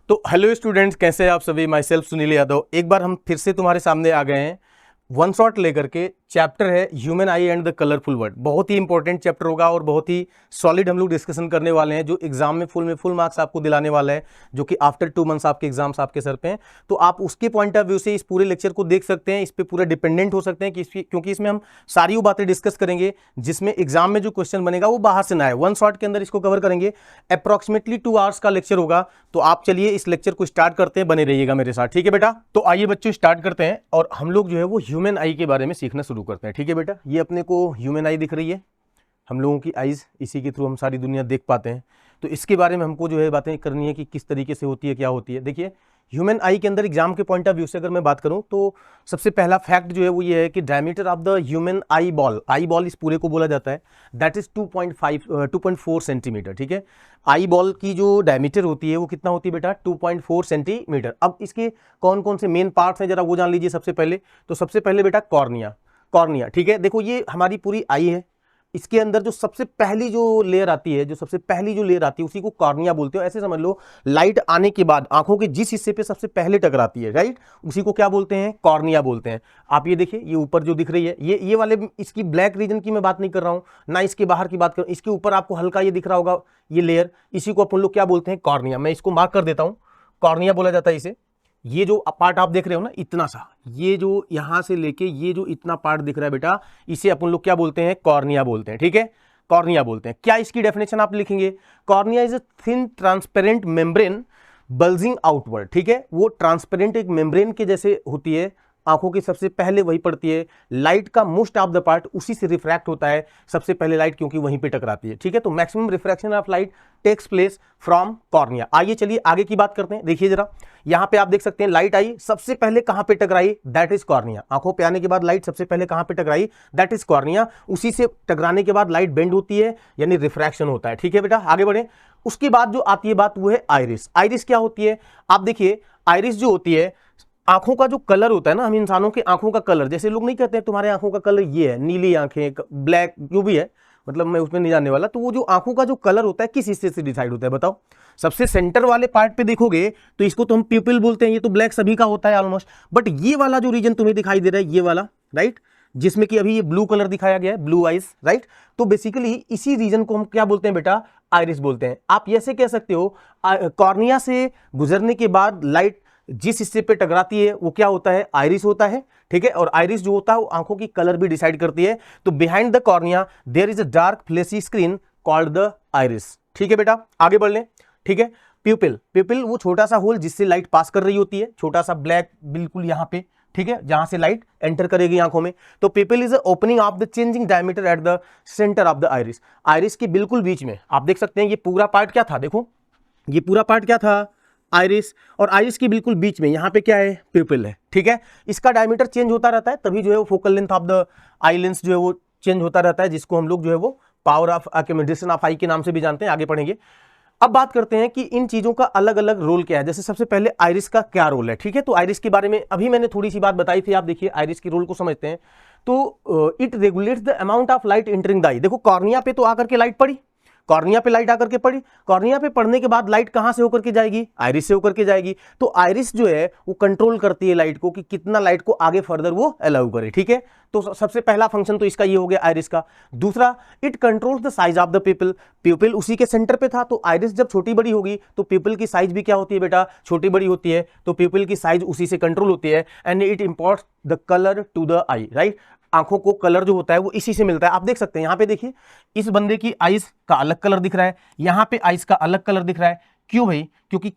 तो hello students, कैसे हैं आप सभी। My self Sunil Yadav. एक बार हम फिर से तुम्हारे सामने आ गए हैं वन शॉट लेकर के। चैप्टर है human eye and the colourful world. बहुत ही इंपॉर्टेंट चैप्टर होगा और बहुत ही सॉलिड हम लोग डिस्कशन करने वाले हैं, जो एग्जाम में फुल मार्क्स आपको दिलाने वाला है, जो कि आफ्टर 2 मंथ्स आपके एग्जाम्स आपके सर पे हैं। तो आप उसके पॉइंट ऑफ व्यू से इस पूरे लेक्चर को देख सकते हैं, इस पे पूरा डिपेंडेंट हो सकते हैं क्योंकि इसमें हम सारी वो बातें डिस्कस करेंगे जिसमें एग्जाम में जो क्वेश्चन बनेगा वो बाहर से ना आए। वन शॉट के अंदर इसको कवर करेंगे। अप्रॉक्सीमेटली 2 आवर्स का लेक्चर होगा। तो आप चलिए इस लेक्चर को स्टार्ट करते हैं, बने रहिएगा मेरे साथ, ठीक है बेटा। तो आइए बच्चों स्टार्ट करते हैं और हम लोग जो है वो ह्यूमन आई के बारे में सीखना शुरू करते हैं, ठीक है बेटा। ये अपने को ह्यूमन आई दिख रही है, हम लोगों की आईज, इसी के थ्रू हम सारी दुनिया देख पाते हैं। तो इसके बारे में हमको जो है बातें करनी है कि किस तरीके से होती है, क्या होती है। देखिए ह्यूमन आई के अंदर एग्जाम के पॉइंट ऑफ व्यू से अगर मैं बात करूं तो सबसे पहला फैक्ट जो है वो ये है कि diameter of the human eye ball इस पूरे को बोला जाता है, दैट इज 2.4 सेंटीमीटर, ठीक है। आई बॉल की जो डायमीटर होती है वो कितना होती है बेटा, 2.4 सेंटीमीटर। अब इसके कौन कौन से मेन पार्ट्स हैं जरा वो जान लीजिए सबसे पहले। तो सबसे पहले बेटा कॉर्निया, ठीक है। देखो ये हमारी पूरी आई है, इसके अंदर जो सबसे पहली जो लेयर आती है उसी को कॉर्निया बोलते हो। ऐसे समझ लो, लाइट आने के बाद आंखों के जिस हिस्से पे सबसे पहले टकराती है, राइट, उसी को क्या बोलते हैं, कॉर्निया बोलते हैं। आप ये देखिए, ये ऊपर जो दिख रही है, ये वाले, इसकी ब्लैक रीजन की मैं बात नहीं कर रहा हूं, ना इसके बाहर की बात कर रहा हूं। इसके ऊपर आपको हल्का ये दिख रहा होगा, ये लेयर, इसी को अपन लोग क्या बोलते हैं, कॉर्निया। मैं इसको मार्क कर देता हूं, कॉर्निया बोला जाता है इसे। ये जो पार्ट आप देख रहे हो ना, इतना सा, ये जो यहां से लेके ये जो इतना पार्ट दिख रहा है बेटा, इसे अपन लोग क्या बोलते हैं, कॉर्निया बोलते हैं, ठीक है। कॉर्निया बोलते हैं। क्या इसकी डेफिनेशन आप लिखेंगे, cornea is a thin transparent membrane bulging outward, ठीक है। वो ट्रांसपेरेंट एक मेम्ब्रेन के जैसे होती है, आंखों की सबसे पहले वही पड़ती है। लाइट का मोस्ट ऑफ द पार्ट उसी से रिफ्रैक्ट होता है, सबसे पहले लाइट, क्योंकि वहीं पे टकराती है, ठीक है। तो maximum refraction of light takes place from cornea. आइए चलिए आगे की बात करते हैं। देखिए जरा, यहां पे आप देख सकते हैं लाइट आई, सबसे पहले कहां पे टकराई, दैट इज कॉर्निया। आंखों पे आने के बाद लाइट सबसे पहले कहां पे टकराई, दैट इज कॉर्निया। उसी से टकराने के बाद लाइट बेंड होती है, यानी रिफ्रैक्शन होता है, ठीक है बेटा। आगे बढ़े। उसके बाद जो आती है बात वो है आइरिस। आइरिस क्या होती है, आप देखिए, आइरिस जो होती है, आंखों का जो कलर होता है ना, हम इंसानों के आंखों का कलर, जैसे लोग नहीं कहते हैं तुम्हारे आंखों का कलर ये है, नीली आंखें, ब्लैक, जो भी है, मतलब मैं उसमें नहीं जानने वाला। तो वो जो आंखों का जो कलर होता है किस हिस्से से डिसाइड होता है बताओ। सबसे सेंटर वाले पार्ट पे देखोगे तो इसको तो हम प्यूपिल बोलते हैं, ये तो ब्लैक सभी का होता है ऑलमोस्ट। बट ये वाला जो रीजन तुम्हें दिखाई दे रहा है, ये वाला, राइट, जिसमें कि अभी ये ब्लू कलर दिखाया गया है, ब्लू आइज, राइट। तो बेसिकली इसी रीजन को हम क्या बोलते हैं बेटा, आइरिस बोलते हैं। आप ऐसे कह सकते हो, कॉर्निया से गुजरने के बाद लाइट जिस हिस्से पे टकराती है वो क्या होता है, आइरिस होता है, ठीक है। और आइरिस जो होता है वो आंखों की कलर भी डिसाइड करती है। तो behind the cornea there is a dark fleshy screen called the iris, ठीक है बेटा। आगे बढ़ लें, ठीक है। प्यूपिल वो छोटा सा होल जिससे लाइट पास कर रही होती है, छोटा सा ब्लैक बिल्कुल यहां पे, ठीक है, जहां से लाइट एंटर करेगी आंखों में। तो प्यूपिल is opening of the changing diameter at the centre of the iris. Iris के बिल्कुल बीच में आप देख सकते हैं, ये पूरा पार्ट क्या था, देखो ये पूरा पार्ट क्या था, आइरिस। और आइरिस के बिल्कुल बीच में यहाँ पे क्या है, प्यूपिल है, ठीक है। इसका डायमीटर चेंज होता रहता है, तभी जो है वो focal length of the eye lens जो है वो चेंज होता रहता है, जिसको हम लोग जो है वो पावर ऑफ अकोमोडेशन ऑफ आई के नाम से भी जानते हैं। आगे पढ़ेंगे। अब बात करते हैं कि इन चीजों का अलग अलग रोल क्या है। जैसे सबसे पहले आइरिस का क्या रोल है, ठीक है। तो आइरिस के बारे में अभी मैंने थोड़ी सी बात बताई थी, आप देखिए आइरिस के रोल को समझते हैं। तो it regulates the amount of light entering the eye. देखो कॉर्निया पे तो आकर के लाइट पड़ी, कॉर्निया पे लाइट आकर के पड़ी, कॉर्निया पे पड़ने के बाद लाइट कहां से होकर के जाएगी, आइरिस से होकर के जाएगी। तो आइरिस जो है वो कंट्रोल करती है लाइट को कि कितना लाइट को आगे फर्दर वो अलाउ करे, ठीक है। तो सबसे पहला फंक्शन तो इसका ये हो गया आइरिस का। दूसरा, it controls the size of the प्यूपिल उसी के सेंटर पे था। तो आइरिस जब छोटी बड़ी होगी तो प्यूपिल की साइज भी क्या होती है बेटा, छोटी बड़ी होती है। तो प्यूपिल की साइज उसी से कंट्रोल होती है। And it imports the colour to the eye, right. आंखों को कलर जो होता है वो इसी से मिलता है। आप देख सकते हैं यहाँ पे, देखिए इस बंदे की आइज का अलग कलर दिख रहा है, यहाँ पे आइज का अलग कलर दिख रहा है। क्यों भाई, क्योंकि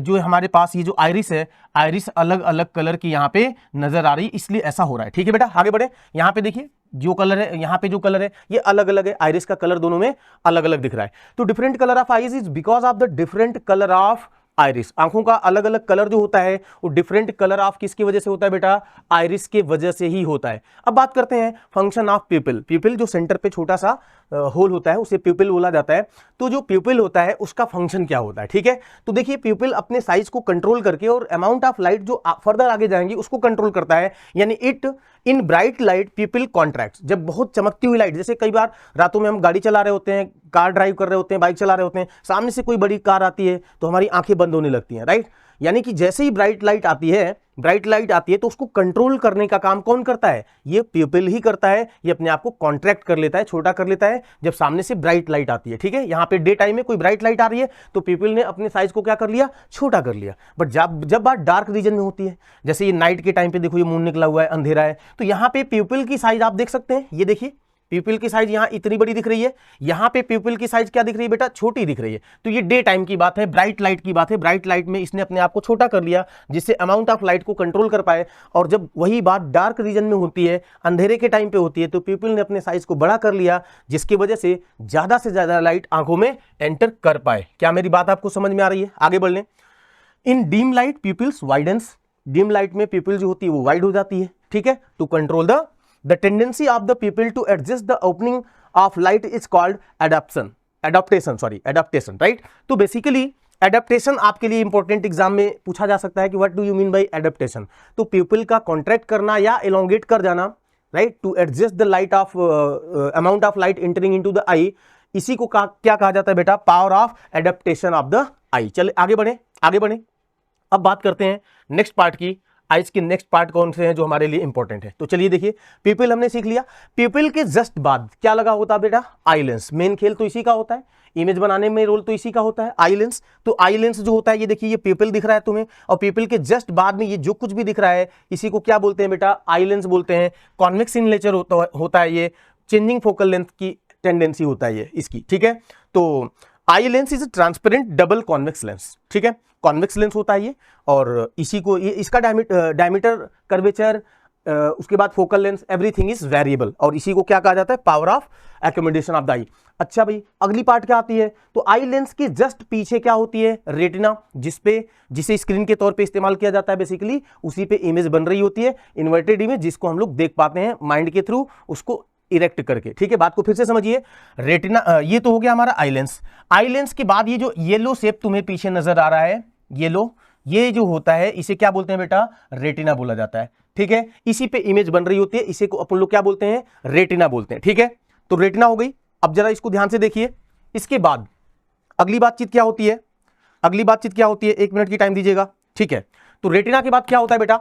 जो हमारे पास ये जो आइरिस है, आइरिस अलग अलग कलर की यहाँ पे नजर आ रही है, इसलिए ऐसा हो रहा है, ठीक है बेटा। आगे बढ़े। यहाँ पे देखिए जो कलर है, यहाँ पे जो कलर है ये अलग अलग है, आइरिस का कलर दोनों में अलग अलग दिख रहा है। तो different colour of eyes is because of the different colour of iris. आंखों का अलग अलग कलर जो होता है वो डिफरेंट कलर ऑफ किसकी वजह से होता है बेटा, आइरिस के वजह से ही होता है। अब बात करते हैं फंक्शन ऑफ प्यूपिल जो सेंटर पे छोटा सा होल होता है उसे प्यूपिल बोला जाता है। तो जो प्यूपिल होता है उसका फंक्शन क्या होता है, ठीक है। तो देखिए प्यूपिल अपने साइज को कंट्रोल करके और अमाउंट ऑफ लाइट जो फर्दर आगे जाएंगी उसको कंट्रोल करता है, यानी it in bright light people contract, जब बहुत चमकती हुई लाइट, जैसे कई बार रातों में हम गाड़ी चला रहे होते हैं, कार ड्राइव कर रहे होते हैं, बाइक चला रहे होते हैं, सामने से कोई बड़ी कार आती है तो हमारी आंखें बंद होने लगती हैं, राइट। यानी कि जैसे ही ब्राइट लाइट आती है तो उसको कंट्रोल करने का काम कौन करता है, ये पीपल ही करता है। ये अपने आप को कॉन्ट्रैक्ट कर लेता है, छोटा कर लेता है जब सामने से ब्राइट लाइट आती है, ठीक है। यहाँ पे डे टाइम में कोई ब्राइट लाइट आ रही है तो पीपल ने अपने साइज को क्या कर लिया, छोटा कर लिया। बट जब बात डार्क रीजन में होती है, जैसे ये नाइट के टाइम पे देखो, ये मून निकला हुआ है, अंधेरा है, तो यहाँ पे पीपल की साइज आप देख सकते हैं, ये देखिए पीपल की साइज यहाँ इतनी बड़ी दिख रही है, यहाँ पे पीपल की साइज क्या दिख रही है बेटा, छोटी दिख रही है। तो ये डे टाइम की बात है, ब्राइट लाइट की बात है। ब्राइट लाइट में इसने अपने आप को छोटा कर लिया जिससे अमाउंट ऑफ लाइट को कंट्रोल कर पाए। और जब वही बात डार्क रीजन में होती है, अंधेरे के टाइम पे होती है, तो पीपल ने अपने साइज को बड़ा कर लिया जिसकी वजह से ज्यादा लाइट आंखों में एंटर कर पाए। क्या मेरी बात आपको समझ में आ रही है? आगे बढ़ लें। In dim light pupils widens, dim light में पीपल जो होती है वो वाइड हो जाती है, ठीक है। To control the tendency of the people to adjust the opening of light is called adaptation, right? तो बेसिकली एडेप्टेशन आपके लिए इंपॉर्टेंट एग्जाम में पूछा जा सकता है कि what do you mean by adaptation. तो पीपल का कॉन्ट्रैक्ट करना या एलोंगेट कर जाना, right, to adjust the light of amount of light entering into the eye, इसी को क्या कहा जाता है बेटा, power of adaptation of the eye. चले आगे बढ़े। अब बात करते हैं नेक्स्ट पार्ट की। आइज के नेक्स्ट पार्ट कौन से हैं जो हमारे लिए इंपॉर्टेंट है? तो चलिए देखिए, पीपल हमने सीख लिया। पीपल के जस्ट बाद क्या लगा होता है बेटा, आई लेंस। मेन खेल तो इसी का होता है, इमेज बनाने में रोल तो इसी का होता है, आई लेंस। तो आई लेंस जो होता है, ये देखिए, ये पीपल दिख रहा है तुम्हें, और पीपल के जस्ट बाद में ये जो कुछ भी दिख रहा है, इसी को क्या बोलते हैं बेटा, आई लेंस बोलते हैं। कॉन्वेक्स इन नेचर होता है ये, चेंजिंग फोकल लेंथ की टेंडेंसी होता है ये इसकी, ठीक है। तो eye lens is transparent double convex lens, ठीक है, कॉन्वेक्स लेंस होता है ये। और इसी को इसका डायमीटर, कर्वेचर, उसके बाद focal length, everything is variable, और इसी को क्या कहा जाता है, power of accommodation of the eye. अच्छा भाई, अगली पार्ट क्या आती है? तो आई लेंस के जस्ट पीछे क्या होती है, रेटिना, जिसे स्क्रीन के तौर पे इस्तेमाल किया जाता है। बेसिकली उसी पे इमेज बन रही होती है, इन्वर्टेड इमेज, जिसको हम लोग देख पाते हैं माइंड के थ्रू, उसको इरेक्ट करके, ठीक है। बात को फिर से समझिए। रेटिना, ये तो हो गया हमारा आई लेंस। आई लेंस के बाद ये जो येलो शेप तुम्हें पीछे नजर आ रहा है, येलो, ये जो होता है इसे क्या बोलते हैं बेटा, रेटिना बोला जाता है, ठीक है। इसी पे इमेज बन रही होती है, इसे को अपन लोग क्या बोलते हैं, रेटिना बोलते हैं, ठीक है। तो रेटिना हो गई। अब जरा इसको ध्यान से देखिए। इसके बाद अगली बातचीत क्या होती है, एक मिनट की टाइम दीजिएगा, ठीक है। तो रेटिना के बाद क्या होता है बेटा,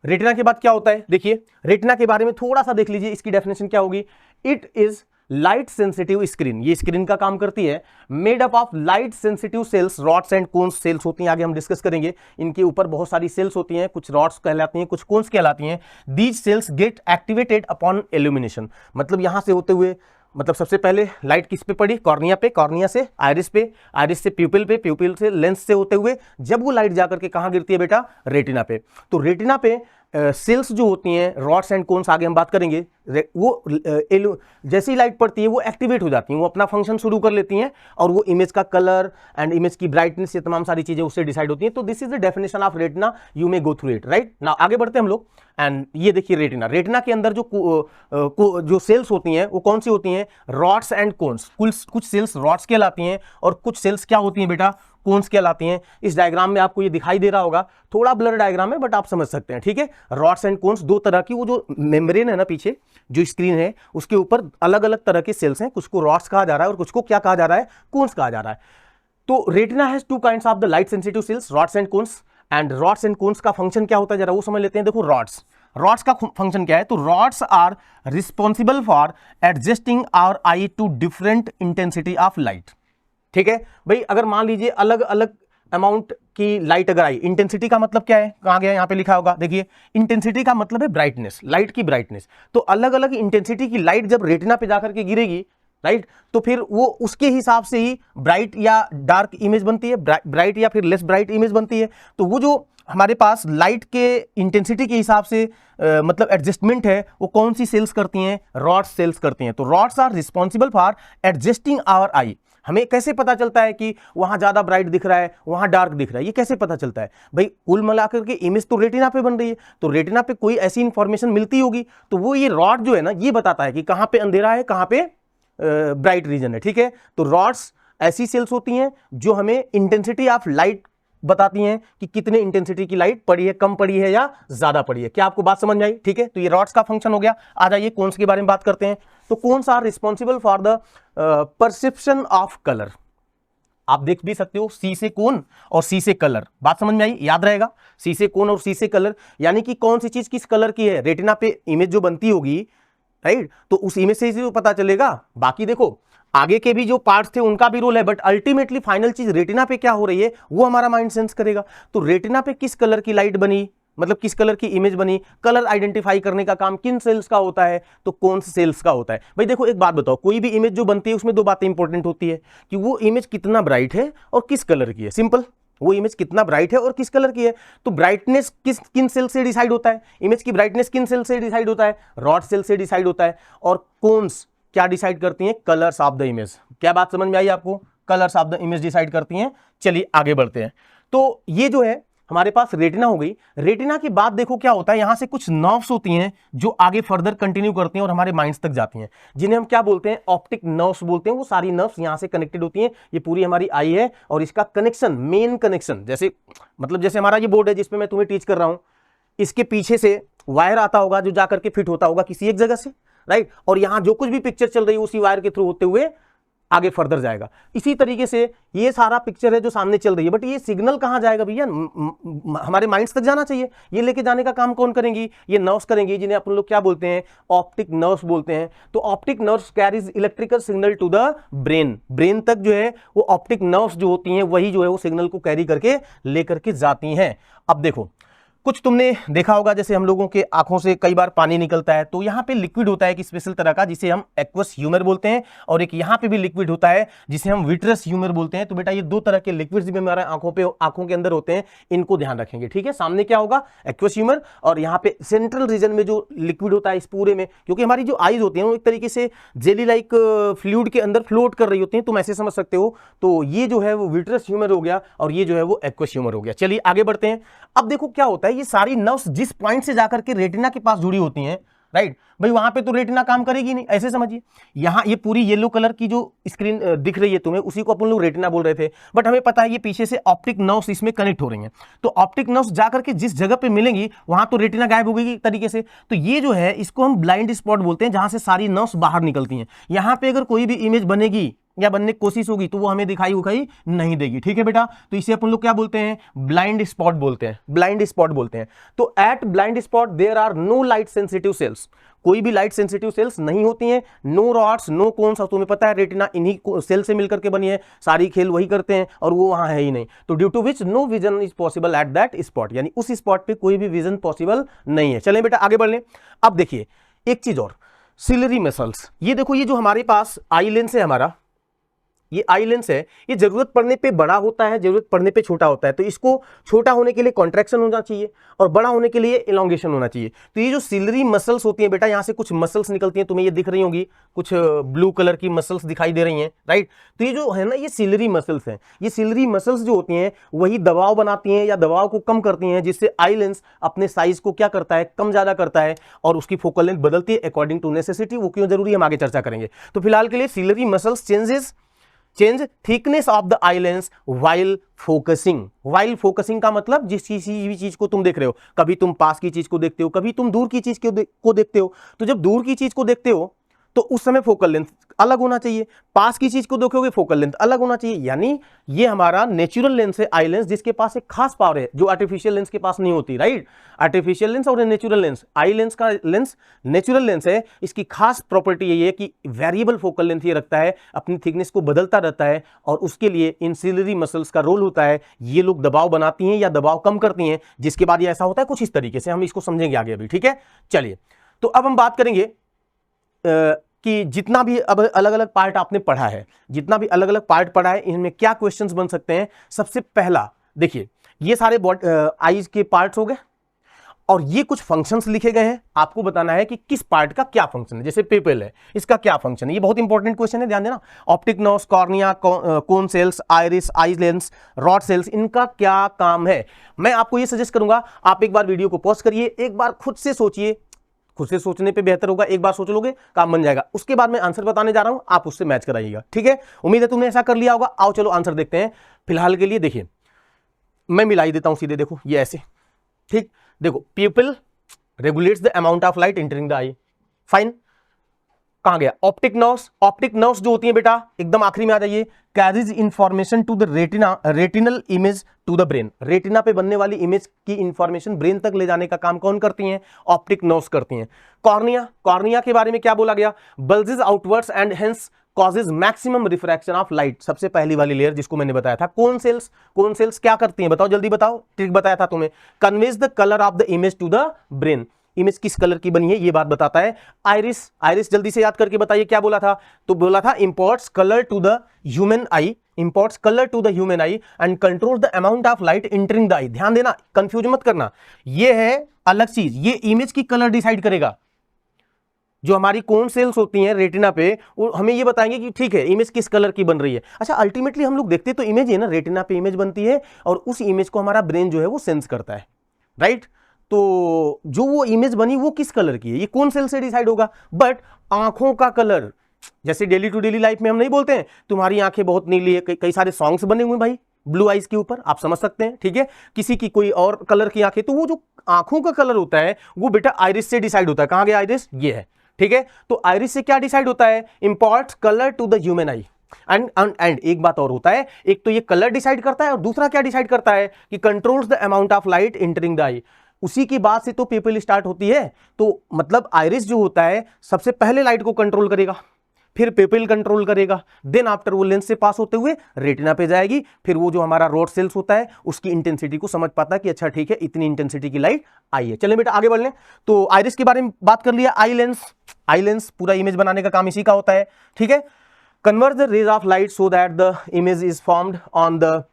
रेटिना के बाद क्या होता है, देखिए, रेटिना के बारे में थोड़ा सा देख लीजिए। इसकी डेफिनेशन क्या होगी, it is light sensitive screen, ये स्क्रीन का काम करती है, made up of light sensitive cells, rods and cones cells होती हैं, आगे हम डिस्कस करेंगे। इनके ऊपर बहुत सारी सेल्स होती हैं, कुछ रॉड्स कहलाती हैं, कुछ कोन्स कहलाती हैं। These cells gate activated upon illumination, मतलब यहां से होते हुए, मतलब सबसे पहले लाइट किस पे पड़ी, कॉर्निया पे, कॉर्निया से आइरिस पे, आइरिस से प्यूपिल पे, प्यूपिल से लेंस से होते हुए जब वो लाइट जाकर के कहां गिरती है बेटा, रेटिना पे। तो रेटिना पे सेल्स जो होती हैं, रॉड्स एंड कोन्स, आगे हम बात करेंगे, वो जैसी लाइट पड़ती है वो एक्टिवेट हो जाती हैं, वो अपना फंक्शन शुरू कर लेती हैं, और वो इमेज का कलर एंड इमेज की ब्राइटनेस, ये तमाम सारी चीजें उससे डिसाइड होती हैं। तो this is the definition of retina, you may go through it, right. Now आगे बढ़ते हैं हम लोग। एंड ये देखिए रेटिना, रेटिना के अंदर जो सेल्स होती हैं वो कौन सी होती हैं, रॉड्स एंड कोन्स। कुछ सेल्स रॉड्स कहलाती हैं और कुछ सेल्स क्या होती हैं बेटा, कोन्स कहलाती हैं। इस डायग्राम में आपको ये दिखाई दे रहा होगा, थोड़ा ब्लर डायग्राम है बट आप समझ सकते हैं, ठीक है। रॉड्स एंड कोन्स दो तरह की, वो जो मेम्ब्रेन है ना पीछे जो स्क्रीन है उसके ऊपर अलग अलग तरह के सेल्स हैं, कुछ को रॉड्स कहा जा रहा है और कुछ को क्या कहा जा रहा है, कोन्स कहा जा रहा है। तो retina has two kinds of the light sensitive cells, rods and cones. And rods and cones का फंक्शन क्या होता है जरा वो समझ लेते हैं। देखो रॉड्स का फंक्शन क्या है, तो rods are responsible for adjusting our eye to different intensity of light, ठीक है भाई। अगर मान लीजिए अलग अलग अमाउंट की लाइट अगर आई, इंटेंसिटी का मतलब क्या है, कहां गया, यहां पे लिखा होगा, देखिए, इंटेंसिटी का मतलब है ब्राइटनेस, लाइट की ब्राइटनेस। तो अलग अलग इंटेंसिटी की लाइट जब रेटिना पे जाकर के गिरेगी, राइट, तो फिर वो उसके हिसाब से ही ब्राइट या डार्क इमेज बनती है, ब्राइट या फिर लेस ब्राइट इमेज बनती है। तो वो जो हमारे पास लाइट के इंटेंसिटी के हिसाब से मतलब एडजस्टमेंट है, वो कौन सी सेल्स करती हैं, रॉड्स सेल्स करती हैं। तो rods are responsible for adjusting our eye. हमें कैसे पता चलता है कि वहां ज्यादा ब्राइट दिख रहा है, वहां डार्क दिख रहा है, ये कैसे पता चलता है भाई, कुल मिलाकर के इमेज तो रेटिना पे बन रही है, तो रेटिना पे कोई ऐसी इंफॉर्मेशन मिलती होगी, तो वो ये रॉड जो है ना ये बताता है कि कहां पे अंधेरा है, कहां पे ब्राइट रीजन है, ठीक है। तो रॉड्स ऐसी सेल्स होती हैं जो हमें इंटेंसिटी ऑफ लाइट बताती हैं कि कितने इंटेंसिटी की लाइट पड़ी है, कम पड़ी है या ज्यादा पड़ी है। क्या आपको बात समझ में आई? ठीक है, तो ये रॉड्स का फंक्शन हो गया। आ जाइए कोन्स के बारे में बात करते हैं। तो cones are responsible for the perception of colour. आप देख भी सकते हो सी से कोन और सी से कलर। बात समझ में आई? याद रहेगा, सी से कोन और सी से कलर, यानी कि कौन सी चीज किस कलर की है। रेटिना पे इमेज जो बनती होगी, राइट, तो उस इमेज से ही पता चलेगा। बाकी देखो आगे के भी जो पार्ट्स थे उनका भी रोल है, बट अल्टीमेटली फाइनल चीज रेटिना पे क्या हो रही है वो हमारा माइंड सेंस करेगा। तो रेटिना पे किस कलर की लाइट बनी, मतलब किस कलर की इमेज बनी, कलर आइडेंटिफाई करने का काम किन सेल्स का होता है, तो कौन से सेल्स का होता है। भाई देखो एक बात बताओ, कोई भी इमेज जो बनती है उसमें दो बातें इंपॉर्टेंट होती है कि वो इमेज कितना ब्राइट है और किस कलर की है। सिंपल, वो इमेज कितना ब्राइट है और किस कलर की है। तो ब्राइटनेस किन सेल से डिसाइड होता है, इमेज की ब्राइटनेस किन सेल से डिसाइड होता है, रॉड सेल से डिसाइड होता है। और कोन्स क्या डिसाइड करती हैं, कलर्स ऑफ द इमेज। क्या बात समझ में आई आपको? Colours of the image decide करती हैं। चलिए आगे बढ़ते हैं। तो ये जो है हमारे पास रेटिना हो गई। रेटिना के बाद देखो क्या होता है, यहां से कुछ नर्व्स होती हैं जो आगे फर्दर कंटिन्यू करती हैं और हमारे माइंड्स तक जाती हैं, जिन्हें हम क्या बोलते हैं, ऑप्टिक नर्व्स बोलते हैं। वो सारी नर्व्स यहां से कनेक्टेड होती हैं। ये पूरी हमारी आई है और इसका कनेक्शन, मेन कनेक्शन, जैसे मतलब जैसे हमारा ये बोर्ड है जिसपे मैं तुम्हें टीच कर रहा हूं, इसके पीछे से वायर आता होगा जो जाकर के फिट होता होगा किसी एक जगह से, राइट, और यहां जो कुछ भी पिक्चर चल रही है उसी वायर के थ्रू होते हुए आगे फर्दर जाएगा। इसी तरीके से ये सारा पिक्चर है जो सामने चल रही है, बट ये सिग्नल कहां जाएगा भैया, हमारे माइंड्स तक जाना चाहिए। ये लेके जाने का काम कौन करेंगी, ये नर्व्स करेंगी, जिन्हें अपन लोग क्या बोलते हैं, ऑप्टिक नर्व्स बोलते हैं। तो optic nerves carries electrical signal to the brain. Brain तक जो है वो ऑप्टिक नर्व्स जो होती हैं वही जो है वो सिग्नल को कैरी करके लेकर के जाती हैं। अब देखो कुछ तुमने देखा होगा, जैसे हम लोगों के आंखों से कई बार पानी निकलता है, तो यहाँ पे लिक्विड होता है एक स्पेशल तरह का जिसे हम एक्वस ह्यूमर बोलते हैं, और एक यहाँ पे भी लिक्विड होता है जिसे हम विट्रस ह्यूमर बोलते हैं। तो बेटा ये दो तरह के लिक्विड्स भी हमारे आंखों के अंदर होते हैं, इनको ध्यान रखेंगे। ठीक है, सामने क्या होगा, एक्वस ह्यूमर, और यहाँ पे सेंट्रल रीजन में जो लिक्विड होता है इस पूरे में, क्योंकि हमारी जो आईज होती है वो एक तरीके से जेली लाइक फ्लूइड के अंदर फ्लोट कर रही होती है, तुम ऐसे समझ सकते हो। तो ये जो है वो विट्रस ह्यूमर हो गया और ये जो है वो एक्वस ह्यूमर हो गया। चलिए आगे बढ़ते हैं। अब देखो क्या होता है, ये सारी नर्व्स जिस पॉइंट से जाकर के रेटिना के पास जुड़ी होती हैं, राइट, भाई वहां पे तो रेटिना काम करेगी नहीं, ऐसे समझिए। यहां ये पूरी येलो कलर की जो स्क्रीन दिख रही है तुम्हें, उसी को अपन लोग रेटिना बोल रहे थे, बट हमें पता है ये पीछे से ऑप्टिक नर्व्स इसमें कनेक्ट हो रही हैं। तो ऑप्टिक नर्व्स जाकर के जिस जगह पे मिलेंगी वहां तो रेटिना गायब हो गई तरीके से। तो ये जो है इसको हम ब्लाइंड स्पॉट बोलते हैं, जहां से सारी नर्व्स बाहर निकलती हैं। यहां पे अगर कोई भी इमेज बनेगी या बनने की कोशिश होगी तो वो हमें दिखाई उखाई नहीं देगी। ठीक है बेटा, तो इसे अपन लोग क्या बोलते हैं, ब्लाइंड स्पॉट बोलते हैं, ब्लाइंड स्पॉट बोलते हैं। तो at blind spot there are no light sensitive cells, कोई भी लाइट सेंसिटिव सेल्स नहीं होती हैं, नो रॉड्स, नो कोन्स। तुम्हें पता है रेटिना इन्हीं सेल से मिलकर के बनी है, सारी खेल वही करते हैं और वो वहां है ही नहीं। तो due to which no vision is possible at that spot, यानी उस स्पॉट पे कोई भी विजन पॉसिबल नहीं है। चलें बेटा आगे बढ़ लें। अब देखिए एक चीज और, सिलरी मसल्स। ये देखो, ये जो हमारे पास आई लेंस है, हमारा ये आई लेंस है, ये जरूरत पड़ने पे बड़ा होता है, जरूरत पड़ने पे छोटा होता है। तो इसको छोटा होने के लिए कॉन्ट्रैक्शन होना चाहिए और बड़ा होने के लिए इलॉन्गेशन होना चाहिए। तो ये जो सिलरी मसल्स होती हैं बेटा, यहां से कुछ मसल्स निकलती हैं, तुम्हें ये दिख रही होंगी, कुछ ब्लू कलर की मसल्स दिखाई दे रही हैं, राइट। तो ये जो है ना, ये सिलरी मसल्स हैं। ये सिलरी मसल्स जो होती हैं वही दबाव बनाती हैं या दबाव को कम करती हैं, जिससे आई लेंस अपने साइज को क्या करता है, कम ज्यादा करता है, और उसकी फोकल लेंथ बदलती है अकॉर्डिंग टू नेसेसिटी। वो क्यों जरूरी है हम आगे चर्चा करेंगे। तो फिलहाल के लिए ciliary muscles change thickness of the eye lens while focusing. While focusing का मतलब जिस किसी भी चीज को तुम देख रहे हो, कभी तुम पास की चीज को देखते हो, कभी तुम दूर की चीज को देखते हो। तो जब दूर की चीज को देखते हो तो उस समय फोकल लेंथ अलग होना चाहिए, पास की चीज को देखोगे फोकल लेंथ अलग होना चाहिए। यानी ये हमारा नेचुरल लेंस है आई लेंस, जिसके पास एक खास पावर है जो आर्टिफिशियल लेंस के पास नहीं होती, राइट। आर्टिफिशियल लेंस और नेचुरल लेंस, आई लेंस का लेंस नेचुरल लेंस है, इसकी खास प्रॉपर्टी यही है कि वेरिएबल फोकल लेंथ ये रखता है, अपनी थिकनेस को बदलता रहता है, और उसके लिए इन सिलरी मसल्स का रोल होता है। ये लोग दबाव बनाती हैं या दबाव कम करती हैं, जिसके बाद ये ऐसा होता है कुछ इस तरीके से। हम इसको समझेंगे आगे अभी, ठीक है। चलिए, तो अब हम बात करेंगे कि जितना भी अब अलग अलग पार्ट आपने पढ़ा है, जितना भी अलग अलग पार्ट पढ़ा है, इनमें क्या क्वेश्चंस बन सकते हैं। सबसे पहला देखिए, ये सारे आईज के पार्ट्स हो गए और ये कुछ फंक्शंस लिखे गए हैं, आपको बताना है कि किस पार्ट का क्या फंक्शन है। जैसे पेपल है, इसका क्या फंक्शन है, ये बहुत इंपॉर्टेंट क्वेश्चन है, ध्यान देना। Optic nerves, cornea, cone cells, iris, eye lens, rod sales, इनका क्या काम है। मैं आपको ये सजेस्ट करूंगा, आप एक बार वीडियो को पॉज करिए, एक बार खुद से सोचिए। खुद से सोचने पे बेहतर होगा, एक बार सोच लोगे काम बन जाएगा। उसके बाद मैं आंसर बताने जा रहा हूं, आप उससे मैच कराइएगा, ठीक है। उम्मीद है तुमने ऐसा कर लिया होगा। आओ चलो आंसर देखते हैं। फिलहाल के लिए देखिए, मैं मिला ही देता हूं सीधे, देखो ये ऐसे, ठीक, देखो people regulates the amount of light entering the I, fine. कहां गया ऑप्टिक नर्व्स? ऑप्टिक नर्व्स जो होती है बेटा, एकदम आखिरी में आ जाइए, carries information to the retina, retinal image to the brain. Retina पे बनने वाली इमेज की इंफॉर्मेशन ब्रेन तक ले जाने का काम कौन करती हैं? ऑप्टिक नर्व्स करती हैं। कॉर्निया, कॉर्निया के बारे में क्या बोला गया? Bulges outwards and hence causes maximum refraction of light. सबसे पहली वाली लेयर जिसको मैंने बताया था, कोन सेल्स, कोन सेल्स क्या करती हैं बताओ, जल्दी बताओ, ट्रिक बताया था तुम्हें, conveys the colour of the image to the brain. Image किस कलर की बनी है ये बात बताता है। आइरिस, आइरिस जल्दी से याद करके बताइए क्या बोला था? तो बोला था imports colour to the human eye, imports colour to the human eye and control the amount of light entering the eye. ध्यान देना, कंफ्यूज मत करना, ये है अलग चीज, ये इमेज की कलर डिसाइड करेगा। जो हमारी कोन सेल्स होती हैं रेटिना पे, वो हमें ये बताएंगे कि ठीक है इमेज किस कलर की बन रही है। अच्छा, अल्टीमेटली हम लोग देखते तो इमेज है ना, रेटिना पे इमेज बनती है और उस इमेज को हमारा ब्रेन जो है वो सेंस करता है, राइट। तो जो वो इमेज बनी वो किस कलर की है ये कौन सेल से डिसाइड होगा। बट आंखों का कलर, जैसे डेली टू डेली लाइफ में हम नहीं बोलते हैं तुम्हारी आंखें बहुत नीली है, कई सारे सॉन्ग्स बने हुए भाई ब्लू आइज के ऊपर, आप समझ सकते हैं, ठीक है। किसी की कोई और कलर की आंखें, तो वो जो आंखों का कलर होता है वो बेटा आइरिस से डिसाइड होता है। कहां गया आइरिस? ये है, ठीक है। तो आइरिस से क्या डिसाइड होता है? Imports colour to the human eye. And एक बात और होता है, एक तो ये कलर डिसाइड करता है और दूसरा क्या डिसाइड करता है कि controls the amount of light entering the eye. उसी की बात से तो पीपल स्टार्ट होती है। तो मतलब आइरिस जो होता है सबसे पहले लाइट को कंट्रोल करेगा, फिर पेपिल कंट्रोल करेगा, देन आफ्टर वो लेंस से पास होते हुए रेटिना पे जाएगी, फिर वो जो हमारा रोड सेल्स होता है उसकी इंटेंसिटी को समझ पाता है कि अच्छा ठीक है इतनी इंटेंसिटी की लाइट आई है। चलें बेटा आगे बढ़ लें। तो आइरिस के बारे में बात कर लिया। आई लेंस, आई लेंस पूरा इमेज बनाने का काम इसी का होता है, ठीक है। Convert the rays of light so that the image is formed on the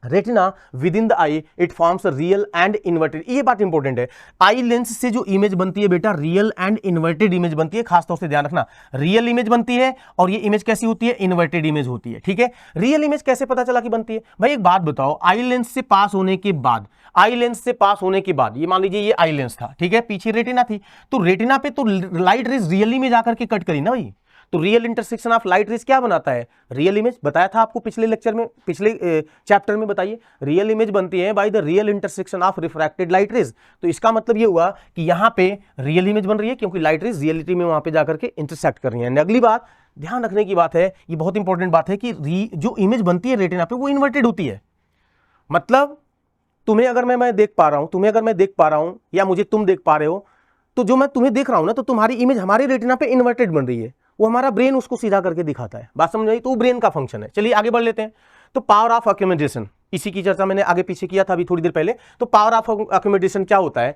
retina within the eye, it forms real and inverted. ये बात इंपॉर्टेंट है, आई लेंस से जो इमेज बनती है बेटा रियल एंड इन्वर्टेड इमेज बनती है। खासतौर से ध्यान रखना, रियल इमेज बनती है और ये इमेज कैसी होती है? इन्वर्टेड इमेज होती है, ठीक है। रियल इमेज कैसे पता चला कि बनती है? भाई एक बात बताओ, आई लेंस से पास होने के बाद, आई लेंस से पास होने के बाद ये मान लीजिए ये आई लेंस था, ठीक है, पीछे रेटिना थी, तो रेटिना पे तो लाइट रेज रियली में जाकर के कट करी ना भाई। तो real intersection of light rays क्या बनाता है? Real image. बताया था आपको पिछले लेक्चर में, पिछले चैप्टर में, बताइए। रियल इमेज बनती है by the real intersection of refracted light rays. तो इसका मतलब ये हुआ कि यहां पे रियल इमेज बन रही है क्योंकि लाइट रेज रियलिटी में वहां पे जाकर के इंटरसेक्ट कर रही है। अगली बात ध्यान रखने की बात है, ये बहुत इंपॉर्टेंट बात है कि जो इमेज बनती है रेटिना पे वो इन्वर्टेड होती है। मतलब तुम्हें अगर मैं देख पा रहा हूं, तुम्हें अगर मैं देख पा रहा हूं या मुझे तुम देख पा रहे हो, तो जो मैं तुम्हें देख रहा हूं ना, तो तुम्हारी इमेज हमारे रेटिना पे इन्वर्टेड बन रही है, वो हमारा ब्रेन उसको सीधा करके दिखाता है। बात समझ आई? तो वो ब्रेन का फंक्शन है। चलिए आगे बढ़ लेते हैं। तो पावर ऑफ अक्यूमुलेशन, इसी की चर्चा मैंने आगे पीछे किया था अभी थोड़ी देर पहले। तो पावर ऑफ अक्यूमुलेशन क्या होता है?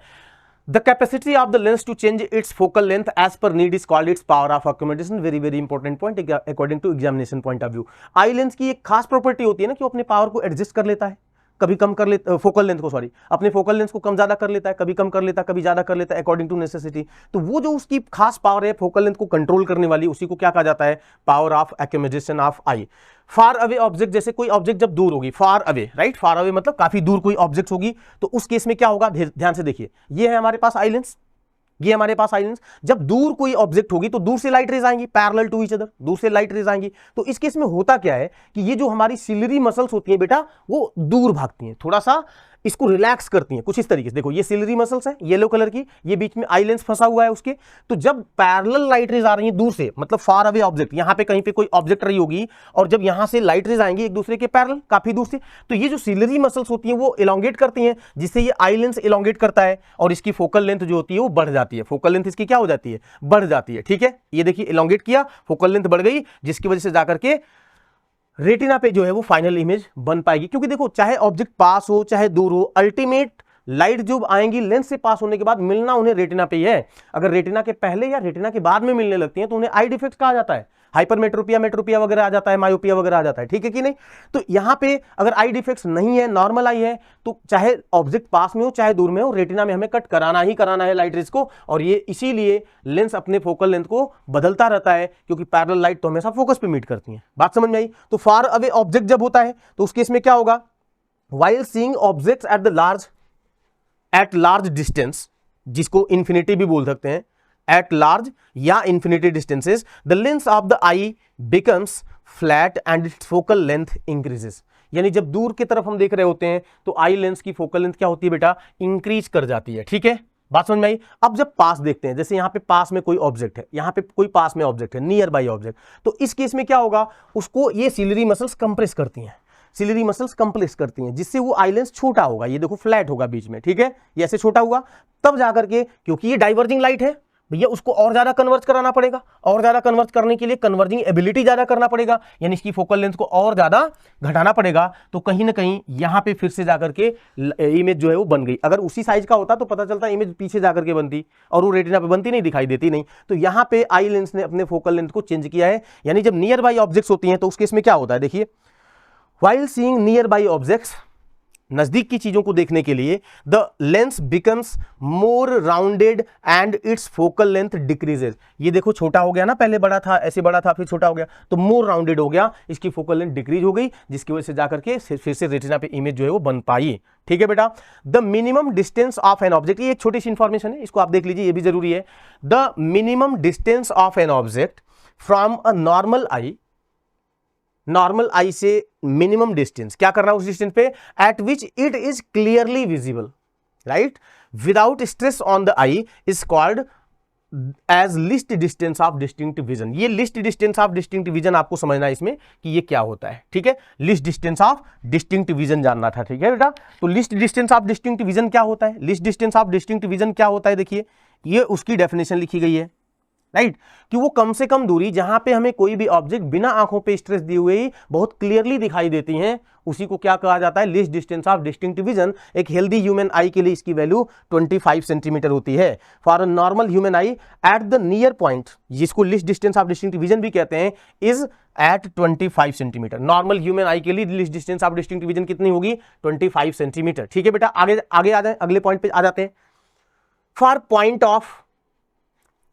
The capacity of the lens to change its focal length as per need is called its power of accumulation. Very very important point according to examination point of view. Eye lens की एक खास property होती है ना कि वो अपने power को एडजस्ट कर लेता है, कभी कम कर लेता, फोकल लेंथ को, सॉरी, अपने फोकल लेंथ को कम ज्यादा कर लेता है, कभी कम कर लेता है, कभी ज्यादा कर लेता है अकॉर्डिंग टू नेसेसिटी। तो वो जो उसकी खास पावर है फोकल लेंथ को कंट्रोल करने वाली, उसी को क्या कहा जाता है? Power of accumulation of I. Far away object, जैसे कोई ऑब्जेक्ट जब दूर होगी, far away, right, far away मतलब काफी दूर कोई ऑब्जेक्ट होगी, तो उस केस में क्या होगा? ध्यान से देखिए, ये है हमारे पास आई लेंस, ये हमारे पास आई लेंस। जब दूर कोई ऑब्जेक्ट होगी तो दूर से लाइट रेज आएंगी, पैरेलल टू ईच अदर, दूर से लाइट रेज आएंगी। तो इस केस में होता क्या है कि ये जो हमारी सिलरी मसल्स होती है बेटा, वो दूर भागती हैं, थोड़ा सा इसको रिलैक्स करती हैं कुछ इस तरीके से। देखो ये सिलरी मसल्स है येलो कलर की, ये बीच में आई लेंस फंसा हुआ है उसके। तो जब पैरेलल लाइट रेज आ रही है दूर से, मतलब फार अवे ऑब्जेक्ट, यहां पे कहीं पे कोई ऑब्जेक्ट रही होगी और जब यहां से लाइट रेज आएंगी एक दूसरे के पैरेलल काफी दूर से, तो ये जो सिलरी मसल्स होती हैं वो इलोंगेट करती हैं, जिससे ये आई लेंस इलोंगेट करता है और इसकी फोकल लेंथ जो होती है वो बढ़ जाती है। फोकल लेंथ इसकी क्या हो जाती है? बढ़ जाती है, ठीक है। ये देखिए इलोंगेट किया, फोकल लेंथ बढ़ गई, जिसकी वजह से जाकर के रेटिना पे जो है वो फाइनल इमेज बन पाएगी। क्योंकि देखो चाहे ऑब्जेक्ट पास हो चाहे दूर हो, अल्टीमेट लाइट जो आएंगी लेंस से पास होने के बाद मिलना उन्हें रेटिना पे ही है। अगर रेटिना के पहले या रेटिना के बाद में मिलने लगती हैं तो उन्हें आई डिफेक्ट कहा जाता है, हाइपरमेट्रोपिया, मेट्रोपिया वगैरह आ जाता है, मायोपिया वगैरह आ जाता है, ठीक है कि नहीं। तो यहां पे अगर आई डिफेक्ट्स नहीं है, नॉर्मल आई है, तो चाहे ऑब्जेक्ट पास में हो चाहे दूर में हो, रेटिना में हमें कट कराना ही कराना है लाइट रेज को। और ये इसीलिए लेंस अपने फोकल लेंथ को बदलता रहता है, क्योंकि पैरेलल लाइट तो हमेशा फोकस पे मीट करती है। बात समझ में आई? तो फार अवे ऑब्जेक्ट जब होता है तो उस केस में क्या होगा? While seeing objects at large distance, जिसको इन्फिनिटी भी बोल सकते हैं, at large या infinity distances, the lens of the eye becomes flat and its focal length increases. यानी जब दूर की तरफ हम देख रहे होते हैं तो आई लेंस की फोकल लेंथ क्या होती है बेटा, इंक्रीज कर जाती है। ठीक है, बात समझ में आई। अब जब पास देखते हैं, जैसे यहां पे पास में कोई ऑब्जेक्ट है, यहां पे कोई पास में ऑब्जेक्ट है, नियर बाई ऑब्जेक्ट, तो इस केस में क्या होगा, उसको ये सिलरी मसल्स कंप्रेस करती हैं, सिलरी मसल्स कंप्रेस करती हैं, जिससे वो आई लेंस छोटा होगा, ये देखो फ्लैट होगा बीच में। ठीक है, ये ऐसे छोटा हुआ, तब जाकर के, क्योंकि ये डाइवर्जिंग लाइट है भैया, उसको और ज्यादा कन्वर्ज कराना पड़ेगा, और ज्यादा कन्वर्ज करने के लिए कन्वर्जिंग एबिलिटी ज्यादा करना पड़ेगा, यानी इसकी फोकल लेंथ को और ज्यादा घटाना पड़ेगा। तो कहीं ना कहीं यहां पे फिर से जाकर के इमेज जो है वो बन गई। अगर उसी साइज का होता तो पता चलता इमेज पीछे जाकर के बनती, और वो रेटिना पे बनती नहीं, दिखाई देती नहीं। तो यहां पे आई लेंस ने अपने फोकल लेंथ को चेंज किया है। यानी जब नियर बाई ऑब्जेक्ट्स होती हैं तो उस केस में क्या होता है, देखिए, while seeing near by objects, नजदीक की चीजों को देखने के लिए, the lens becomes more rounded and it's focal length decreases. ये देखो छोटा हो गया ना, पहले बड़ा था, ऐसे बड़ा था, फिर छोटा हो गया, तो मोर राउंडेड हो गया, इसकी फोकल लेंथ डिक्रीज हो गई, जिसकी वजह से जाकर के फिर से रेटिना पे इमेज जो है वो बन पाई। ठीक है बेटा, the minimum distance of an object, ये एक छोटी सी इंफॉर्मेशन है, इसको आप देख लीजिए, ये भी जरूरी है। The minimum distance of an object from a normal eye, normal eye से मिनिमम डिस्टेंस, क्या करना उस डिस्टेंस पे, at which it is clearly visible, right, without stress on the eye, is called as least distance of distinct vision. ये least distance of distinct vision आपको समझना है इसमें कि ये क्या होता है। ठीक है, least distance of distinct vision जानना था। ठीक है बेटा, तो list distance of distinct vision क्या होता है, least distance of distinct vision क्या होता है, देखिए ये उसकी डेफिनेशन लिखी गई है, राइट, कि वो कम से कम दूरी जहां पे हमें कोई भी ऑब्जेक्ट बिना आंखों पे स्ट्रेस दिए हुए ही बहुत क्लियरली दिखाई देती हैं, उसी को क्या कहा जाता है, least distance of distinct vision. एक हेल्दी ह्यूमन आई के लिए इसकी वैल्यू 25 सेंटीमीटर होती है। For a normal human eye at the near point, जिसको least distance of distinct vision भी कहते हैं, is at 25 centimetre. Normal human eye के लिए least distance of distinct vision कितनी होगी, 25 सेंटीमीटर। ठीक है बेटा, आगे आगे आ जाए, अगले पॉइंट पे आ जाते हैं। Far point of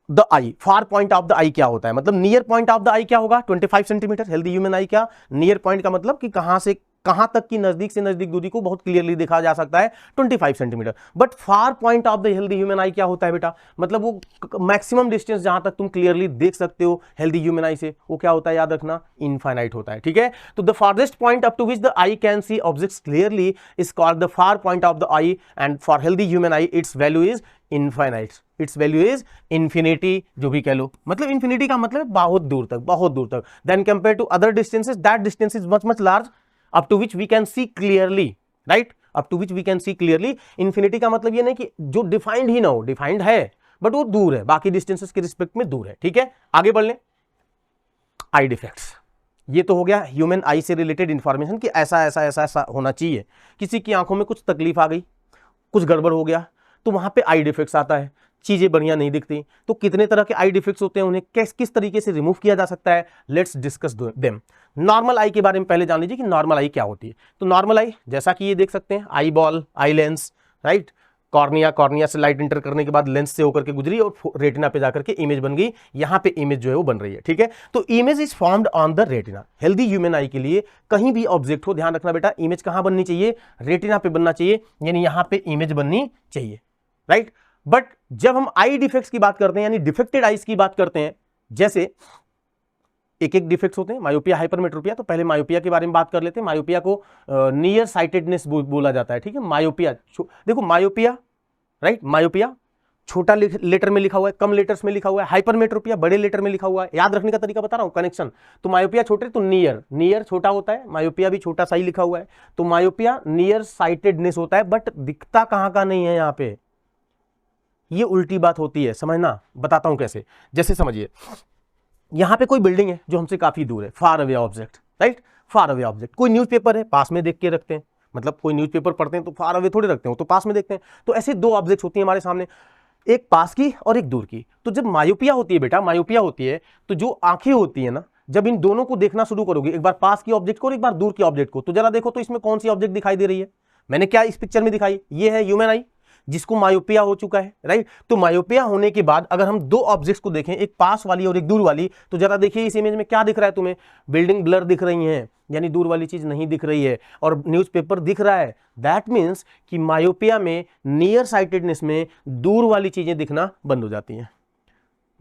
the eye, far point of the eye क्या होता है, मतलब near point of the eye क्या होगा, 25 सेंटीमीटर। हेल्दी ह्यूमन आई क्या, नियर पॉइंट का मतलब कि कहां से कहां तक की नजदीक से नजदीक दूरी को बहुत क्लियरली देखा जा सकता है, 25 centimetre. But far point of the healthy human आई क्या होता है बेटा, मतलब वो मैक्सिमम डिस्टेंस जहां तक तुम क्लियरली देख सकते हो हेल्दी ह्यूमन आई से, वो क्या होता है, याद रखना, इनफाइनाइट होता है। ठीक है, तो the farthest point up to which the eye can see objects clearly is called the far point of the eye, and for healthy human eye its value is infinite, its value is infinity, जो भी कह लो, मतलब infinity का मतलब बहुत दूर तक, बहुत दूर तक। Then compare to other distances, that distance is much much large up to which we can see clearly, right, up to which we can see clearly. Infinity का मतलब ये नहीं कि जो डिफाइंड ही ना हो, डिफाइंड है बट वो दूर है, बाकी डिस्टेंसेस के रिस्पेक्ट में दूर है। ठीक है, आगे बढ़ लें। आई डिफेक्ट्स, ये तो हो गया ह्यूमन आई से रिलेटेड इंफॉर्मेशन कि ऐसा ऐसा ऐसा ऐसा होना चाहिए। किसी की आंखों में कुछ तकलीफ आ गई, कुछ गड़बड़ हो गया, तो वहां पे आई डिफेक्ट्स आता है, चीजें बढ़िया नहीं दिखती। तो कितने तरह के आई डिफेक्ट्स होते हैं, उन्हें किस तरीके से रिमूव किया जा सकता है, लेट्स डिस्कस देम। नॉर्मल आई के बारे में पहले जान लीजिए कि नॉर्मल आई क्या होती है। तो नॉर्मल आई जैसा कि ये देख सकते हैं, eye ball, eye lens, right, cornea, cornea से लाइट इंटर करने के बाद लेंस से होकर के गुजरी और रेटिना पे जाकर के इमेज बन गई, यहां पे इमेज जो है वो बन रही है। ठीक है, तो image is formed on the retina. Healthy human eye के लिए कहीं भी ऑब्जेक्ट हो, ध्यान रखना बेटा, इमेज कहां बननी चाहिए, रेटिना पे बनना चाहिए, यानी यहां पे इमेज बननी चाहिए, राइट। बट जब हम आई डिफेक्ट्स की बात करते हैं, यानी डिफेक्टेड आईज की बात करते हैं, जैसे एक एक डिफेक्ट्स होते हैं, मायोपिया, हाइपरमेट्रोपिया। तो पहले मायोपिया के बारे में बात कर लेते हैं। मायोपिया को नियर साइटेडनेस बोला जाता है। ठीक है, मायोपिया, देखो मायोपिया, राइट, मायोपिया छोटा लेटर में लिखा हुआ है, कम लेटर्स में लिखा हुआ है। हाइपरमेट्रोपिया बड़े लेटर में लिखा हुआ है। याद रखने का तरीका बता रहा हूं, कनेक्शन। तो मायोपिया छोटे, तो नियर, नियर छोटा होता है, मायोपिया भी छोटा सा ही लिखा हुआ है। तो मायोपिया नियर साइटेडनेस होता है, बट दिखता कहां का नहीं है, यहां पे ये उल्टी बात होती है, समझना, बताता हूं कैसे। जैसे समझिए, यहां पे कोई बिल्डिंग है जो हमसे काफी दूर है, far away object, right, far away object. कोई न्यूज़पेपर है, पास में देख के रखते हैं, मतलब कोई न्यूज़पेपर पढ़ते हैं तो फार अवे थोड़े रखते हैं, तो पास में देखते हैं। तो ऐसे दो ऑब्जेक्ट्स होती हैं हमारे सामने, एक पास की और एक दूर की। तो जब मायोपिया होती है बेटा, मायोपिया होती है, तो जो आंखें होती है ना, जब इन दोनों को देखना शुरू करोगे, एक बार पास की ऑब्जेक्ट को और एक बार दूर की ऑब्जेक्ट को, तो जरा देखो तो इसमें कौन सी ऑब्जेक्ट दिखाई दे रही है। मैंने क्या इस पिक्चर में दिखाई, ये है ह्यूमन आई, जिसको मायोपिया हो चुका है, राइट। तो मायोपिया होने के बाद अगर हम दो ऑब्जेक्ट्स को देखें, एक पास वाली और एक दूर वाली, तो जरा देखिए इस इमेज में क्या दिख रहा है तुम्हें, बिल्डिंग ब्लर दिख रही है, यानी दूर वाली चीज नहीं दिख रही है, और न्यूज़पेपर दिख रहा है। दैट मीन्स कि मायोपिया में, नियर साइटेडनेस में दूर वाली चीजें दिखना बंद हो जाती हैं।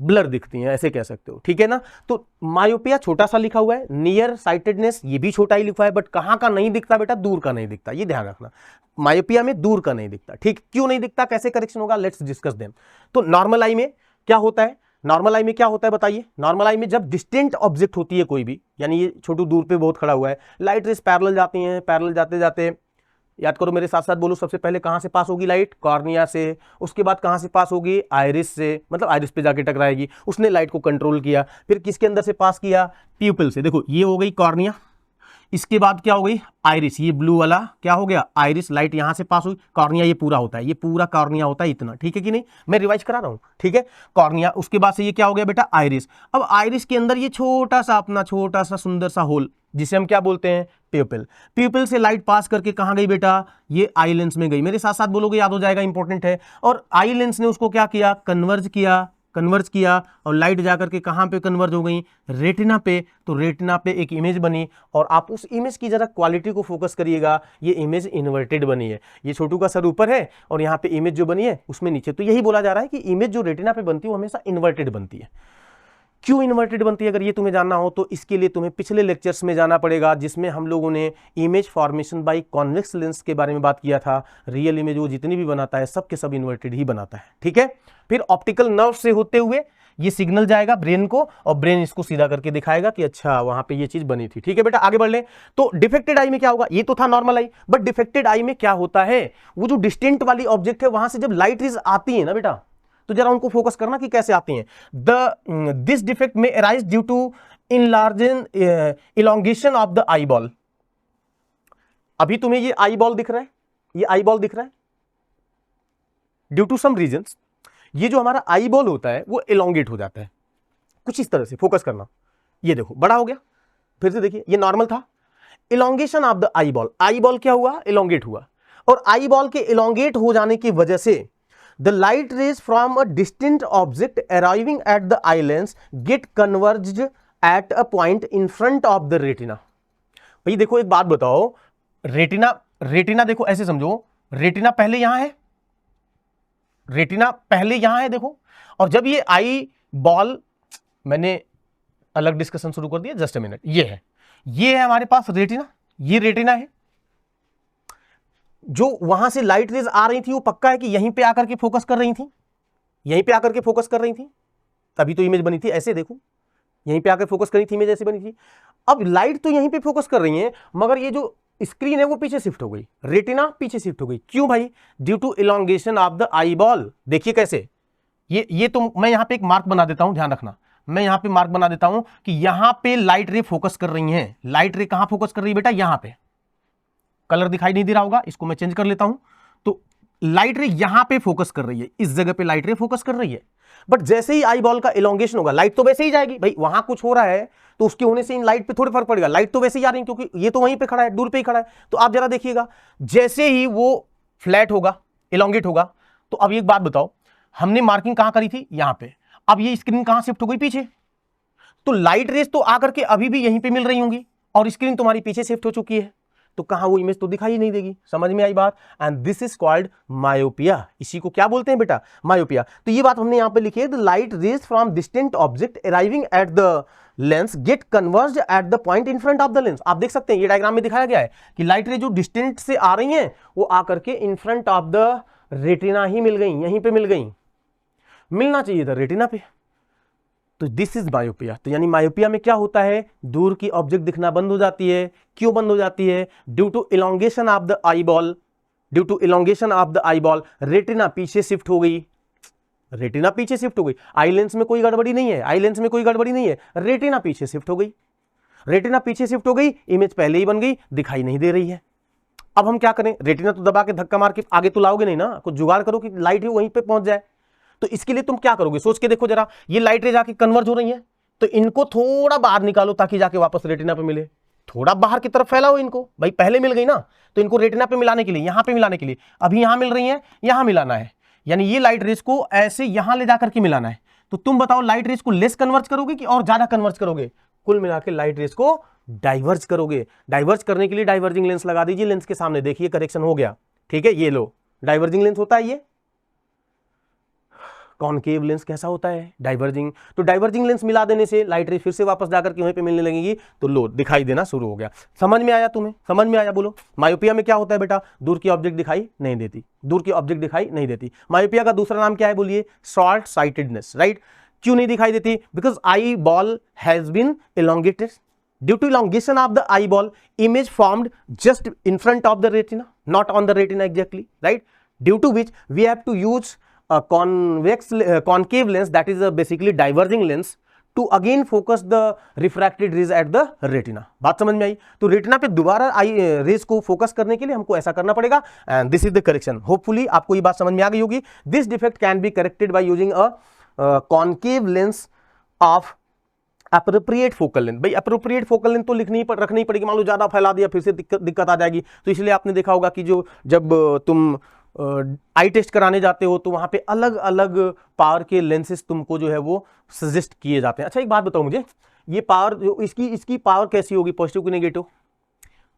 ब्लर दिखती हैं, ऐसे कह सकते हो, ठीक है ना। तो मायोपिया छोटा सा लिखा हुआ है, नियर साइटेडनेस ये भी छोटा ही लिखा है, बट कहां का नहीं दिखता बेटा, दूर का नहीं दिखता, ये ध्यान रखना, मायोपिया में दूर का नहीं दिखता, ठीक। क्यों नहीं दिखता, कैसे करेक्शन होगा, लेट्स डिस्कस देम। तो नॉर्मल आई में क्या होता है, नॉर्मल आई में क्या होता है बताइए। नॉर्मल आई में जब डिस्टेंट ऑब्जेक्ट होती है कोई भी, यानी ये छोटू दूर पे बहुत खड़ा हुआ है, लाइट रेस पैरेलल जाती हैं, पैरेलल जाते जाते याद करो मेरे साथ साथ बोलो, सबसे पहले कहां से पास होगी लाइट, कॉर्निया से, उसके बाद कहां से पास होगी, आइरिस से, मतलब आइरिस पे जाके टकराएगी, उसने लाइट को कंट्रोल किया, फिर किसके अंदर से पास किया, प्यूपिल से। देखो ये हो गई कॉर्निया, इसके बाद क्या हो गई आइरिस, ये ब्लू वाला क्या हो गया आइरिस, लाइट यहां से पास हुई, कॉर्निया ये पूरा होता है, ये पूरा कॉर्निया होता है इतना, ठीक है कि नहीं, मैं रिवाइज करा रहा हूं, ठीक है। कॉर्निया, उसके बाद से ये क्या हो गया बेटा आइरिस। अब आइरिस के अंदर ये छोटा सा अपना छोटा सा सुंदर सा होल, जिसे हम क्या बोलते हैं प्यूपिल। प्यूपिल से लाइट पास करके कहां गई बेटा, ये आई लेंस में गई, मेरे साथ साथ बोलोगे याद हो जाएगा, इंपॉर्टेंट है। और आई लेंस ने उसको क्या किया, कन्वर्ज किया और लाइट जाकर के कहां पे कन्वर्ज हो गई, रेटिना पे। तो रेटिना पे एक इमेज बनी, और आप उस इमेज की जरा क्वालिटी को फोकस करिएगा, ये इमेज इन्वर्टेड बनी है, ये छोटू का सर ऊपर है और यहाँ पे इमेज जो बनी है उसमें नीचे। तो यही बोला जा रहा है कि इमेज जो रेटिना पे बनती है वो हमेशा इन्वर्टेड बनती है। क्यों इन्वर्टेड बनती है, अगर ये तुम्हें जानना हो तो इसके लिए तुम्हें पिछले लेक्चर्स में जाना पड़ेगा, जिसमें हम लोगों ने image formation by convex lens के बारे में बात किया था। रियल इमेज वो जितनी भी बनाता है सब के सब इन्वर्टेड ही बनाता है, ठीक है। फिर ऑप्टिकल नर्व से होते हुए ये सिग्नल जाएगा ब्रेन को, और ब्रेन इसको सीधा करके दिखाएगा कि अच्छा वहां पे ये चीज बनी थी, ठीक है बेटा। आगे बढ़ ले। तो डिफेक्टेड आई में क्या होगा, ये तो था नॉर्मल आई, बट डिफेक्टेड आई में क्या होता है, वो जो डिस्टेंट वाली ऑब्जेक्ट है वहां से जब लाइट रेज आती है ना बेटा, तो जरा उनको फोकस करना कि कैसे आती हैं। This defect may arise due to elongation of the eye ball. अभी तुम्हें ये आई बॉल दिख रहा है, ये आई बॉल दिख रहा है, ड्यू टू सम रीजंस ये जो हमारा आई बॉल होता है वो इलॉन्गेट हो जाता है कुछ इस तरह से, फोकस करना, ये देखो बड़ा हो गया, फिर से देखिए ये नॉर्मल था, elongation of the eye ball क्या हुआ, इलॉन्गेट हुआ, और आई बॉल के इलॉन्गेट हो जाने की वजह से the light rays from a distant object arriving at the eye lens get converged at a point in front of the retina। भाई देखो एक बात बताओ, रेटिना देखो ऐसे समझो, रेटिना पहले यहां है, रेटिना पहले यहां है देखो, और जब ये आई बॉल, मैंने अलग डिस्कशन शुरू कर दिया, जस्ट अ मिनट, ये है हमारे पास रेटिना, ये रेटिना है, जो वहां से लाइट रेज आ रही थी वो पक्का है कि यहीं पे आकर के फोकस कर रही थी, यहीं पे आकर के फोकस कर रही थी, तभी तो इमेज बनी थी, ऐसे देखो यहीं पे आकर फोकस करी थी, इमेज ऐसे बनी थी। अब लाइट तो यहीं पे फोकस कर रही है, मगर ये जो स्क्रीन है वो पीछे शिफ्ट हो गई, रेटिना पीछे शिफ्ट हो गई, क्यों भाई, due to elongation of the eye ball. देखिए कैसे, ये तो मैं यहां पे एक मार्क बना देता हूं, ध्यान रखना, मैं यहां पे मार्क बना देता हूं कि यहां पे लाइट रे फोकस कर रही है, लाइट रे कहां फोकस कर रही है बेटा, यहां पे, कलर दिखाई नहीं दे रहा होगा, इसको मैं चेंज कर लेता हूं। तो लाइट रे यहां पे फोकस कर रही है, इस जगह पे लाइट रे फोकस कर रही है, बट जैसे ही आई बॉल का इलॉन्गेशन होगा, लाइट तो वैसे ही जाएगी भाई, वहां कुछ हो रहा है तो उसके होने से इन लाइट पे थोड़ी फर्क पड़ेगा, लाइट तो वैसे ही आ रही है क्योंकि ये तो वहीं पे खड़ा है, दूर पे ही खड़ा है। तो आप जरा देखिएगा, जैसे ही वो फ्लैट होगा, इलॉन्गेट होगा, तो अब एक बात बताओ, हमने मार्किंग कहां करी थी, यहां पे, अब ये स्क्रीन कहां शिफ्ट हो गई, पीछे, तो लाइट रेस तो आकर के अभी भी यहीं पे मिल रही होंगी, और स्क्रीन तुम्हारी पीछे शिफ्ट हो चुकी है, तो कहां वो इमेज तो दिखाई नहीं देगी। समझ में आई बात। And this is called myopia, इसी को क्या बोलते हैं बेटा, मायोपिया। तो ये बात हमने यहां पे लिखी है, the light rays from distant object arriving at the lens get converged at the point in front of the lens. आप देख सकते हैं ये डायग्राम में दिखाया गया है कि लाइट रे जो डिस्टेंट से आ रही हैं वो आकर के in front of the retina ही मिल गई, यहीं पे मिल गई, मिलना चाहिए था रेटिना पे। तो दिस इज मायोपिया। तो यानी मायोपिया में क्या होता है, दूर की ऑब्जेक्ट दिखना बंद हो जाती है। क्यों बंद हो जाती है, due to elongation of the eye ball, due to elongation of the eye ball, retina पीछे शिफ्ट हो गई, रेटिना पीछे शिफ्ट हो गई। आई लेंस में कोई गड़बड़ी नहीं है, आई लेंस में कोई गड़बड़ी नहीं है, रेटिना पीछे शिफ्ट हो गई, रेटिना पीछे शिफ्ट हो गई, इमेज पहले ही बन गई, दिखाई नहीं दे रही है। अब हम क्या करें, रेटिना तो दबा के धक्का मार के आगे तो लाओगे नहीं ना, कुछ जुगाड़ करो कि लाइट ही वहीं पे पहुंच जाए। तो इसके लिए तुम क्या करोगे, सोच के देखो जरा, ये लाइट रे जाके कन्वर्ज हो रही है, तो इनको थोड़ा बाहर निकालो ताकि जाके वापस रेटिना पे मिले, थोड़ा बाहर की तरफ फैलाओ इनको, भाई पहले मिल गई ना, तो इनको रेटिना पे मिलाने के लिए, यहां पे मिलाने के लिए, अभी यहां मिल रही है, यहां मिलाना है, यानी ये लाइट रेस को ऐसे यहां ले जाकर के मिलाना है। तो तुम बताओ लाइट रेस को लेस कन्वर्ज करोगे कि और ज्यादा कन्वर्ज करोगे, कुल मिला के लाइट रेस को डाइवर्ज करोगे। डाइवर्ज करने के लिए डाइवर्जिंग लेंस लगा दीजिए, लेंस के सामने देखिए करेक्शन हो गया, ठीक है, ये लो डाइवर्जिंग लेंस होता है ये, कॉनकेव लेंस कैसा होता है, डाइवर्जिंग। तो डाइवर्जिंग लेंस मिला देने से लाइट रेज फिर से वापस जाकर के वहीं पे मिलने लगेगी, तो लो दिखाई देना शुरू हो गया। समझ में आया तुम्हें, समझ में आया? बोलो। मायोपिया में क्या होता है बेटा, दूर की ऑब्जेक्ट दिखाई नहीं देती, दूर की ऑब्जेक्ट दिखाई नहीं देती। मायोपिया का दूसरा नाम क्या है बोलिए, शॉर्ट साइटेडनेस, राइट। क्यों नहीं दिखाई देती, because eye ball has been elongated. Due to elongation of the eyeball, image formed just in front of the retina, not on the retina exactly, right? Due to which we have to use a concave lens, that is a basically diverging lens, to again focus the refracted rays at the retina. बात समझ में आई? तो retina पे दोबारा आई raise को focus करने के लिए हमको ऐसा करना पड़ेगा, and this is the correction. Hopefully आपको ये बात समझ में आ गई होगी। This defect can be corrected by using a concave lens of appropriate focal length. भाई अप्रोप्रिएट फोकल लेंथ तो रखनी पड़ेगी, मान लो ज्यादा फैला दिया फिर से दिक्कत आ जाएगी। तो इसलिए आपने देखा होगा कि जब तुम आई टेस्ट कराने जाते हो तो वहां पे अलग अलग पावर के लेंसेस तुमको जो है वो सजेस्ट किए जाते हैं। अच्छा एक बात बताओ मुझे, ये पावर जो इसकी पावर कैसी होगी, पॉजिटिव की नेगेटिव?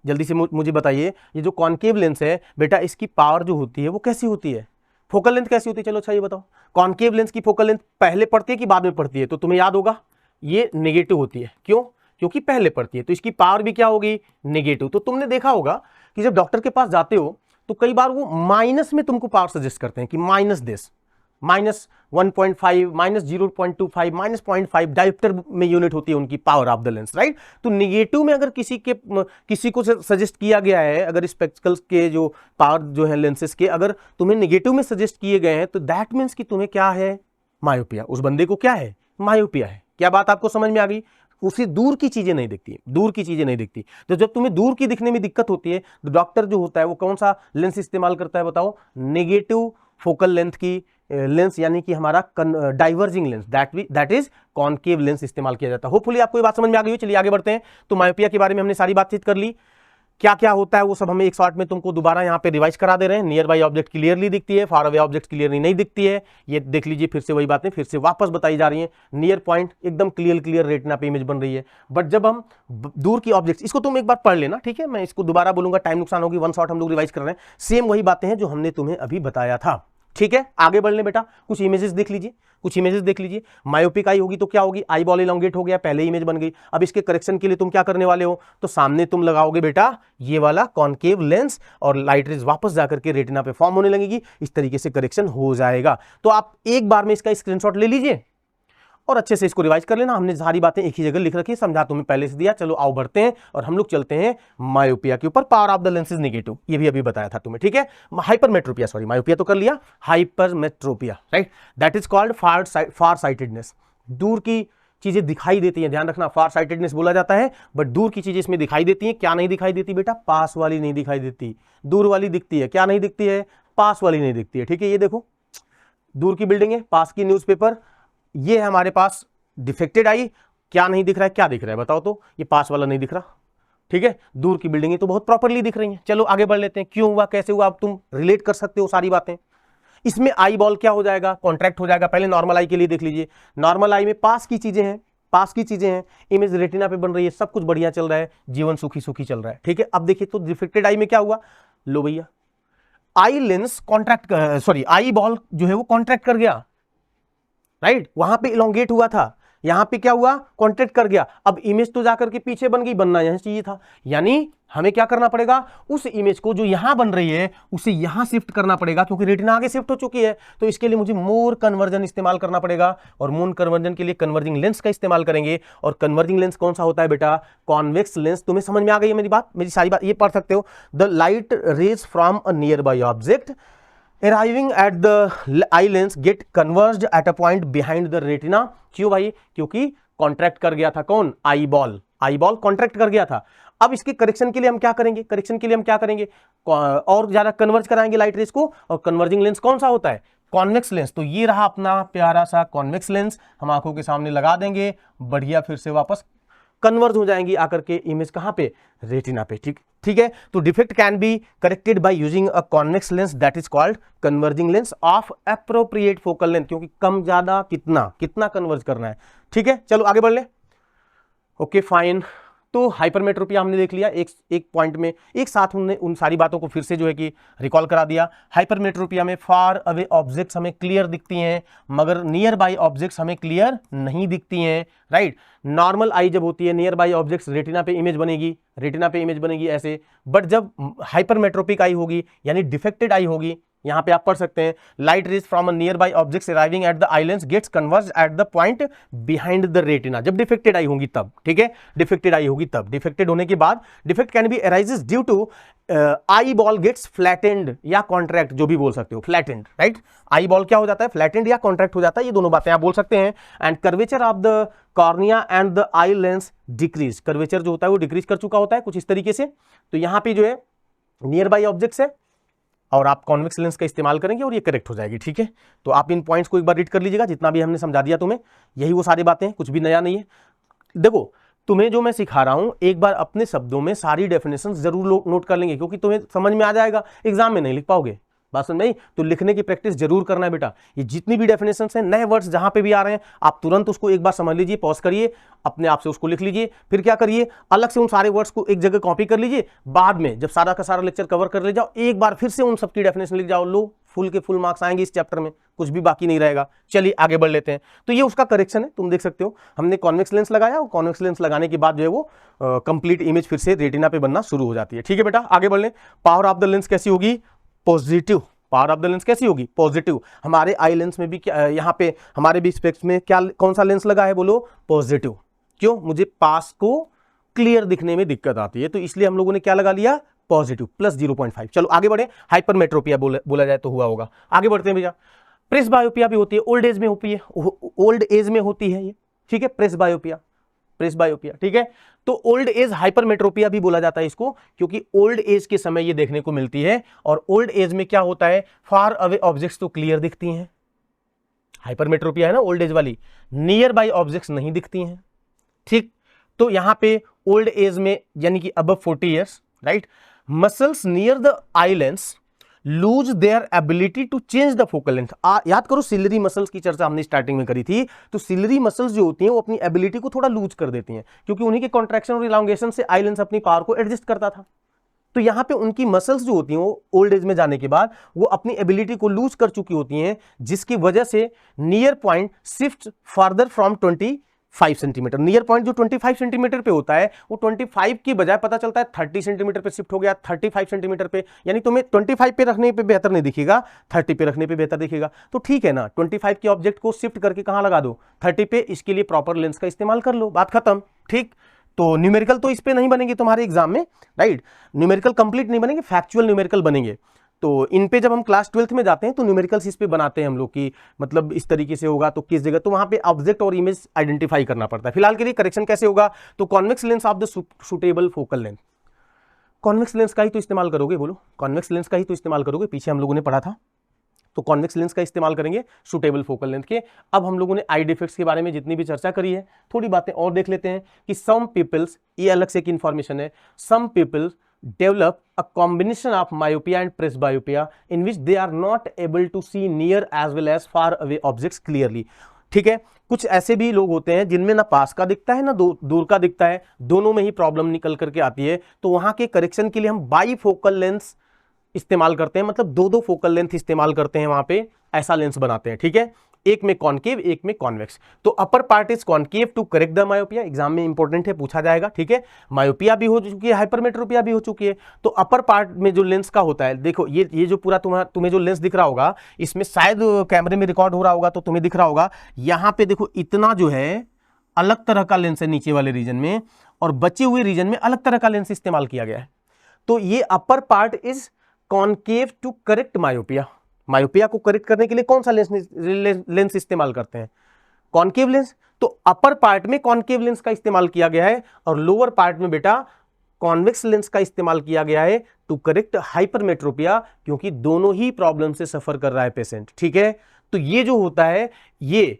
जल्दी से मुझे बताइए। ये जो कॉनकेव लेंस है बेटा, इसकी पावर जो होती है वो कैसी होती है, फोकल लेंथ कैसी होती है? चलो अच्छा ये बताओ, कॉनकेव लेंस की फोकल लेंथ पहले पड़ती है कि बाद में पड़ती है? तो तुम्हें याद होगा ये नेगेटिव होती है। क्यों? क्योंकि पहले पड़ती है, तो इसकी पावर भी क्या होगी, नेगेटिव। तो तुमने देखा होगा कि जब डॉक्टर के पास जाते हो तो कई बार वो माइनस में तुमको पावर सजेस्ट करते हैं कि माइनस दिस, -1.5, -0.25, -0.5 डायोप्टर में यूनिट होती है उनकी power of the lens, right. तो नेगेटिव में अगर किसी को सजेस्ट किया गया है, अगर स्पेक्टिकल्स के जो पावर जो है लेंसेज के अगर तुम्हें नेगेटिव में सजेस्ट किए गए हैं, तो दैट मीन्स कि तुम्हें क्या है, मायोपिया। उस बंदे को क्या है, मायोपिया है। क्या बात आपको समझ में आ गई? उसे दूर की चीजें नहीं दिखती, दूर की चीजें नहीं दिखती। तो जब तुम्हें दूर की दिखने में दिक्कत होती है तो डॉक्टर जो होता है वो कौन सा लेंस इस्तेमाल करता है बताओ, नेगेटिव फोकल लेंथ की लेंस, यानी कि हमारा diverging lens, that is concave lens इस्तेमाल किया जाता है। होपफुली आपको ये बात समझ में आ गई हो। चलिए आगे बढ़ते हैं। तो मायोपिया के बारे में हमने सारी बातचीत कर ली, क्या क्या होता है वो सब हमें एक शॉर्ट में तुमको दोबारा यहाँ पे रिवाइज करा दे रहे हैं। नियर बाई ऑब्जेक्ट क्लियरली दिखती है, फार अवे ऑब्जेक्ट क्लियरली नहीं दिखती है। ये देख लीजिए, फिर से वही बातें फिर से वापस बताई जा रही हैं। नियर पॉइंट एकदम क्लियर रेटिना पे इमेज बन रही है, बट जब हम दूर की ऑब्जेक्ट, इसको तुम एक बार पढ़ लेना, ठीक है। मैं इसको दोबारा बोलूंगा, टाइम नुकसान होगी। वन शॉट हम लोग रिवाइज कर रहे हैं, सेम वही बातें हैं जो हमने तुम्हें अभी बताया था, ठीक है। आगे बढ़ ले बेटा, कुछ इमेजेस देख लीजिए, कुछ इमेजेस देख लीजिए। मायोपिक आई होगी तो क्या होगी, आई बॉल इलोंगेट हो गया, पहले इमेज बन गई। अब इसके करेक्शन के लिए तुम क्या करने वाले हो, तो सामने तुम लगाओगे बेटा ये वाला कॉनकेव लेंस, और लाइट रेज वापस जाकर के रेटिना पे फॉर्म होने लगेगी। इस तरीके से करेक्शन हो जाएगा। तो आप एक बार में इसका स्क्रीनशॉट ले लीजिए और अच्छे से इसको रिवाइज कर लेना। हमने सारी बातें एक ही जगह लिख रखी, समझा तुम्हें पहले से दिया। चलो आओ बढ़ते हैं और हम लोग चलते हैं मायोपिया के ऊपर। Power of the lens is negative, ये भी अभी बताया था तुम्हें, ठीक है। हाइपरमेट्रोपिया, सॉरी मायोपिया तो कर लिया, hypermetropia, right, that is called far sightedness. दूर की चीजें दिखाई देती हैं, ध्यान रखना, फार साइटेडनेस बोला जाता है, बट दूर की चीजें इसमें दिखाई देती हैं। क्या नहीं दिखाई देती बेटा, पास वाली नहीं दिखाई देती, दूर वाली दिखती है। क्या नहीं दिखती है, पास वाली नहीं दिखती है, ठीक है। ये देखो, दूर की बिल्डिंग है, पास की न्यूज़पेपर, ये है हमारे पास डिफेक्टेड आई। क्या नहीं दिख रहा है, क्या दिख रहा है बताओ तो, ये पास वाला नहीं दिख रहा, ठीक है। दूर की बिल्डिंगें तो बहुत प्रॉपर्ली दिख रही हैं। चलो आगे बढ़ लेते हैं, क्यों हुआ, कैसे हुआ, अब तुम रिलेट कर सकते हो सारी बातें। इसमें आई बॉल क्या हो जाएगा, कॉन्ट्रैक्ट हो जाएगा। पहले नॉर्मल आई के लिए देख लीजिए, नॉर्मल आई में पास की चीजें हैं, पास की चीजें हैं, इमेज रेटिना पे बन रही है, सब कुछ बढ़िया चल रहा है, जीवन सुखी सुखी चल रहा है, ठीक है। अब देखिए तो डिफेक्टेड आई में क्या हुआ, लो भैया, eye lens contract, sorry eye ball जो है वो कॉन्ट्रैक्ट कर गया, राइट, वहां पे इलोंगेट हुआ था, यहां पे क्या हुआ, कॉन्ट्रैक्ट कर गया। अब इमेज तो जाकर के पीछे बन गई, बनना यहां चाहिए था, यानी हमें क्या करना पड़ेगा, उस इमेज को जो यहां बन रही है उसे यहां शिफ्ट करना पड़ेगा, क्योंकि रेटिना आगे शिफ्ट हो चुकी है। तो इसके लिए मुझे मोर कन्वर्जन इस्तेमाल करना पड़ेगा, और मोर कन्वर्जन के लिए कन्वर्जिंग लेंस का इस्तेमाल करेंगे। और कन्वर्जिंग लेंस कौन सा होता है बेटा, कॉन्वेक्स लेंस। तुम्हें समझ में आ गई है मेरी बात, मेरी सारी बात, ये पढ़ सकते हो। The light rays from a near by object arriving at the eye lens get converged at a point behind the retina। क्यों भाई, क्योंकि कॉन्ट्रैक्ट कर गया था कौन, eye ball, eye ball contract कर गया था। अब इसके करेक्शन के लिए हम क्या करेंगे, करेक्शन के लिए हम क्या करेंगे, और ज्यादा कन्वर्ज कराएंगे लाइट रेज को। और कन्वर्जिंग लेंस कौन सा होता है, कॉन्वेक्स लेंस। तो ये रहा अपना प्यारा सा कॉन्वेक्स लेंस, हम आंखों के सामने लगा देंगे, बढ़िया फिर से वापस कन्वर्ज हो जाएंगी आकर के इमेज कहां पे, रेटिना पे, ठीक है। तो defect can be corrected by using a convex lens, that is called converging lens of appropriate focal length, क्योंकि कम ज्यादा कितना कन्वर्ज करना है, ठीक है। चलो आगे बढ़ ले, ओके फाइन। तो हाइपरमेट्रोपिया हमने देख लिया एक एक पॉइंट में, एक साथ हमने उन सारी बातों को फिर से जो है कि रिकॉल करा दिया। हाइपरमेट्रोपिया में फार अवे ऑब्जेक्ट्स हमें क्लियर दिखती हैं, मगर नियर बाई ऑब्जेक्ट्स हमें क्लियर नहीं दिखती हैं, राइट। नॉर्मल आई जब होती है, नियर बाई ऑब्जेक्ट्स रेटिना पे इमेज बनेगी, रेटिना पे इमेज बनेगी ऐसे। बट जब हाइपरमेट्रोपिक आई होगी यानी डिफेक्टेड आई होगी, यहां पे आप पढ़ सकते हैं, light rays from a nearby objects arriving at the eye lens gets converge at the point behind the retina. जब डिफेक्टेड आई होगी तब, ठीक है, डिफेक्टेड आई होगी तब। डिफेक्टेड होने के बाद defect can be arises due to eye ball gets flattened या कॉन्ट्रैक्ट, जो भी बोल सकते हो, फ्लैटेंड, राइट। आई बॉल क्या हो जाता है, फ्लैटेंड या कॉन्ट्रैक्ट हो जाता है, ये दोनों बातें आप बोल सकते हैं। And curvature of the cornea and the eye lens decrease, curvature जो होता है वो डिक्रीज कर चुका होता है कुछ इस तरीके से। तो यहां पे जो है नियर बाई ऑब्जेक्ट्स है और आप कॉन्वेक्स लेंस का इस्तेमाल करेंगे और ये करेक्ट हो जाएगी, ठीक है। तो आप इन पॉइंट्स को एक बार रीड कर लीजिएगा, जितना भी हमने समझा दिया तुम्हें, यही वो सारी बातें हैं, कुछ भी नया नहीं है। देखो तुम्हें जो मैं सिखा रहा हूं, एक बार अपने शब्दों में सारी डेफिनेशंस जरूर नोट कर लेंगे, क्योंकि तुम्हें समझ में आ जाएगा, एग्जाम में नहीं लिख पाओगे, बात समझ में आई? तो लिखने की प्रैक्टिस जरूर करना है बेटा। ये जितनी भी डेफिनेशंस हैं, नए वर्ड्स जहां पे भी आ रहे हैं, आप तुरंत उसको एक बार समझ लीजिए, पॉज करिए, अपने आप से उसको लिख लीजिए। फिर क्या करिए, अलग से उन सारे वर्ड्स को एक जगह कॉपी कर लीजिए, बाद में जब सारा का सारा लेक्चर कवर कर ले जाओ, एक बार फिर से उन सबकी डेफिनेशन लिख जाओ, लो फुल के फुल मार्क्स आएंगे इस चैप्टर में, कुछ भी बाकी नहीं रहेगा। चलिए आगे बढ़ लेते हैं। तो ये उसका करेक्शन है, तुम देख सकते हो, हमने कॉन्वेक्स लेंस लगाया और कॉन्वेक्स लेंस लगाने के बाद जो है वो कंप्लीट इमेज फिर से रेटिना पे बनना शुरू हो जाती है, ठीक है बेटा। आगे बढ़ लें। पावर ऑफ द लेंस कैसी होगी, positive. Power of the lens कैसी होगी, पॉजिटिव। हमारे आई लेंस में भी क्या, यहाँ पे हमारे भी स्पेक्स में क्या, कौन सा लेंस लगा है, बोलो पॉजिटिव। क्यों, मुझे पास को क्लियर दिखने में दिक्कत आती है, तो इसलिए हम लोगों ने क्या लगा लिया, पॉजिटिव, प्लस 0.5। चलो आगे बढ़े। हाइपरमेट्रोपिया बोला जाए तो हुआ होगा। आगे बढ़ते हैं भैया। प्रेसबायोपिया भी होती है, ओल्ड एज में होती है, ओल्ड एज में होती है ये, ठीक है, प्रेसबायोपिया, प्रेसबायोपिया, ठीक है। तो ओल्ड एज हाइपरमेट्रोपिया भी बोला जाता है इसको, क्योंकि ओल्ड एज के समय ये देखने को मिलती है। और ओल्ड एज में क्या होता है, फार अवे ऑब्जेक्ट्स तो क्लियर दिखती हैं, हाइपरमेट्रोपिया है ना ओल्ड एज वाली, नियर बाई ऑब्जेक्ट्स नहीं दिखती हैं, ठीक। तो यहां पे ओल्ड एज में यानी कि above 40 years, right, muscles near the eye lens lose their ability to change the focal length. याद करो, सिलरी मसल्स की चर्चा हमने स्टार्टिंग में करी थी। तो सिलरी मसल्स जो होती हैं वो अपनी एबिलिटी को थोड़ा लूज कर देती हैं, क्योंकि उन्हीं के कॉन्ट्रैक्शन और इलांगेशन से आई लेंस अपनी पावर को एडजस्ट करता था। तो यहां पे उनकी मसल्स जो होती हैं वो ओल्ड एज में जाने के बाद वो अपनी एबिलिटी को लूज कर चुकी होती हैं, जिसकी वजह से near point shift further from 25 centimetre. Near point जो 25 सेंटीमीटर पे होता है, वो 25 की बजाय पता चलता है 30 सेंटीमीटर पे शिफ्ट हो गया, 35 सेंटीमीटर पे। यानी तुम्हें 25 पे रखने पे बेहतर नहीं दिखेगा, 30 पे रखने पे बेहतर दिखेगा। तो ठीक है ना, 25 के ऑब्जेक्ट को शिफ्ट करके कहां लगा दो, 30 पे। इसके लिए प्रॉपर लेंस का इस्तेमाल कर लो, बात खत्म, ठीक। तो न्यूमेरिकल तो इस पे नहीं बनेंगे तुम्हारे एग्जाम में, राइट, न्यूमेरिकल कंप्लीट नहीं बनेंगे, फैक्चुअल न्यूमेरिकल बनेंगे। तो इन पे जब हम क्लास 12th में जाते हैं तो न्यूमेरिकल्स इस पे बनाते हैं हम लोग की, मतलब इस तरीके से होगा तो किस जगह, तो वहां पे ऑब्जेक्ट और इमेज आइडेंटिफाई करना पड़ता है। फिलहाल के लिए करेक्शन कैसे होगा, तो convex lens of the suitable focal length, convex lens का ही तो इस्तेमाल करोगे, बोलो कॉन्वेक्स लेंस का ही तो इस्तेमाल करोगे, पीछे हम लोगों ने पढ़ा था। तो कॉन्वेक्स लेंस का इस्तेमाल करेंगे सुटेबल फोकल लेंथ के। अब हम लोगों ने आई डिफेक्ट्स के बारे में जितनी भी चर्चा करी है, थोड़ी बातें और देख लेते हैं कि सम पीपल्स, ये अलग से एक इंफॉर्मेशन है, सम peoples develop a combination of myopia and presbyopia in which they are not able to see near as well as far away objects clearly। ठीक है, कुछ ऐसे भी लोग होते हैं जिनमें ना पास का दिखता है ना दूर का दिखता है, दोनों में ही प्रॉब्लम निकल करके आती है। तो वहां के करेक्शन के लिए हम बाई फोकल लेंस इस्तेमाल करते हैं, मतलब दो फोकल लेंथ इस्तेमाल करते हैं, वहां पे ऐसा लेंस बनाते हैं, ठीक है, एक में कॉनकेव एक में कॉन्वेक्स। तो upper part is concave to correct the myopia, exam में इंपॉर्टेंट है, पूछा जाएगा, ठीक है। मायोपिया भी हो चुकी है, हाइपरमेट्रोपिया भी हो चुकी है। तो अपर पार्ट में जो लेंस का होता है, देखो ये जो पूरा तुम्हें जो लेंस दिख रहा होगा, इसमें शायद कैमरे में रिकॉर्ड हो रहा होगा तो तुम्हें दिख रहा होगा, यहां पे देखो इतना जो है अलग तरह का लेंस है नीचे वाले रीजन में, और बचे हुए रीजन में अलग तरह का लेंस इस्तेमाल किया गया है। तो ये upper part is concave to correct myopia. Myopia को करेक्ट करने के लिए कौन सा लेंस इस्तेमाल करते हैं, कॉनकेव लेंस। तो अपर पार्ट में कॉनकेव लेंस का इस्तेमाल किया गया है, और लोअर पार्ट में बेटा कॉन्वेक्स लेंस का इस्तेमाल किया गया है टू करेक्ट हाइपरमेट्रोपिया, क्योंकि दोनों ही प्रॉब्लम से सफर कर रहा है पेशेंट, ठीक है। तो ये जो होता है, ये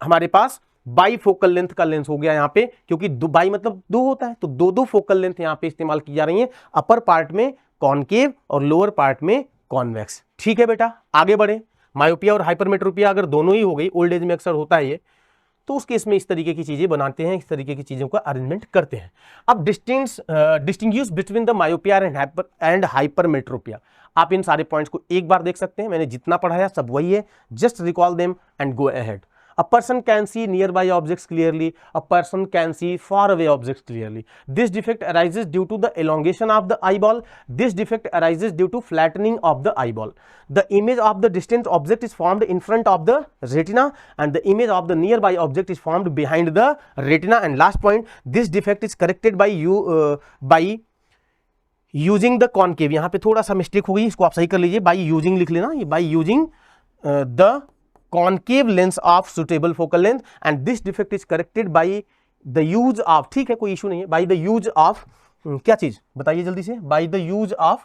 हमारे पास बाई फोकल लेंथ का लेंस हो गया यहां पे, क्योंकि बाई मतलब दो होता है, तो दो फोकल लेंथ यहां पे इस्तेमाल की जा रही है, अपर पार्ट में कॉनकेव और लोअर पार्ट में कॉन्वेक्स, ठीक है बेटा। आगे बढ़े। मायोपिया और हाइपरमेट्रोपिया अगर दोनों ही हो गई, ओल्ड एज में अक्सर होता है ये, तो उस केस में इस तरीके की चीजें बनाते हैं, इस तरीके की चीजों का अरेंजमेंट करते हैं। अब distinguish between the myopia and hypermetropia, आप इन सारे पॉइंट्स को एक बार देख सकते हैं, मैंने जितना पढ़ाया सब वही है, just recall them and go ahead. A person can see nearby objects clearly. A person can see far away objects clearly. This defect arises due to the elongation of the eyeball. This defect arises due to flattening of the eyeball. The image of the distant object is formed in front of the retina, and the image of the nearby object is formed behind the retina. And last point, this defect is corrected by using the concave. यहाँ पे थोड़ा सा mistake हो गई, इसको आप सही कर लीजिए, by using लिख लेना, ये by using the concave lens of suitable focal length, and this defect is corrected by the use of, ठीक है कोई इशू नहीं है, by the use of क्या चीज बताइए जल्दी से, by the use of,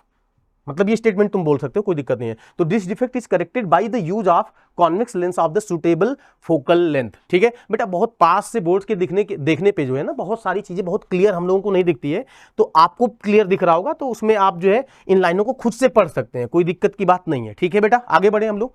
मतलब ये स्टेटमेंट तुम बोल सकते हो, कोई दिक्कत नहीं है। तो this defect is corrected by the use of convex lens of the suitable focal length. ठीक है बेटा, बहुत पास से बोर्ड के देखने पे जो है ना, बहुत सारी चीजें बहुत क्लियर हम लोगों को नहीं दिखती है, तो आपको क्लियर दिख रहा होगा, तो उसमें आप जो है इन लाइनों को खुद से पढ़ सकते हैं, कोई दिक्कत की बात नहीं है। ठीक है बेटा, आगे बढ़े हम लोग।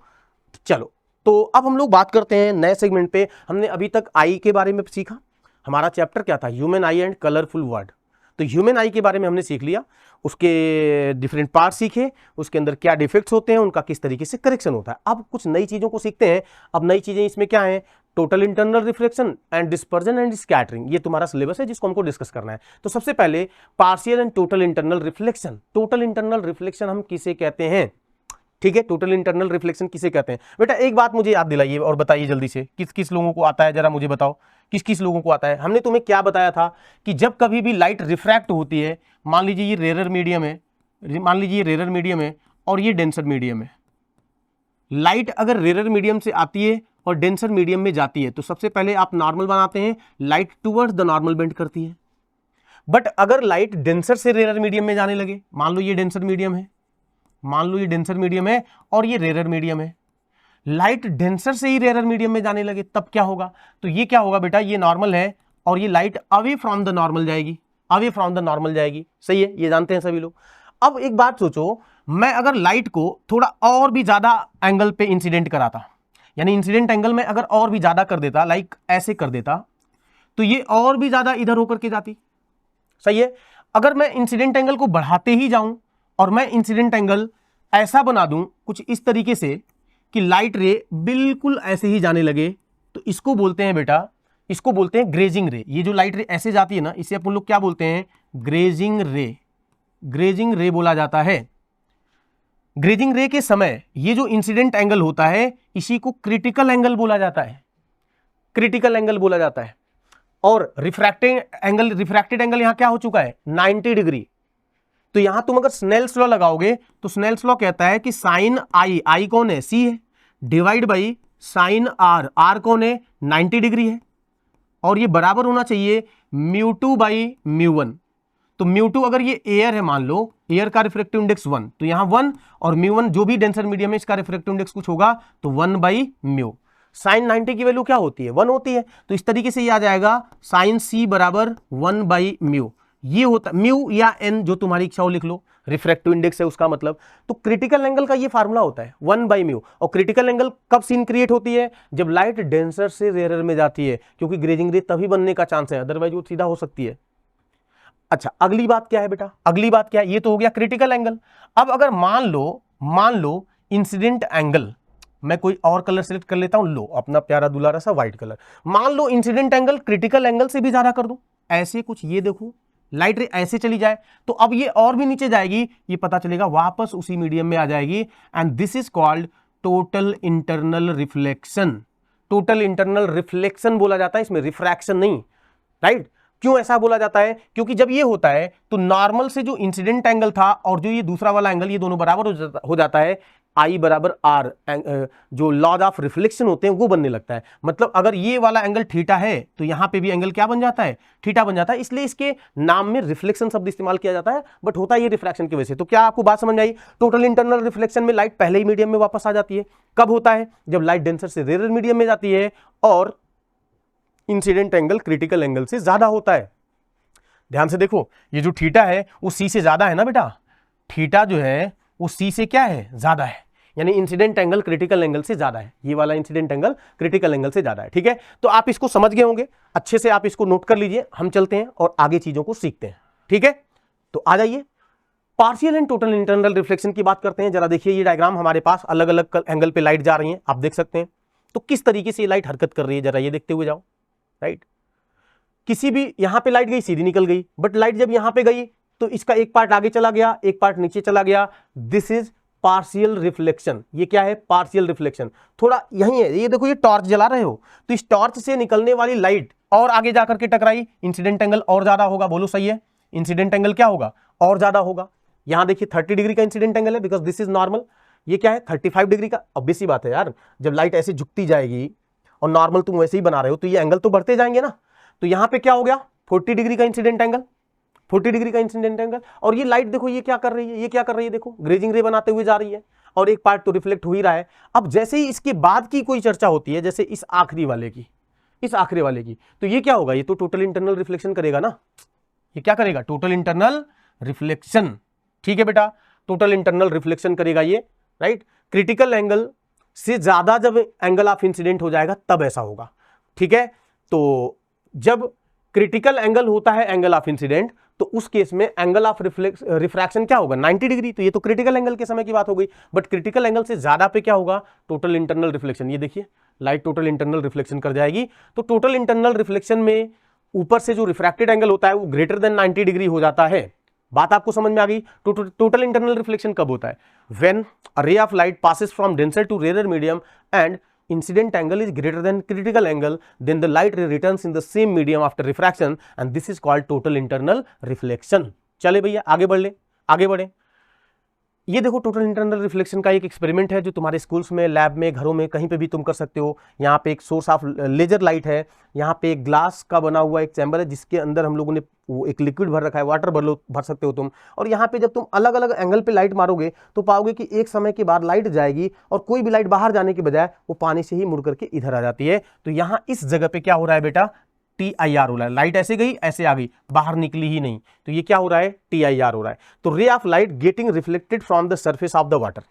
चलो, तो अब हम लोग बात करते हैं नए सेगमेंट पे। हमने अभी तक आई के बारे में सीखा, हमारा चैप्टर क्या था, human eye and colourful word. तो ह्यूमन आई के बारे में हमने सीख लिया, उसके डिफरेंट पार्ट सीखे, उसके अंदर क्या डिफेक्ट्स होते हैं, उनका किस तरीके से करेक्शन होता है। अब कुछ नई चीज़ों को सीखते हैं। अब नई चीज़ें इसमें क्या है, total internal reflection and dispersion and scattering, ये तुम्हारा सिलेबस है जिसको हमको डिस्कस करना है। तो सबसे पहले partial and total internal reflection. Total internal reflection हम किसे कहते हैं, ठीक है, टोटल इंटरनल रिफ्लेक्शन किसे कहते हैं। बेटा एक बात मुझे याद दिलाइए और बताइए जल्दी से, किस किस लोगों को आता है, जरा मुझे बताओ किस किस लोगों को आता है। हमने तुम्हें क्या बताया था कि जब कभी भी लाइट रिफ्रैक्ट होती है, मान लीजिए ये रेयर मीडियम है, मान लीजिए ये रेयर मीडियम है और ये डेंसर मीडियम है। लाइट अगर रेयर मीडियम से आती है और डेंसर मीडियम में जाती है, तो सबसे पहले आप नॉर्मल बनाते हैं, light towards the normal bend करती है। बट अगर लाइट डेंसर से रेयर मीडियम में जाने लगे, मान लो ये डेंसर मीडियम है, मान लो ये डेंसर मीडियम है और ये रेयर मीडियम है, लाइट डेंसर से ही रेयर मीडियम में जाने लगे, तब क्या होगा, तो ये क्या होगा बेटा, ये नॉर्मल है और ये light away from the normal जाएगी, अवे फ्रॉम द नॉर्मल जाएगी। सही है, ये जानते हैं सभी लोग। अब एक बात सोचो, मैं अगर लाइट को थोड़ा और भी ज्यादा एंगल पे इंसिडेंट कराता, यानी इंसिडेंट एंगल में अगर और भी ज्यादा कर देता, लाइक ऐसे कर देता, तो ये और भी ज्यादा इधर होकर के जाती। सही है, अगर मैं इंसिडेंट एंगल को बढ़ाते ही जाऊं और मैं इंसिडेंट एंगल ऐसा बना दूं कुछ इस तरीके से कि लाइट रे बिल्कुल ऐसे ही जाने लगे, तो इसको बोलते हैं बेटा, इसको बोलते हैं ग्रेजिंग रे। ये जो लाइट रे ऐसे जाती है ना, इसे अपन लोग क्या बोलते हैं, ग्रेजिंग रे। ग्रेजिंग रे बोला जाता है। ग्रेजिंग रे के समय ये जो इंसिडेंट एंगल होता है, इसी को क्रिटिकल एंगल बोला जाता है, क्रिटिकल एंगल बोला जाता है। और रिफ्रैक्टेड एंगल यहां क्या हो चुका है, 90 डिग्री। तो यहां तुम अगर स्नेल्स लॉ लगाओगे तो स्नेल्स लॉ कहता है कि साइन आई, आई कौन है, सी है, divide by sine R, R कौन है, 90 डिग्री है, और ये बराबर होना चाहिए mu two by mu one. तो म्यू टू अगर ये एयर है, मान लो एयर का रिफ्रैक्टिव इंडेक्स 1, तो यहां 1, और म्यू वन जो भी डेंसर मीडियम है इसका रिफ्रैक्टिव इंडेक्स कुछ होगा तो 1 बाई म्यू। साइन 90 की वैल्यू क्या होती है, 1 होती है, तो इस तरीके से ये आ जाएगा साइन सी बराबर 1 बाई म्यू। ये होता म्यू या एन, जो तुम्हारी इच्छा हो लिख लो, रिफ्रैक्टिव इंडेक्स है उसका मतलब। तो क्रिटिकल एंगल का ये फार्मूला होता है 1 बाई म्यू। और क्रिटिकल एंगल कब सीन क्रिएट होती है, जब लाइट डेंसर से रेयर में जाती है, क्योंकि ग्रेजिंग रे तभी बनने का चांस है, अदरवाइज वो सीधा हो सकती है। अच्छा, अगली बात क्या है बेटा, अगली बात क्या है, ये तो हो गया क्रिटिकल एंगल। अब अगर मान लो इंसिडेंट एंगल, मैं कोई और कलर सिलेक्ट कर लेता हूं, लो अपना प्यारा दुलारा सा व्हाइट कलर, मान लो इंसिडेंट एंगल क्रिटिकल एंगल से भी ज्यादा कर दूं, ऐसे कुछ, ये देखो लाइट रे ऐसे चली जाए, तो अब ये और भी नीचे जाएगी, ये पता चलेगा वापस उसी मीडियम में आ जाएगी, and this is called total internal reflection. Total internal reflection बोला जाता है, इसमें रिफ्रैक्शन नहीं, राइट। क्यों ऐसा बोला जाता है, क्योंकि जब ये होता है तो नॉर्मल से जो इंसिडेंट एंगल था और जो ये दूसरा वाला एंगल, ये दोनों बराबर हो जाता है, आई बराबर आर, जो लॉज ऑफ रिफ्लेक्शन होते हैं वो बनने लगता है। मतलब अगर ये वाला एंगल थीटा है तो यहां पे भी एंगल क्या बन जाता है, थीटा बन जाता है, इसलिए इसके नाम में रिफ्लेक्शन शब्द इस्तेमाल किया जाता है, बट होता है ये रिफ्रैक्शन की वजह से। तो क्या आपको बात समझ में आई, टोटल इंटरनल रिफ्लेक्शन में लाइट पहले ही मीडियम में वापस आ जाती है। कब होता है, जब लाइट डेंसर से रेयर मीडियम में जाती है और इंसिडेंट एंगल क्रिटिकल एंगल से ज्यादा होता है। ध्यान से देखो, ये जो थीटा है वो सी से ज्यादा है ना बेटा, थीटा जो है वो सी से क्या है, ज्यादा है, यानी इंसिडेंट एंगल क्रिटिकल एंगल से ज्यादा है, ये वाला इंसिडेंट एंगल क्रिटिकल एंगल से ज्यादा है। ठीक है, तो आप इसको समझ गए होंगे, अच्छे से आप इसको नोट कर लीजिए। हम चलते हैं और आगे चीजों को सीखते हैं। ठीक है, तो आ जाइए partial and total internal reflection की बात करते हैं। जरा देखिए ये डायग्राम हमारे पास अलग अलग एंगल पे लाइट जा रही है, आप देख सकते हैं। तो किस तरीके से ये लाइट हरकत कर रही है, जरा ये देखते हुए जाओ। राइट, किसी भी यहां पे लाइट गई सीधी निकल गई, बट लाइट जब यहां पे गई तो इसका एक पार्ट आगे चला गया, एक पार्ट नीचे चला गया। This is partial reflection. ये क्या है? Partial reflection. थोड़ा यही है, ये देखो ये टॉर्च जला रहे हो, तो इस टॉर्च से निकलने वाली लाइट और आगे जाकर के टकराई, इंसिडेंट एंगल और ज्यादा होगा। बोलो सही है, इंसिडेंट एंगल क्या होगा? और ज्यादा होगा। यहां देखिए 30 डिग्री का इंसिडेंट एंगल है, बिकॉज दिस इज नॉर्मल। ये क्या है? 35 डिग्री का। ऑब्वियस सी बात है यार, जब लाइट ऐसे झुकती जाएगी और नॉर्मल तुम वैसे ही बना रहे हो तो ये एंगल तो बढ़ते जाएंगे ना। तो यहां पे क्या हो गया? 40 डिग्री का इंसिडेंट एंगल, 40 डिग्री का इंसिडेंट एंगल। और ये लाइट देखो ये क्या कर रही है, ये क्या कर रही है, देखो ग्रेजिंग रे बनाते हुए जा रही है, और एक पार्ट तो रिफ्लेक्ट हो ही रहा है। अब जैसे ही इसके बाद की कोई चर्चा होती है, जैसे इस आखिरी वाले की, इस आखिरी वाले की, तो ये क्या होगा? ये तो टोटल इंटरनल रिफ्लेक्शन करेगा ना। ये क्या करेगा? Total internal reflection. ठीक है बेटा, टोटल इंटरनल रिफ्लेक्शन करेगा ये। राइट, क्रिटिकल एंगल से ज्यादा जब एंगल ऑफ इंसिडेंट हो जाएगा तब ऐसा होगा। ठीक है, तो जब क्रिटिकल एंगल होता है एंगल ऑफ इंसिडेंट, तो उस केस में एंगल ऑफ रिफ्रैक्शन क्या होगा? 90 डिग्री। तो ये तो क्रिटिकल एंगल के समय की बात हो गई, बट क्रिटिकल एंगल से ज्यादा पे क्या होगा? Total internal reflection. ये देखिए लाइट टोटल इंटरनल रिफ्लेक्शन कर जाएगी। तो टोटल इंटरनल रिफ्लेक्शन में ऊपर से जो रिफ्रैक्टेड एंगल होता है वो ग्रेटर देन 90 डिग्री हो जाता है। बात आपको समझ में आ गई? टोटल इंटरनल रिफ्लेक्शन कब होता है? व्हेन अ रे of light passes from denser to rarer medium and incident angle is greater than critical angle, then the light ray returns in the same medium after refraction and this is called total internal reflection। चले भैया आगे बढ़ ले, आगे बढ़े। ये देखो total internal reflection का एक एक्सपेरिमेंट है जो तुम्हारे स्कूल्स में, लैब में, घरों में, कहीं पे भी तुम कर सकते हो। यहाँ पे एक सोर्स ऑफ लेजर लाइट है, यहाँ पे एक ग्लास का बना हुआ एक चैम्बर है जिसके अंदर हम लोगों ने वो एक लिक्विड भर रखा है, वाटर भर सकते हो तुम। और यहाँ पे जब तुम अलग अलग एंगल पे लाइट मारोगे तो पाओगे कि एक समय के बाद लाइट जाएगी और कोई भी लाइट बाहर जाने के बजाय वो पानी से ही मुड़ करके इधर आ जाती है। तो यहाँ इस जगह पे क्या हो रहा है बेटा? TIR हो रहा है। लाइट ऐसे गई ऐसे आ गई, बाहर निकली ही नहीं, तो ये क्या हो रहा है? TIR हो रहा है। तो ray of light getting reflected from the surface of the water.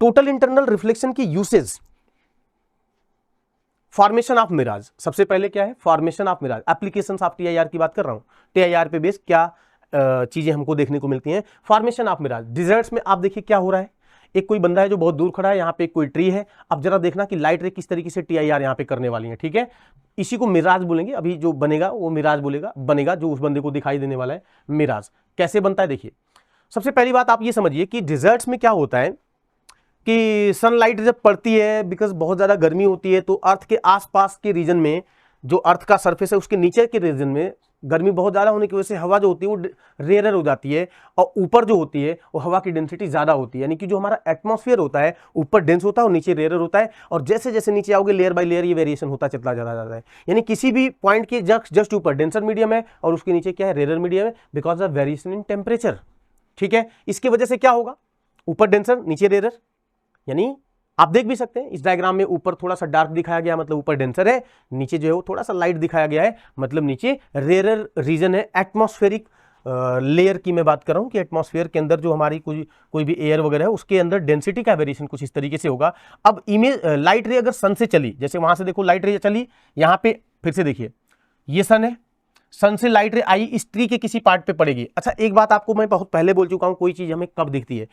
Total internal reflection की यूसेज, फॉर्मेशन ऑफ मिराज। सबसे पहले क्या है? Formation of mirage. Applications of TIR की बात कर रहा हूं। TIR पे बेस क्या चीजें हमको देखने को मिलती हैं? Formation of Miraj. डिजर्ट्स में आप देखिए क्या हो रहा है, एक कोई बंदा है जो बहुत दूर खड़ा है, यहाँ पे कोई ट्री है। अब जरा देखना कि लाइट रे किस तरीके से TIR यहाँ पे करने वाली है। ठीक है, इसी को मिराज बोलेंगे। अभी जो बनेगा वो मिराज बनेगा, जो उस बंदे को दिखाई देने वाला है मिराज। कैसे बनता है देखिए। सबसे पहली बात आप ये समझिए कि डिजर्ट्स में क्या होता है कि सनलाइट जब पड़ती है, बिकॉज बहुत ज्यादा गर्मी होती है, तो अर्थ के आसपास के रीजन में, जो अर्थ का सरफेस है उसके नीचे के रीजन में गर्मी बहुत ज्यादा होने की वजह से हवा जो होती है वो रेयर हो जाती है, और ऊपर जो होती है वो हवा की डेंसिटी ज्यादा होती है। यानी कि जो हमारा एटमॉस्फेयर होता है ऊपर डेंस होता है और नीचे रेयर होता है, और जैसे जैसे नीचे आओगे लेयर बाय लेयर ये वेरिएशन होता चला जाता है। यानी किसी भी पॉइंट के जस्ट ऊपर डेंसर मीडियम है और उसके नीचे क्या है? रेयर मीडियम है, because of variation in temperature. ठीक है, इसकी वजह से क्या होगा? ऊपर डेंसर नीचे रेयर। यानी आप देख भी सकते हैं इस डायग्राम में, ऊपर थोड़ा सा डार्क दिखाया गया मतलब ऊपर डेंसर है, नीचे जो है वो थोड़ा सा लाइट दिखाया गया है मतलब नीचे रेयर रीजन है। एटमॉस्फेरिक लेयर की मैं बात कर रहा हूं कि एटमॉस्फेयर के अंदर जो हमारी कोई भी एयर वगैरह है उसके अंदर डेंसिटी का वेरिएशन कुछ इस तरीके से होगा। अब इमेज लाइट रे अगर सन से चली, जैसे वहां से देखो लाइट रे चली, यहां पे फिर से देखिए ये सन है, सन से लाइट रे आई इस ट्री के किसी पार्ट पे पड़ेगी। अच्छा एक बात आपको मैं बहुत पहले बोल चुका हूं, कोई चीज हमें कब दिखती है,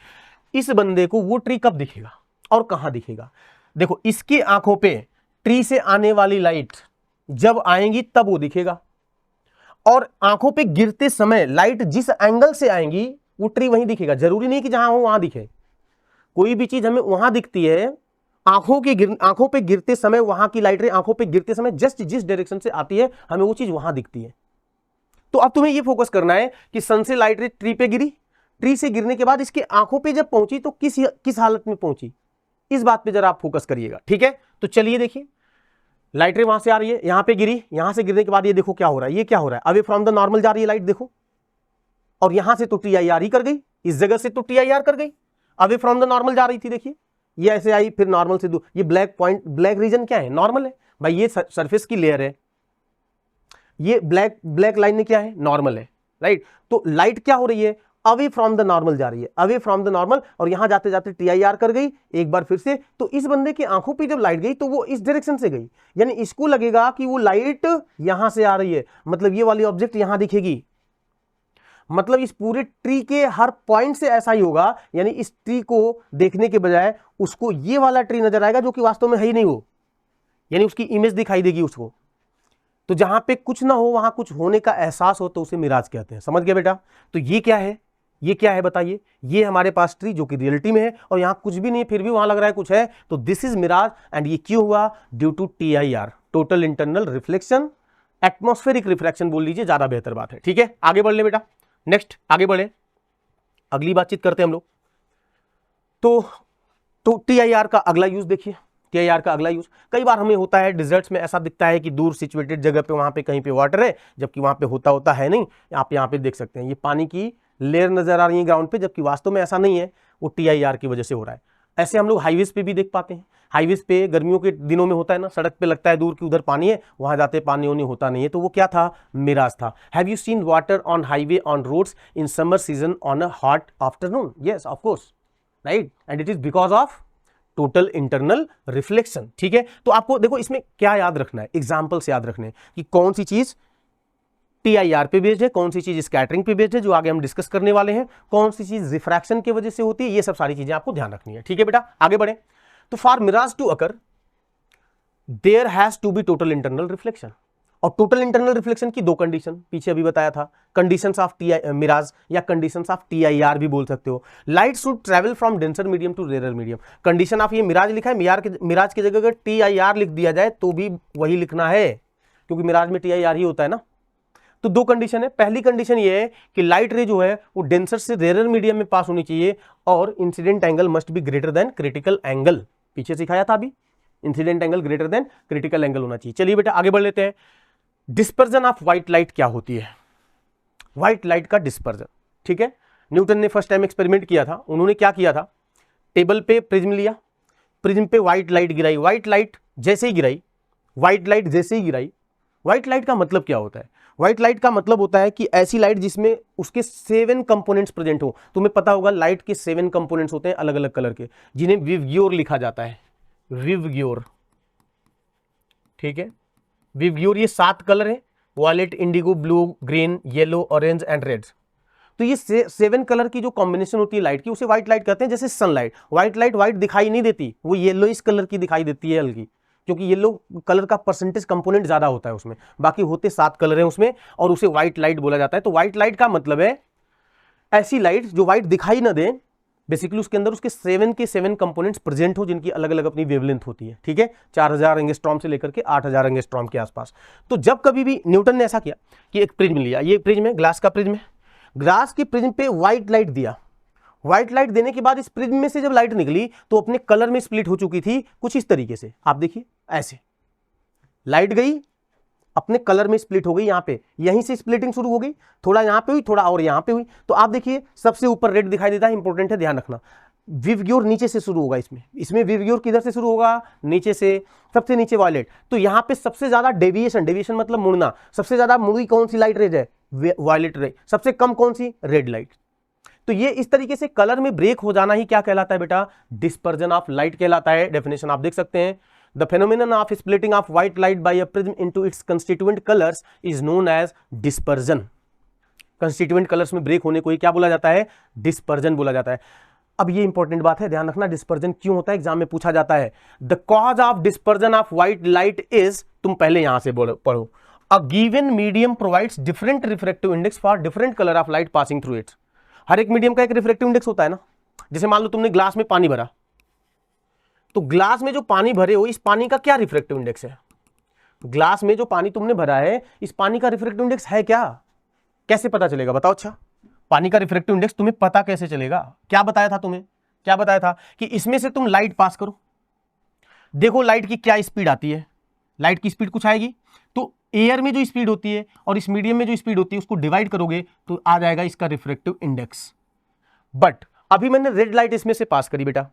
इस बंदे को वो ट्री कब दिखेगा और कहां दिखेगा? देखो इसकी आंखों पे ट्री से आने वाली लाइट जब आएंगी तब वो दिखेगा, और आंखों पे गिरते समय लाइट जिस एंगल से आएंगी वो ट्री वहीं दिखेगा। जरूरी नहीं कि जहां हो वहां दिखे, कोई भी चीज हमें वहां दिखती है आंखों पे गिरते समय, वहां की लाइट रे आंखों पे गिरते समय जस्ट जिस डायरेक्शन से आती है हमें वो चीज वहां दिखती है। तो अब तुम्हें ये फोकस करना है कि सन से लाइट रे ट्री पे गिरी, ट्री से गिरने के बाद इसके आंखों पे जब पहुंची तो किस हालत में पहुंची, इस बात पे जरा आप फोकस करिएगा। ठीक है, तो चलिए देखिए लाइट रे वहां से आ रही है, यहां पे गिरी, यहां से गिरने के बाद ये देखो क्या हो रहा है, ये क्या हो रहा है? अवे फ्रॉम द नॉर्मल जा रही है लाइट, देखो, और यहां से तो TIR ही कर गई, इस जगह से तो TIR कर गई, अवे फ्रॉम द नॉर्मल जा रही थी, देखिए ये ऐसे आई, फिर नॉर्मल से दूर। ये ब्लैक पॉइंट, ब्लैक रीजन क्या है? नॉर्मल है भाई, ये सरफेस की लेयर है, ये ब्लैक लाइन में क्या है? नॉर्मल है। राइट, तो लाइट क्या हो रही है? अवे फ्रॉम द नॉर्मल जा रही है, अवे फ्रॉम द नॉर्मल, और यहां जाते जाते TIR कर गई एक बार फिर से। तो इस बंदे की आंखों पे जब लाइट गई तो वो इस डायरेक्शन से गई, यानी इसको लगेगा कि वो लाइट यहां से आ रही है, मतलब ये वाली ऑब्जेक्ट यहां दिखेगी, मतलब इस पूरे ट्री के हर पॉइंट से ऐसा ही होगा, यानी इस ट्री को देखने के बजाय उसको ये वाला ट्री नजर आएगा जो कि वास्तव में है ही नहीं वो, यानी उसकी इमेज दिखाई देगी उसको। तो जहां पे कुछ ना हो वहां कुछ होने का एहसास हो तो उसे मिराज कहते हैं। समझ गए बेटा? तो ये क्या है, ये क्या है बताइए? ये हमारे पास ट्री जो कि रियलिटी में है और यहां कुछ भी नहीं फिर भी वहां लग रहा है कुछ है, तो दिस इज मिराज। एंड ये क्यों हुआ? Due to TIR, total internal reflection, atmospheric refraction बोल लीजिए, ज्यादा बेहतर बात है। ठीक है, आगे बढ़ ले बेटा, नेक्स्ट आगे बढ़े, अगली बातचीत करते हैं हम लोग। तो TIR का अगला यूज देखिए, TIR का अगला यूज कई बार हमें होता है डिजर्ट्स में, ऐसा दिखता है कि दूर सिचुएटेड जगह पे वहां पे कहीं पे वाटर है, जबकि वहां पे होता है नहीं। आप यहाँ पे देख सकते हैं ये पानी की लेयर नजर आ रही है ग्राउंड पे, जबकि वास्तव में ऐसा नहीं है, वो TIR की वजह से हो रहा है। ऐसे हम लोग हाईवेज पे भी देख पाते हैं, हाईवेज पे गर्मियों के दिनों में होता है ना, सड़क पे लगता है दूर की उधर पानी है, वहां जाते पानी होनी होता नहीं है, तो वो क्या था? मिराज था। Have you seen water on highway on roads in summer season on a hot afternoon? Yes of course, right, and it is because of total internal reflection. ठीक है, तो आपको देखो इसमें क्या याद रखना है, एग्जाम्पल्स याद रखने हैं कि कौन सी चीज TIR पे बेस्ड है, कौन सी चीज स्कैटरिंग पे बेस्ड है, जो आगे हम डिस्कस करने वाले हैं, कौन सी चीज रिफ्रैक्शन की वजह से होती है, ये सब सारी चीजें आपको ध्यान रखनी है। ठीक है बेटा, आगे बढ़े। तो for mirage to occur there has to be total internal reflection, और टोटल इंटरनल रिफ्लेक्शन की दो कंडीशन पीछे अभी बताया था, कंडीशंस ऑफ मिराज या कंडीशंस ऑफ TIR भी बोल सकते हो। Light should travel from denser medium to rare medium. Condition of ये मिराज लिखा है, मिराज की जगह अगर TIR लिख दिया जाए तो भी वही लिखना है, क्योंकि मिराज में TIR ही होता है ना। तो दो कंडीशन है, पहली कंडीशन ये है कि लाइट रे जो है वो डेंसर से रेयर मीडियम में पास होनी चाहिए, और incident angle must be greater than critical angle, पीछे सिखाया था अभी, incident angle greater than critical angle होना चाहिए। चलिए बेटा आगे बढ़ लेते हैं। डिस्पर्जन ऑफ व्हाइट लाइट क्या होती है? व्हाइट लाइट का डिस्पर्जन, ठीक है, न्यूटन ने फर्स्ट टाइम एक्सपेरिमेंट किया था। उन्होंने क्या किया था, टेबल पे प्रिज्म लिया, प्रिज्म पे व्हाइट लाइट गिराई, व्हाइट लाइट जैसे ही गिराई, व्हाइट लाइट जैसे ही गिराई, व्हाइट लाइट का मतलब क्या होता है? व्हाइट लाइट का मतलब होता है कि ऐसी लाइट जिसमें उसके 7 कंपोनेंट्स प्रेजेंट हो। तुम्हें पता होगा लाइट के 7 कंपोनेंट्स होते हैं अलग अलग कलर के, जिन्हें विवग्योर लिखा जाता है, विवग्योर। ठीक है, विवग्योर ये 7 कलर है, violet, indigo, blue, green, yellow, orange and red. तो ये 7 कलर की जो कॉम्बिनेशन होती है लाइट की, उसे व्हाइट लाइट कहते हैं। जैसे सनलाइट, व्हाइट लाइट व्हाइट दिखाई नहीं देती, वो येलोइश कलर की दिखाई देती है हल्की, क्योंकि येलो कलर का परसेंटेज कंपोनेंट ज्यादा होता है उसमें, बाकी होते 7 कलर हैं उसमें, और उसे व्हाइट लाइट बोला जाता है। तो व्हाइट लाइट का मतलब है ऐसी लाइट जो व्हाइट दिखाई ना दे, बेसिकली उसके अंदर उसके 7 के 7 कंपोनेंट्स प्रेजेंट हो, जिनकी अलग अलग अपनी वेवलेंथ होती है। ठीक है, 4000 एंगस्ट्रॉम से लेकर के 8000 एंगस्ट्रॉम के आसपास। तो जब कभी भी न्यूटन ने ऐसा किया कि एक प्रिज्म लिया, ये प्रिज्म है, ग्लास का प्रिज्म है, ग्लास की प्रिज्म पे व्हाइट लाइट दिया, व्हाइट लाइट देने के बाद इस प्रिज्म में से जब लाइट निकली तो अपने कलर में स्प्लिट हो चुकी थी, कुछ इस तरीके से। आप देखिए ऐसे लाइट गई, अपने कलर में स्प्लिट हो गई, यहां पे यहीं से स्प्लिटिंग शुरू हो गई, थोड़ा यहां पे हुई, थोड़ा और यहां पे हुई। तो आप देखिए सबसे ऊपर रेड दिखाई देता है, इंपॉर्टेंट है, ध्यान रखना। विवग्योर नीचे से शुरू होगा, इसमें विवग्योर किधर से शुरू होगा? नीचे से, सबसे नीचे वायलेट। तो यहां पे सबसे ज्यादा डेविएशन, डेविएशन मतलब मुड़ना, सबसे ज्यादा मुड़ी कौन सी लाइट रेज है? वायलेट रे। सबसे कम कौन सी? Red light. तो ये इस तरीके से कलर में ब्रेक हो जाना ही क्या कहलाता है बेटा? डिस्पर्जन ऑफ लाइट कहलाता है। डेफिनेशन आप देख सकते हैं, the phenomenon of splitting of white light by a prism into its constituent colours is known as dispersion. Constituent colours में ब्रेक होने को ही क्या बोला जाता है? डिस्पर्जन बोला जाता है। अब ये इंपॉर्टेंट बात है, ध्यान रखना, डिस्पर्जन क्यों होता है, एग्जाम में पूछा जाता है। The cause of dispersion of white light is, तुम पहले यहां से पढ़ो, a given medium provides different refractive index for different colour of light passing through it. हर एक मीडियम का एक रिफ्रैक्टिव इंडेक्स होता है ना। जैसे मान लो तुमने ग्लास में पानी भरा, तो ग्लास में जो पानी भरे हो, इस पानी का क्या रिफ्रैक्टिव इंडेक्स है? ग्लास में जो पानी तुमने भरा है, इस पानी का रिफ्रैक्टिव इंडेक्स है क्या? कैसे पता चलेगा बताओ? अच्छा, पानी का रिफ्रैक्टिव इंडेक्स तुम्हें पता कैसे चलेगा? क्या बताया था तुम्हें? क्या बताया था कि इसमें से तुम लाइट पास करो, देखो लाइट की क्या स्पीड आती है। लाइट की स्पीड कुछ आएगी, तो एयर में जो स्पीड होती है और इस मीडियम में जो स्पीड होती है उसको डिवाइड करोगे तो आ जाएगा इसका रिफ्रैक्टिव इंडेक्स। बट अभी मैंने रेड लाइट इसमें से पास करी बेटा,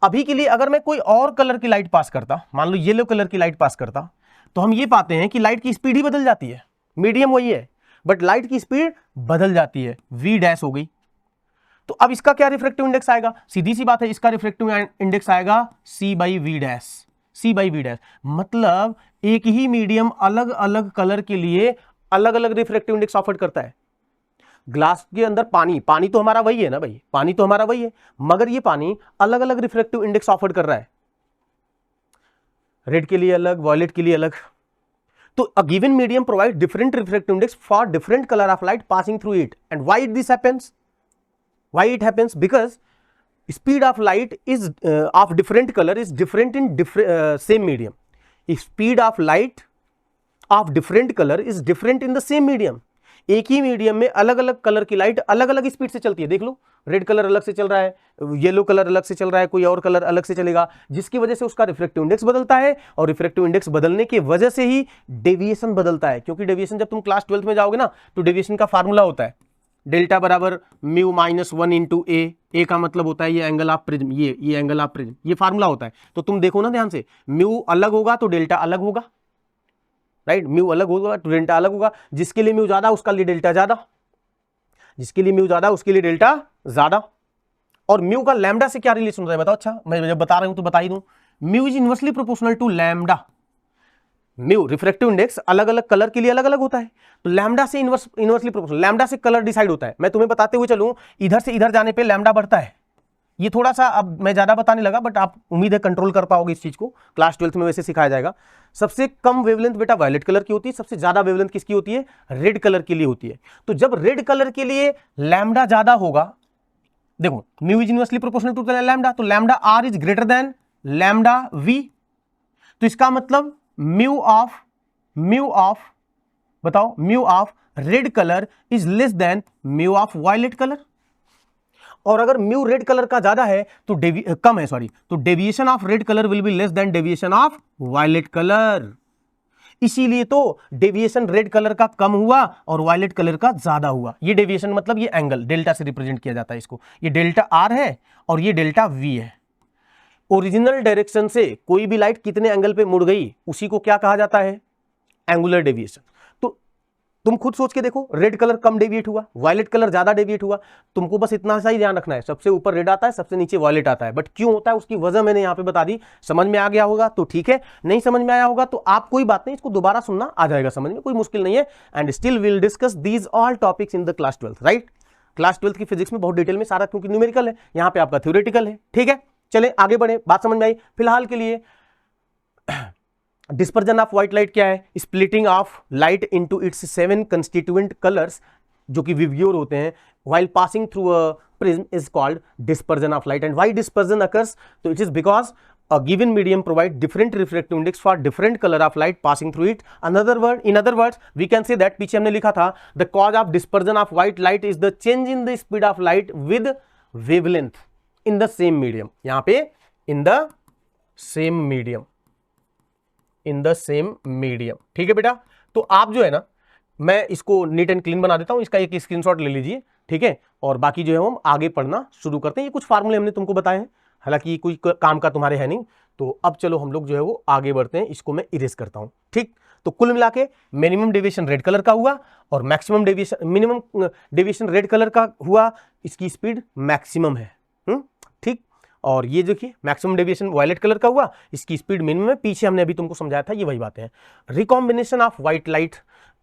अभी के लिए अगर मैं कोई और कलर की लाइट पास करता, मान लो येलो कलर की लाइट पास करता, तो हम ये पाते हैं कि लाइट की स्पीड ही बदल जाती है। मीडियम वही है बट लाइट की स्पीड बदल जाती है। v डैश हो गई, तो अब इसका क्या रिफ्रैक्टिव इंडेक्स आएगा, सीधी सी बात है, इसका रिफ्रैक्टिव इंडेक्स आएगा C/V', C/V'। मतलब एक ही मीडियम अलग अलग कलर के लिए अलग अलग रिफ्रैक्टिव इंडेक्स ऑफर करता है। ग्लास के अंदर पानी तो हमारा वही है ना भाई, पानी तो हमारा वही है, मगर ये पानी अलग अलग रिफ्रैक्टिव इंडेक्स ऑफर कर रहा है, रेड के लिए अलग, वॉयलेट के लिए अलग। तो अ given medium provide different refractive index for different colour of light passing through it. And why this happens, why it happens? Because speed of light is of different color is different in same medium. Speed of light of different color is different in the same medium. एक ही medium में अलग अलग colour की light अलग अलग speed से चलती है। देख लो, रेड कलर अलग से चल रहा है, येलो कलर अलग से चल रहा है, कोई और कलर अलग से चलेगा, जिसकी वजह से उसका रिफ्रैक्टिव इंडेक्स बदलता है, और रिफ्रैक्टिव इंडेक्स बदलने की वजह से ही डेविएशन बदलता है। क्योंकि डेविएशन, जब तुम क्लास 12th में जाओगे ना, तो डेविएशन का फार्मूला होता है डेल्टा बराबर म्यू -1 इंटू ए का मतलब होता है ये एंगल ऑफ प्रिज्म, ये एंगल ऑफ प्रिज्म, ये फार्मूला होता है। तो तुम देखो ना ध्यान से, म्यू अलग होगा तो डेल्टा अलग होगा, राइट, म्यू अलग होगा तो डेल्टा अलग होगा। जिसके लिए म्यू ज्यादा उसका लिए डेल्टा ज्यादा, जिसके लिए म्यू ज्यादा उसके लिए डेल्टा ज्यादा। और म्यू का लैम्डा से क्या रिलेशन होता है बताओ? अच्छा, मैं जब बता रहा हूं तो बता ही दूं, mu is inversely proportional to lambda. Mu refractive index अलग अलग कलर के लिए अलग अलग होता है, तो लैम्डा से इनवर्सली प्रोपोर्शनल, लैम्डा से कलर डिसाइड होता है। मैं तुम्हें बताते हुए चलूं, इधर से इधर जाने पे लैम्डा बढ़ता है। ये थोड़ा सा अब मैं ज्यादा बताने लगा, बट आप उम्मीद है कंट्रोल कर पाओगे इस चीज को, क्लास 12th में वैसे सिखाया जाएगा। सबसे कम वेवलेंथ बेटा वायलेट कलर की होती है, सबसे ज्यादा वेवलेंथ किसकी होती है? रेड कलर के लिए होती है। तो जब रेड कलर के लिए लैम्डा ज्यादा होगा, देखो mu is inversely proportional to lambda, तो lambda R is greater than lambda V. तो इसका मतलब म्यू ऑफ बताओ, mu of red colour is less than mu of violet colour. और अगर म्यू रेड कलर का ज्यादा है तो कम है, सॉरी, तो deviation of red colour will be less than deviation of violet colour. इसीलिए तो डेविएशन रेड कलर का कम हुआ और वायलेट कलर का ज्यादा हुआ। ये डेविएशन मतलब ये एंगल डेल्टा से रिप्रेजेंट किया जाता है इसको। ये डेल्टा आर है और ये डेल्टा वी है। ओरिजिनल डायरेक्शन से कोई भी लाइट कितने एंगल पे मुड़ गई, उसी को क्या कहा जाता है? Angular deviation. तो तुम खुद सोच के देखो, रेड कलर कम डेविएट हुआ, वायलेट कलर ज्यादा डेविएट हुआ। तुमको बस इतना सा ही ध्यान रखना है, सबसे ऊपर रेड आता है, सबसे नीचे वायलेट आता है। बट क्यों होता है उसकी वजह मैंने यहां पे बता दी। समझ में आ गया होगा तो ठीक है, नहीं समझ में आया होगा तो आप कोई बात नहीं, इसको दोबारा सुनना, आ जाएगा समझ में, कोई मुश्किल नहीं है। And still will discuss these all topics in the class 12th, right. Class 12th की फिजिक्स में बहुत डिटेल में सारा, क्योंकि न्यूमेरिकल है, यहाँ पे आपका थ्योरेटिकल है, ठीक है। चले आगे बढ़े, बात समझ में आई। फिलहाल के लिए डिस्पर्जन ऑफ व्हाइट लाइट क्या है? Splitting of light into its 7 constituent colours, जो कि विव्योर होते हैं, while passing through a prism is called dispersion of light. And why dispersion occurs? तो it is because a given medium provide different refractive index for different color of light passing through it. in other words we can say that, पीछे हमने लिखा था, the cause of dispersion of white light is the change in the speed of light with wavelength in the same medium. यहाँ पे in the same medium, ठीक है बेटा। तो आप जो है ना, मैं इसको नीट एंड क्लीन बना देता हूं, इसका एक स्क्रीनशॉट ले लीजिए, ठीक है। और बाकी जो है हम आगे पढ़ना शुरू करते हैं। ये कुछ फार्मूले हमने तुमको बताए हैं, हालांकि कोई काम का तुम्हारे है नहीं। तो अब चलो हम लोग जो है वो आगे बढ़ते हैं, इसको मैं इरेज करता हूं, ठीक। तो कुल मिला के मिनिमम डेविएशन रेड कलर का हुआ और maximum deviation, minimum deviation red colour का हुआ, इसकी स्पीड मैक्सिमम है, ठीक। और ये देखिए मैक्सिमम डेविएशन वायलेट कलर का हुआ, इसकी स्पीड मिनिमम है। पीछे हमने अभी तुमको समझाया था, ये वही बातें हैं। रिकॉम्बिनेशन ऑफ व्हाइट लाइट,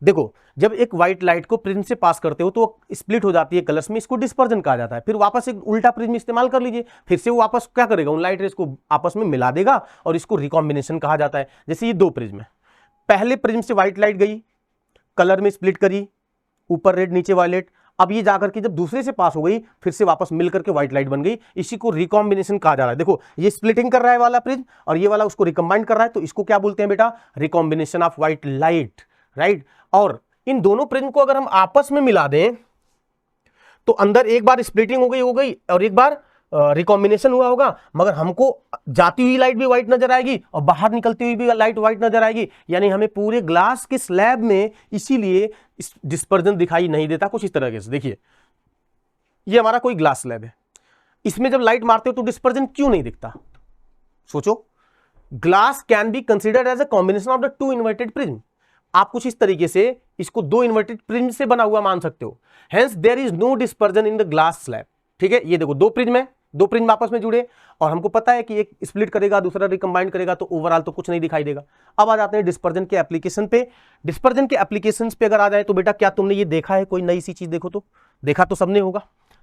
देखो जब एक व्हाइट लाइट को प्रिज्म से पास करते हो तो स्प्लिट हो जाती है कलर्स में, इसको डिस्पर्जन कहा जाता है। फिर वापस एक उल्टा प्रिज्म इस्तेमाल कर लीजिए, फिर से वो वापस क्या करेगा, उन लाइट रेज को आपस में मिला देगा और इसको रिकॉम्बिनेशन कहा जाता है। जैसे ये दो प्रिज्म है, पहले प्रिज्म से व्हाइट लाइट गई, कलर में स्प्लिट करी, ऊपर रेड नीचे वायलेट, अब ये जाकर के जब दूसरे से पास हो गई, फिर से वापस मिल करके व्हाइट लाइट बन गई, इसी को रिकॉम्बिनेशन कहा जा रहा है। देखो ये स्प्लिटिंग कर रहा है वाला प्रिज्म और ये वाला उसको रिकम्बाइंड कर रहा है, तो इसको क्या बोलते हैं बेटा? Recombination of white light, right. और इन दोनों प्रिज्म को अगर हम आपस में मिला दें तो अंदर एक बार स्प्लिटिंग हो गई और एक बार रिकॉम्बिनेशन हुआ होगा, मगर हमको जाती हुई लाइट भी व्हाइट नजर आएगी और बाहर निकलती हुई भी लाइट व्हाइट नजर आएगी। यानी हमें पूरे ग्लास के स्लैब में इसीलिए डिस्पर्जन दिखाई नहीं देता। कुछ इस तरह से देखिए, ये हमारा कोई ग्लास स्लैब है, इसमें जब लाइट मारते हो तो डिस्पर्जन क्यों नहीं दिखता? सोचो, glass can be considered as a combination of the two inverted prism. आप कुछ इस तरीके से इसको दो इन्वर्टेड प्रिज्म से बना हुआ मान सकते हो। Hence there is no dispersion in the glass slab. ठीक है, ये देखो दो प्रिज्म आपस में जुड़े और हमको पता है कि एक स्प्लिट करेगा दूसरा रिकम्बाइंड करेगा, तो ओवरऑल तो कुछ नहीं दिखाई देगा। अब आ जाते हैं डिस्पर्जन के एप्लीकेशन पे। डिस्पर्जन के एप्लीकेशंस पे अगर आ जाए तो बेटा क्या तुमने ये देखा है कोई नई सी चीज? देखो तो देखा तो सबने होगा,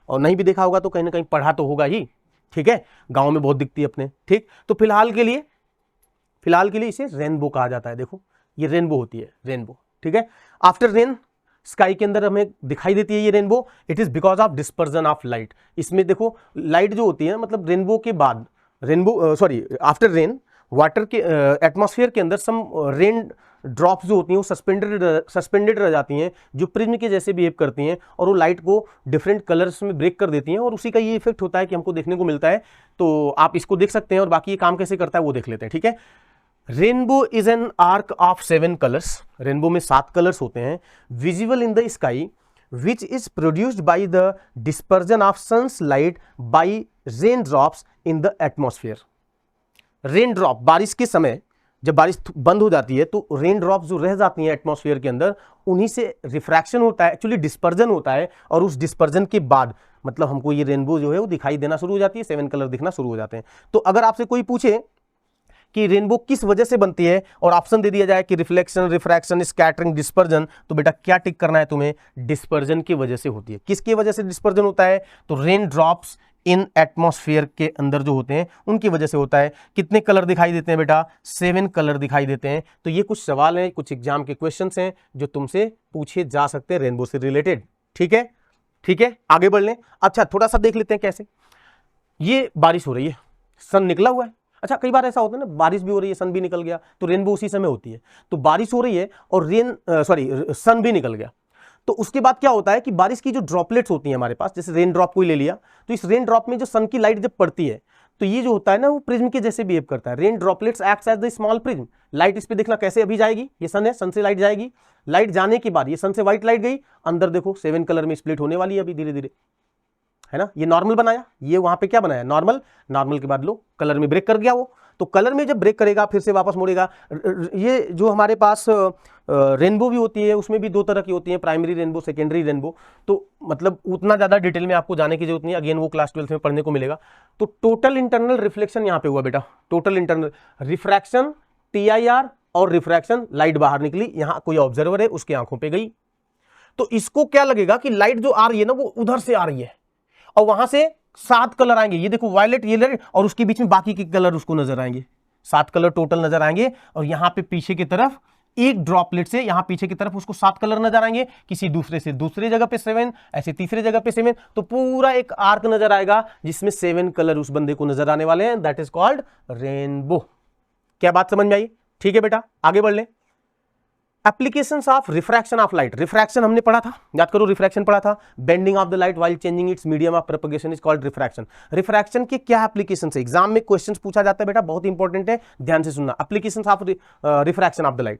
और नहीं भी देखा होगा तो कहीं ना कहीं पढ़ा तो होगा ही। ठीक है, गांव में बहुत दिखती है अपने। ठीक, तो फिलहाल के लिए इसे रेनबो कहा जाता है। देखो ये रेनबो होती है, रेनबो। ठीक है, आफ्टर रेन स्काई के अंदर हमें दिखाई देती है ये rainbow. It is because of dispersion of light. इसमें देखो लाइट जो होती है, मतलब रेनबो के बाद, आफ्टर रेन वाटर के एटमॉस्फेयर के अंदर सम रेन ड्रॉप्स जो होती हैं वो सस्पेंडेड रह जाती हैं, जो प्रिज्म के जैसे बिहेव करती हैं और वो लाइट को डिफरेंट कलर्स में ब्रेक कर देती हैं, और उसी का ये इफेक्ट होता है कि हमको देखने को मिलता है। तो आप इसको देख सकते हैं, और बाकी ये काम कैसे करता है वो देख लेते हैं। ठीक है, rainbow is an arc of 7 colours. Rainbow में 7 कलर्स होते हैं, visible in the sky, which is produced by the dispersion of sun's light by rain drops in the atmosphere. Rain drop, बारिश के समय जब बारिश बंद हो जाती है तो रेन ड्रॉप्स जो रह जाती हैं एटमॉस्फेयर के अंदर, उन्हीं से रिफ्रैक्शन होता है, एक्चुअली डिस्पर्जन होता है, और उस डिस्पर्जन के बाद मतलब हमको ये रेनबो जो है वो दिखाई देना शुरू हो जाती है, 7 कलर दिखना शुरू हो जाते हैं। तो अगर आपसे कोई पूछे कि रेनबो किस वजह से बनती है और ऑप्शन दे दिया जाए कि रिफ्लेक्शन, रिफ्रैक्शन, स्कैटरिंग, डिस्पर्जन, तो बेटा क्या टिक करना है तुम्हें? डिस्पर्जन की वजह से होती है। किसकी वजह से डिस्पर्जन होता है? तो रेन ड्रॉप्स इन एटमॉस्फेयर के अंदर जो होते हैं उनकी वजह से होता है। कितने कलर दिखाई देते हैं बेटा? 7 कलर दिखाई देते हैं। तो ये कुछ सवाल हैं, कुछ एग्जाम के क्वेश्चंस हैं जो तुमसे पूछे जा सकते हैं रेनबो से रिलेटेड। ठीक है, ठीक है, आगे बढ़ लें। अच्छा, थोड़ा सा देख लेते हैं कैसे। ये बारिश हो रही है, सन निकला हुआ है। अच्छा, कई बार ऐसा होता है ना, बारिश भी हो रही है, सन भी निकल गया, तो रेनबो उसी समय होती है। तो बारिश हो रही है और सन भी निकल गया, तो उसके बाद क्या होता है कि बारिश की जो ड्रॉपलेट्स होती हैं हमारे पास, जैसे रेन ड्रॉप को ही ले लिया, तो इस रेन ड्रॉप में जो सन की लाइट जब पड़ती है तो ये जो होता है ना वो प्रिज्म के जैसे बिहेव करता है। Rain droplets acts as the small prism. Light इस पे देखना कैसे अभी जाएगी, ये सन है, सन से लाइट जाएगी, लाइट जाने के बाद ये सन से व्हाइट लाइट गई, अंदर देखो 7 कलर में स्प्लिट होने वाली है अभी धीरे धीरे, है ना। ये नॉर्मल बनाया, ये वहां पे क्या बनाया? नॉर्मल। नॉर्मल के बाद लो कलर में ब्रेक कर गया वो, तो कलर में जब ब्रेक करेगा फिर से वापस मुड़ेगा। ये जो हमारे पास रेनबो भी होती है, उसमें भी 2 तरह की होती है, प्राइमरी रेनबो, सेकेंडरी रेनबो। तो मतलब उतना ज्यादा डिटेल में आपको जाने की जरूरत नहीं है, अगेन वो क्लास 12th में पढ़ने को मिलेगा। तो टोटल इंटरनल रिफ्लेक्शन यहाँ पे हुआ बेटा, टोटल इंटरनल रिफ्रैक्शन, TIR और रिफ्रैक्शन, लाइट बाहर निकली, यहाँ कोई ऑब्जर्वर है उसकी आंखों पे गई, तो इसको क्या लगेगा कि लाइट जो आ रही है ना वो उधर से आ रही है, और वहां से 7 कलर आएंगे। ये देखो वायलेट, येलो, और उसके बीच में बाकी के कलर उसको नजर आएंगे, 7 कलर टोटल नजर आएंगे। और यहां पे पीछे की तरफ एक ड्रॉपलेट से यहां पीछे की तरफ उसको 7 कलर नजर आएंगे, किसी दूसरे से दूसरी जगह पे 7, ऐसे तीसरी जगह पे 7, तो पूरा एक आर्क नजर आएगा जिसमें 7 कलर उस बंदे को नजर आने वाले हैं। That is called rainbow. क्या बात समझ में आई? ठीक है बेटा, आगे बढ़ लें। Applications of refraction of light. Refraction हमने पढ़ा था, याद करो, रिफ्रैक्शन पढ़ा था, bending of the light while changing it's medium of propagation is called refraction. Refraction के क्या एप्लीकेशन है? एग्जाम में क्वेश्चंस पूछा जाता है बेटा, बहुत इंपॉर्टेंट है, ध्यान से सुनना। Applications of refraction of the light,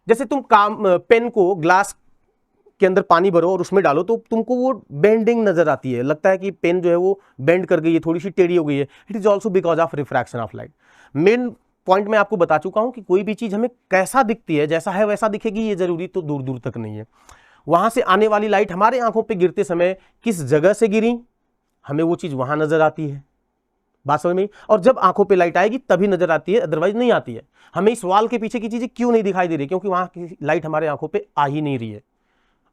जैसे तुम पेन को ग्लास के अंदर पानी भरो और उसमें डालो तो तुमको वो बेंडिंग नजर आती है, लगता है कि पेन जो है वो बेंड कर गई है, थोड़ी सी टेढ़ी हो गई है। It is also because of refraction of light. Main point मैं आपको बता चुका हूं कि कोई भी चीज हमें कैसा दिखती है, जैसा है वैसा दिखेगी, ये जरूरी तो दूर दूर तक नहीं है। वहां से आने वाली लाइट हमारे आंखों पे गिरते समय किस जगह से गिरी, हमें वो चीज वहां नजर आती है, बात समझ में? और जब आंखों पे लाइट आएगी तभी नजर आती है, अदरवाइज नहीं आती है। हमें इस वॉल के पीछे की चीजें क्यों नहीं दिखाई दे रही? क्योंकि वहां की लाइट हमारे आंखों पे आ ही नहीं रही है।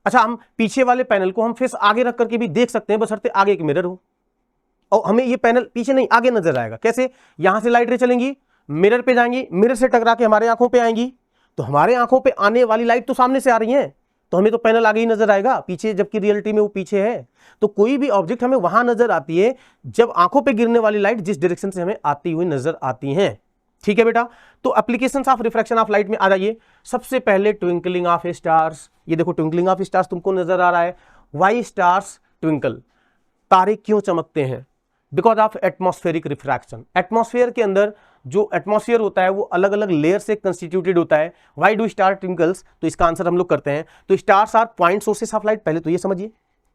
अच्छा, हम पीछे वाले पैनल को हम फेस आगे रख करके भी देख सकते हैं, बशर्ते आगे एक मिरर हो, और हमें ये पैनल पीछे नहीं आगे नजर आएगा। कैसे? यहां से लाइट रे चलेंगी, मिरर पे जाएंगी, मिरर से टकरा के हमारे आंखों पे आएंगी, तो हमारे आंखों पे आने वाली लाइट तो सामने से आ रही है, तो हमें तो पैनल आगे ही नजर आएगा, पीछे, जबकि रियलिटी में वो पीछे है। तो कोई भी ऑब्जेक्ट हमें वहां नजर आती है जब आंखों पे गिरने वाली लाइट जिस डायरेक्शन से हमें आती हुई नजर आती है। ठीक है बेटा, तो applications of refraction of light में आ जाइए। सबसे पहले ट्विंकलिंग ऑफ स्टार्स। ये देखो ट्विंकलिंग ऑफ स्टार्स तुमको नजर आ रहा है। व्हाई स्टार्स ट्विंकल, तारे क्यों चमकते हैं? Because of atmospheric refraction. Atmosphere के अंदर जो एटमॉस्फेयर होता है वो अलग अलग लेयर से कंस्टिट्यूटेड होता है। Why do star twinkles? तो इसका आंसर हम लोग करते हैं, तो stars are point sources of light. पहले तो ये समझिए,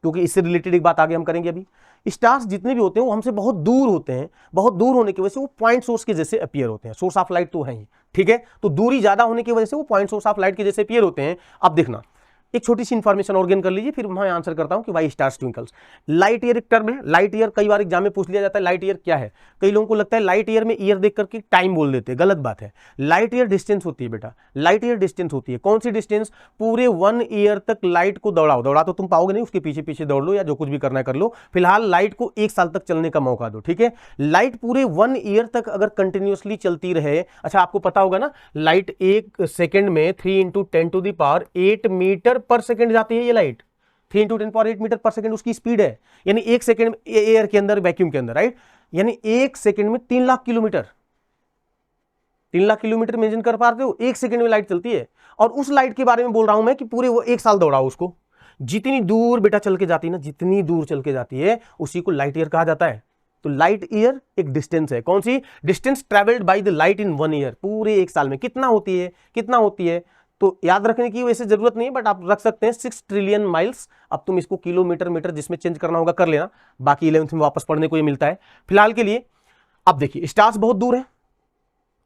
क्योंकि इससे रिलेटेड एक बात आगे हम करेंगे। अभी स्टार्स जितने भी होते हैं वो हमसे बहुत दूर होते हैं, बहुत दूर होने की वजह से वो पॉइंट सोर्स के जैसे अपीयर होते हैं। सोर्स ऑफ लाइट तो है ही, ठीक है, तो दूरी ज्यादा होने की वजह से वो पॉइंट सोर्स ऑफ लाइट के जैसे अपीयर होते हैं। अब देखना, एक छोटी सी इंफॉर्मेशन और गेन कर लीजिए, फिर मैं आंसर करता हूं कि Y stars Twinkles. Light year एक टर्म है। लाइट ईयर कई बार एग्जाम में पूछ लिया जाता है, लाइट ईयर क्या है। कई लोगों को लगता है लाइट ईयर में ईयर देख करके टाइम बोल देते हैं, गलत बात है। लाइट ईयर डिस्टेंस होती है बेटा, लाइट ईयर डिस्टेंस होती है। कौन सी डिस्टेंस? पूरे 1 ईयर तक लाइट को दौड़ाओ, दौड़ा तो तुम पाओगे नहीं, उसके पीछे पीछे दौड़ लो या जो कुछ भी करना है कर लो, फिलहाल लाइट को 1 साल तक चलने का मौका दो, ठीक है। लाइट पूरे 1 ईयर तक अगर कंटिन्यूअसली चलती रहे, अच्छा आपको पता होगा ना, लाइट 1 सेकंड में 3 × 10⁸ मीटर पर सेकंड जाती है। ये लाइट 3 × 10⁸ मीटर पर सेकंड उसकी स्पीड है, यानी 1 सेकंड एयर के अंदर, वैक्यूम के अंदर, राइट, यानी 1 सेकंड में 3 lakh kilometre, 3 lakh kilometre imagine कर पाते हो, 1 सेकंड में लाइट चलती है। और उस लाइट के बारे में बोल रहा हूं मैं कि पूरे वो 1 साल दौड़ाओ उसको। जितनी दूर बेटा चल के जाती है ना, जितनी दूर चल के जाती है उसी को लाइट ईयर कहा जाता है। तो लाइट ईयर एक डिस्टेंस है। कौन सी? Distance travelled by the light in 1 year, पूरे 1 साल में कितना होती है, कितना होती है। तो याद रखने की वैसे जरूरत नहीं है, बट आप रख सकते हैं 6 ट्रिलियन माइल्स। अब तुम इसको किलोमीटर मीटर जिसमें चेंज करना होगा कर लेना, बाकी 11th में वापस पढ़ने को ये मिलता है। फिलहाल के लिए अब देखिए, स्टार्स बहुत दूर है,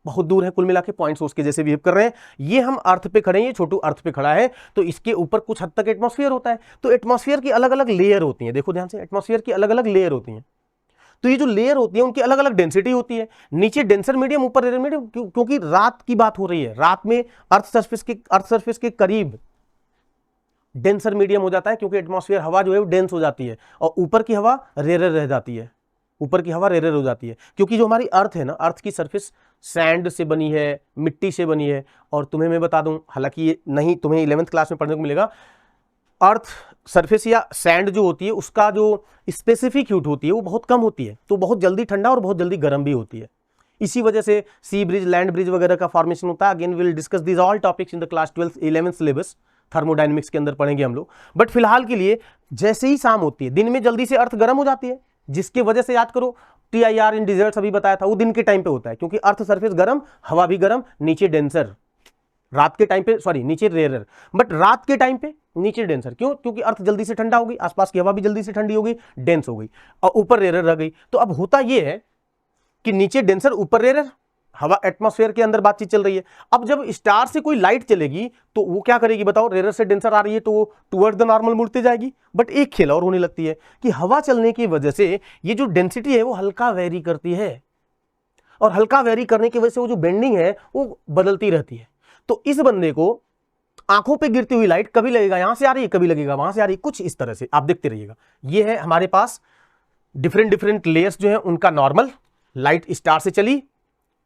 बहुत दूर है, कुल मिला के पॉइंट सोर्स के जैसे बिहेव कर रहे हैं। ये हम अर्थ पे खड़े हैं, ये छोटू अर्थ पे खड़ा है, तो इसके ऊपर कुछ हद तक एटमॉस्फेयर होता है। तो एटमॉस्फेयर की अलग अलग लेयर होती है, देखो ध्यान से, एटमॉस्फेयर की अलग अलग लेयर होती है। तो ये जो लेयर होती है उनकी अलग अलग डेंसिटी होती है, नीचे डेंसर मीडियम, ऊपर रेयर मीडियम, क्योंकि रात की बात हो रही है, रात में अर्थ सरफेस के करीब डेंसर मीडियम हो जाता है, क्योंकि एटमॉस्फेयर हवा जो है वो डेंस हो जाती है, और ऊपर की हवा रेयर रह जाती है, ऊपर की हवा रेयर हो जाती है। क्योंकि जो हमारी अर्थ है ना, अर्थ की सरफेस सैंड से बनी है, मिट्टी से बनी है। और तुम्हें मैं बता दूं, हालांकि ये नहीं तुम्हें 11th क्लास में पढ़ने को मिलेगा, अर्थ सरफेस या सैंड जो होती है उसका जो स्पेसिफिक हीट होती है वो बहुत कम होती है, तो बहुत जल्दी ठंडा और बहुत जल्दी गर्म भी होती है। इसी वजह से सी ब्रिज, लैंड ब्रिज वगैरह का फॉर्मेशन होता है। Again will discuss this all topics in the class 12th 11th syllabus, thermodynamics के अंदर पढ़ेंगे हम लोग। बट फिलहाल के लिए जैसे ही शाम होती है, दिन में जल्दी से अर्थ गर्म हो जाती है, जिसकी वजह से याद करो TIR इन डिजर्ट्स अभी बताया था, वो दिन के टाइम पे होता है, क्योंकि अर्थ सरफेस गर्म, हवा भी गर्म, नीचे डेंसर। रात के टाइम पे सॉरी नीचे रेयर, बट रात के टाइम पे नीचे डेंसर। क्यों? क्योंकि अर्थ जल्दी से ठंडा हो गई, आसपास की हवा भी जल्दी से ठंडी हो गई, डेंस हो गई, और ऊपर रेयर रह गई। तो अब होता यह है कि नीचे डेंसर, ऊपर रेयर, हवा, एटमॉस्फेयर के अंदर बातचीत चल रही है। अब जब स्टार से कोई लाइट चलेगी तो वो क्या करेगी बताओ? रेयर से डेंसर आ रही है तो वो टुवर्ड द नॉर्मल मुड़ते जाएगी। बट एक खेल और होने लगती है कि हवा चलने की वजह से ये जो डेंसिटी है वो हल्का वेरी करती है, और हल्का वेरी करने की वजह से वो जो बेंडिंग है वो बदलती रहती है। तो इस बंदे को आंखों पे गिरती हुई लाइट कभी लगेगा यहां से आ रही है, कभी लगेगा वहां से आ रही है, कुछ इस तरह से आप देखते रहिएगा। ये है हमारे पास डिफरेंट लेयर्स जो है उनका नॉर्मल। लाइट स्टार से चली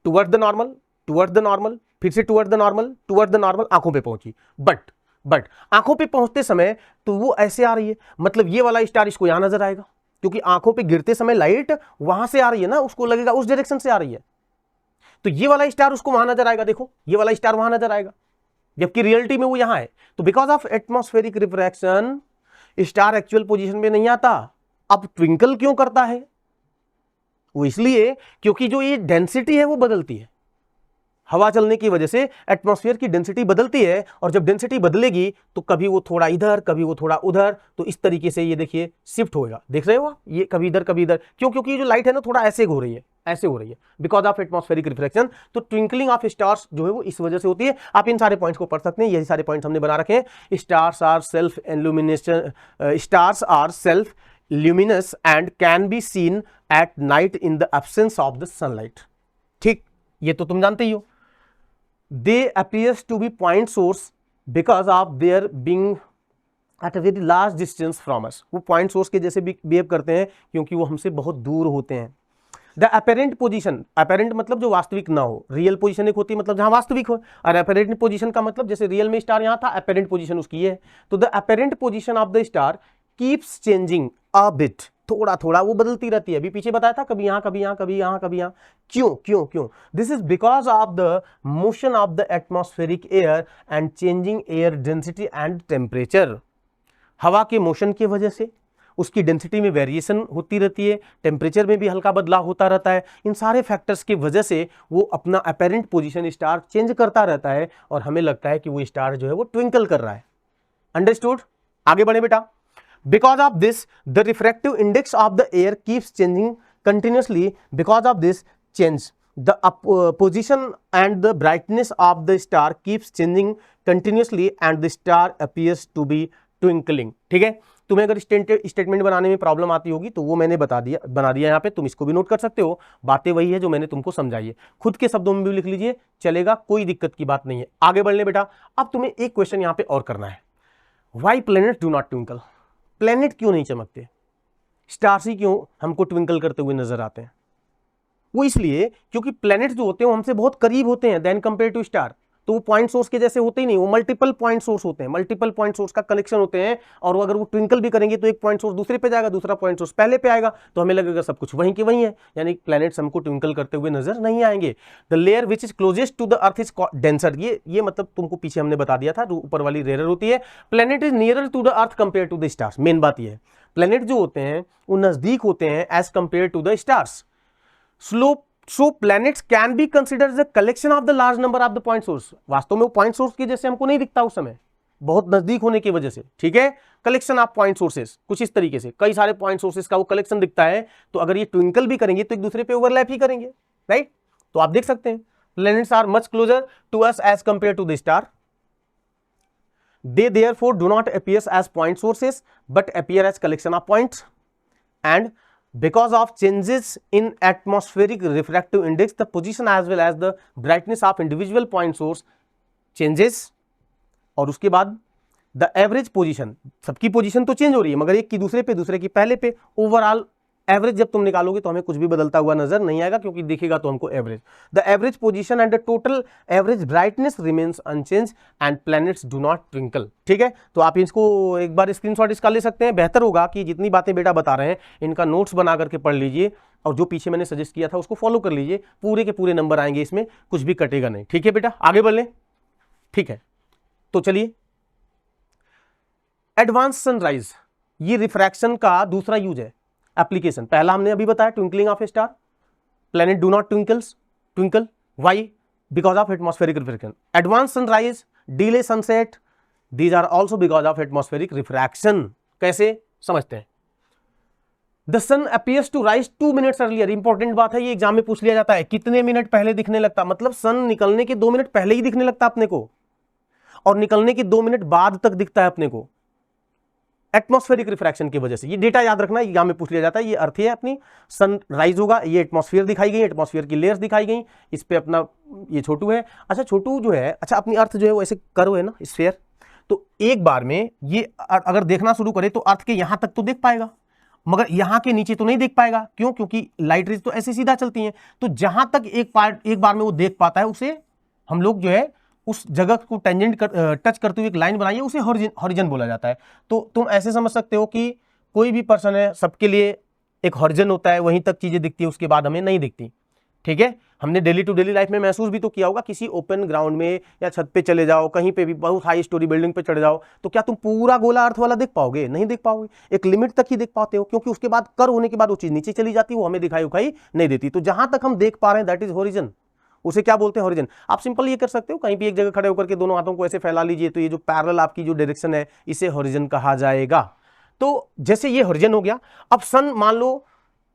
toward the normal, toward the normal, फिर से toward the normal, toward the normal, आंखों पे पहुंची। बट आंखों पे पहुंचते समय तो वो ऐसे आ रही है, मतलब ये वाला स्टार इसको यहां नजर आएगा, क्योंकि आंखों पे गिरते समय लाइट वहां से आ रही है ना, उसको लगेगा उस डायरेक्शन से आ रही है। तो ये वाला स्टार उसको वहां नजर आएगा, देखो ये वाला स्टार वहां नजर आएगा, जबकि रियलिटी में वो यहां है। तो because of atmospheric refraction star actual position में नहीं आता। अब ट्विंकल क्यों करता है? वो इसलिए क्योंकि जो ये डेंसिटी है वो बदलती है, हवा चलने की वजह से एटमॉस्फेयर की डेंसिटी बदलती है, और जब डेंसिटी बदलेगी तो कभी वो थोड़ा इधर, कभी वो थोड़ा उधर, तो इस तरीके से ये देखिए शिफ्ट होएगा। देख रहे हो ये कभी इधर कभी इधर, क्यों? क्योंकि ये जो लाइट है ना थोड़ा ऐसे हो रही है, ऐसे हो रही है, बिकॉज ऑफ एटमॉस्फेरिक रिफ्लेक्शन। तो ट्विंकलिंग ऑफ स्टार्स जो है वो इस वजह से होती है। आप इन सारे पॉइंट्स को पढ़ सकते हैं, यही सारे पॉइंट्स हमने बना रखे हैं। Stars are self illumination, stars are self luminous and can be seen at night in the absence of the sunlight. ठीक, ये तो तुम जानते ही हो। They appears to be point source because of their being at a very large distance from us. वो point source के जैसे बिहेव करते हैं क्योंकि वो हमसे बहुत दूर होते हैं। द अपेरेंट पोजीशन, अपेरेंट मतलब जो वास्तविक ना हो, रियल पोजीशन एक होती है मतलब जहां वास्तविक हो, और अपेरेंट पोजीशन का मतलब जैसे रियल में स्टार यहां था, अपेरेंट पोजीशन उसकी है। तो the apparent position of the star keeps changing a bit, थोड़ा थोड़ा वो बदलती रहती है। अभी पीछे बताया था, कभी यहां कभी यहां कभी यहां कभी यहां। क्यों क्यों क्यों? This is because of the motion of the atmospheric air and changing air density and temperature. हवा के मोशन की वजह से उसकी डेंसिटी में वेरिएशन होती रहती है, टेम्परेचर में भी हल्का बदलाव होता रहता है। इन सारे फैक्टर्स की वजह से वो अपना अपेरेंट पोजीशन स्टार चेंज करता रहता है, और हमें लगता है कि वो स्टार जो है वो ट्विंकल कर रहा है। अंडरस्टूड? आगे बढ़े बेटा। Because of this, the refractive index of the air keeps changing continuously. Because of this change, the position and the brightness of the star keeps changing continuously and the star appears to be twinkling। ठीक है, तुम्हें अगर statement बनाने में problem आती होगी तो वो मैंने बना दिया यहाँ पे, तुम इसको भी नोट कर सकते हो। बातें वही है जो मैंने तुमको समझाई है, खुद के शब्दों में भी लिख लीजिए, चलेगा, कोई दिक्कत की बात नहीं है। आगे बढ़ ले बेटा। अब तुम्हें एक क्वेश्चन यहाँ पे और करना है, why planet do not twinkle. Planet क्यों नहीं चमकते, स्टार्स ही क्यों हमको ट्विंकल करते हुए नजर आते हैं? वो इसलिए क्योंकि प्लैनेट्स जो होते हैं वो हमसे बहुत करीब होते हैं देन कंपेयर टू स्टार। तो वो पॉइंट सोर्स के जैसे होते ही नहीं, वो मल्टीपल पॉइंट सोर्स होते हैं, मल्टीपल पॉइंट सोर्स का कलेक्शन होते हैं। और अगर वो ट्विंकल भी करेंगे तो एक पॉइंट सोर्स दूसरे पे जाएगा, दूसरा पॉइंट सोर्स पहले पे आएगा, तो हमें लगेगा सब कुछ वहीं के वहीं है, यानी प्लैनेट्स हमको ट्विंकल करते हुए नजर नहीं आएंगे। The layer which is closest to the earth is denser. ये मतलब तुमको पीछे हमने बता दिया था, जो ऊपर वाली रेयर होती है। Planet is nearer to the earth compare to the stars. Main बात ये है, प्लैनेट जो होते हैं वो नजदीक होते हैं as compare to the stars. So planets can be considered as a collection of the large number of the point source। वास्तव में वो पॉइंट सोर्स के जैसे हमको नहीं दिखता उस समय, बहुत नजदीक होने की वजह से। ठीक है, कलेक्शन ऑफ पॉइंट सोर्सेस, कुछ इस तरीके से कई सारे पॉइंट सोर्सेस का वो कलेक्शन दिखता है। तो अगर ये ट्विंकल भी करेंगे तो एक दूसरे पे ओवरलैप ही करेंगे, राइट। तो आप देख सकते हैं planets are much closer to us as compare to the star. They therefore do not appear as point sources but appear as collection of points, and because of changes in atmospheric refractive index, the position as well as the brightness of individual point source changes। और उसके बाद the average position, सबकी position तो change हो रही है मगर एक की दूसरे पे, दूसरे की पहले पे, ओवरऑल एवरेज जब तुम निकालोगे तो हमें कुछ भी बदलता हुआ नजर नहीं आएगा, क्योंकि दिखेगा तो हमको average. The average position and the total average brightness remains unchanged and planets do not twinkle. ठीक है, तो आप इसको एक बार स्क्रीनशॉट इसका ले सकते हैं। बेहतर होगा कि जितनी बातें बेटा बता रहे हैं इनका नोट्स बना करके पढ़ लीजिए, और जो पीछे मैंने सजेस्ट किया था उसको फॉलो कर लीजिए, पूरे के पूरे नंबर आएंगे इसमें, कुछ भी कटेगा नहीं। ठीक है बेटा, आगे बढ़ लें। ठीक है, तो चलिए, एडवांस सनराइज, ये रिफ्रैक्शन का दूसरा यूज है, एप्लीकेशन। पहला हमने अभी बताया twinkling of a star, planet do not twinkle, why? Because of atmospheric refraction. Advance sunrise, delay sunset, these are also because of atmospheric refraction. कैसे समझते हैं? The sun appears to rise 2 minutes earlier. Important बात है, ये exam में पूछ लिया जाता है, कितने मिनट पहले दिखने लगता, मतलब सन निकलने के 2 मिनट पहले ही दिखने लगता अपने को, और निकलने के 2 मिनट बाद तक दिखता है अपने को, एटमॉस्फेरिक रिफ्रैक्शन की वजह से। ये डेटा याद रखना, एग्जाम में पूछ लिया जाता है। ये अर्थ है अपनी, सन राइज होगा, ये एटमॉस्फेयर दिखाई गई, एटमॉस्फेयर की लेयर्स दिखाई गई, इस पे अपना ये छोटू है। अच्छा, छोटू जो है, अच्छा अपनी अर्थ जो है वो ऐसे कर्व है ना, स्फीयर, तो एक बार में ये अगर देखना शुरू करे तो अर्थ के यहां तक तो देख पाएगा, मगर यहां के नीचे तो नहीं देख पाएगा। क्यों? क्योंकि लाइट रेज तो ऐसे सीधा चलती हैं। तो जहां तक एक बार में वो देख पाता है, उसे हम लोग जो है उस जगह को टेंजेंट टच करते हुए एक लाइन बनाइए, उसे हॉरिजन बोला जाता है। तो तुम ऐसे समझ सकते हो कि कोई भी पर्सन है, सबके लिए एक हॉरिजन होता है, वहीं तक चीजें दिखती है, उसके बाद हमें नहीं दिखती। ठीक है, हमने डेली टू डेली लाइफ में महसूस भी तो किया होगा, किसी ओपन ग्राउंड में या छत पे चले जाओ, कहीं पे भी बहुत हाई स्टोरी बिल्डिंग पे चढ़ जाओ, तो क्या तुम पूरा गोला अर्थ वाला देख पाओगे? नहीं देख पाओगे, एक लिमिट तक ही देख पाते हो, क्योंकि उसके बाद कर होने के बाद वो चीज नीचे चली जाती है, वो हमें दिखाई उखाई नहीं देती। तो जहां तक हम देख पा रहे हैं दैट इज हॉरिजन, उसे क्या बोलते हैं? हॉरिजन। आप सिंपल ये कर सकते हो, कहीं भी एक जगह खड़े होकर के दोनों हाथों को ऐसे फैला लीजिए, तो ये जो पैरेलल आपकी जो डायरेक्शन है, इसे हॉरिजन कहा जाएगा। तो जैसे ये हॉरिजन हो गया, अब सन मान लो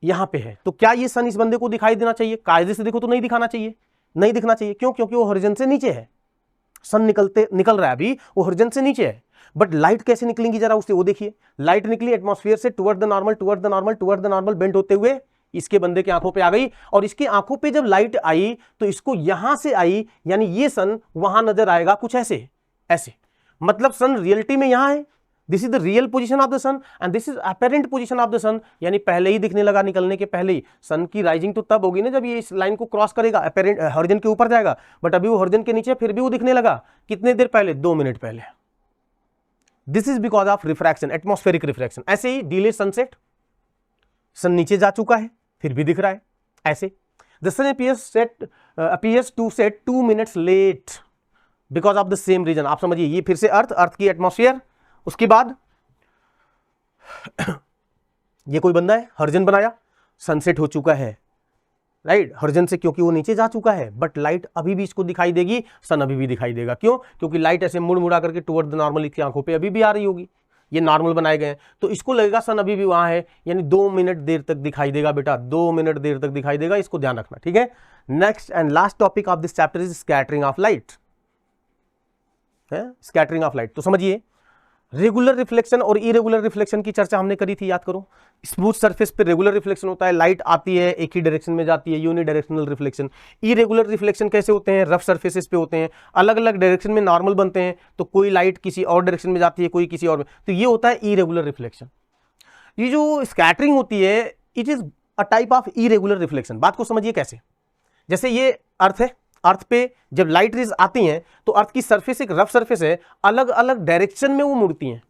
यहां पे है, तो क्या ये सन इस बंदे को दिखाई देना चाहिए? कायदे से देखो तो नहीं दिखाना चाहिए, नहीं दिखना चाहिए। क्यों? क्योंकि वो हॉरिजन से नीचे है, सन निकल रहा है अभी, वो हॉरिजन से नीचे है। बट लाइट कैसे निकलेंगी जरा उससे वो देखिए। लाइट निकली एटमॉस्फेयर से toward the normal, toward the normal, toward the normal, bend होते हुए इसके बंदे के आंखों पे आ गई, और इसकी आंखों पे जब लाइट आई तो इसको यहां से आई, यानी ये सन वहां नजर आएगा कुछ ऐसे ऐसे। मतलब सन रियलिटी में यहां है, this is the real position of the sun and this is apparent position of the sun, यानी पहले ही दिखने लगा, निकलने के पहले ही। सन की राइजिंग तो तब होगी ना जब ये इस लाइन को क्रॉस करेगा, अपेरेंट हॉरिजन के ऊपर जाएगा, बट अभी वो हॉरिजन के नीचे, फिर भी वो दिखने लगा कितने देर पहले? 2 मिनट पहले। This is because of refraction, atmospheric refraction. ऐसे ही डिले सनसेट, सन नीचे जा चुका है फिर भी दिख रहा है ऐसे। The sun appears to set 2 minutes late because of the same reason. आप समझिए, ये फिर से अर्थ की एटमॉस्फेयर, उसके बाद ये कोई बंदा है, हॉरिजन बनाया, सनसेट हो चुका है, राइट, हॉरिजन से, क्योंकि वो नीचे जा चुका है, बट लाइट अभी भी इसको दिखाई देगी, सन अभी भी दिखाई देगा। क्यों? क्योंकि लाइट ऐसे मुड़ मुड़ा करके टुवर्ड द नॉर्मल इसकी आंखों पे अभी भी आ रही होगी, ये नॉर्मल बनाए गए हैं, तो इसको लगेगा सन अभी भी वहां है, यानी 2 मिनट देर तक दिखाई देगा बेटा, 2 मिनट देर तक दिखाई देगा, इसको ध्यान रखना। ठीक है, next and last topic of this chapter is scattering of light. Scattering of light, तो समझिए रेगुलर रिफ्लेक्शन और इरेगुलर रिफ्लेक्शन की चर्चा हमने करी थी, याद करो। स्मूथ सरफेस पे रेगुलर रिफ्लेक्शन होता है, लाइट आती है एक ही डायरेक्शन में जाती है, यूनिडायरेक्शनल रिफ्लेक्शन। इरेगुलर रिफ्लेक्शन कैसे होते हैं, रफ सरफेसेस पे होते हैं, अलग अलग डायरेक्शन में नॉर्मल बनते हैं, तो कोई लाइट किसी और डायरेक्शन में जाती है, कोई किसी और में, तो ये होता है इरेगुलर रिफ्लेक्शन। ये जो स्कैटरिंग होती है it is a type of irregular reflection. बात को समझिए कैसे, जैसे ये अर्थ है, अर्थ पे जब लाइट रेज आती हैं तो अर्थ की सरफेस एक रफ सरफेस है, अलग अलग डायरेक्शन में वो मुड़ती हैं,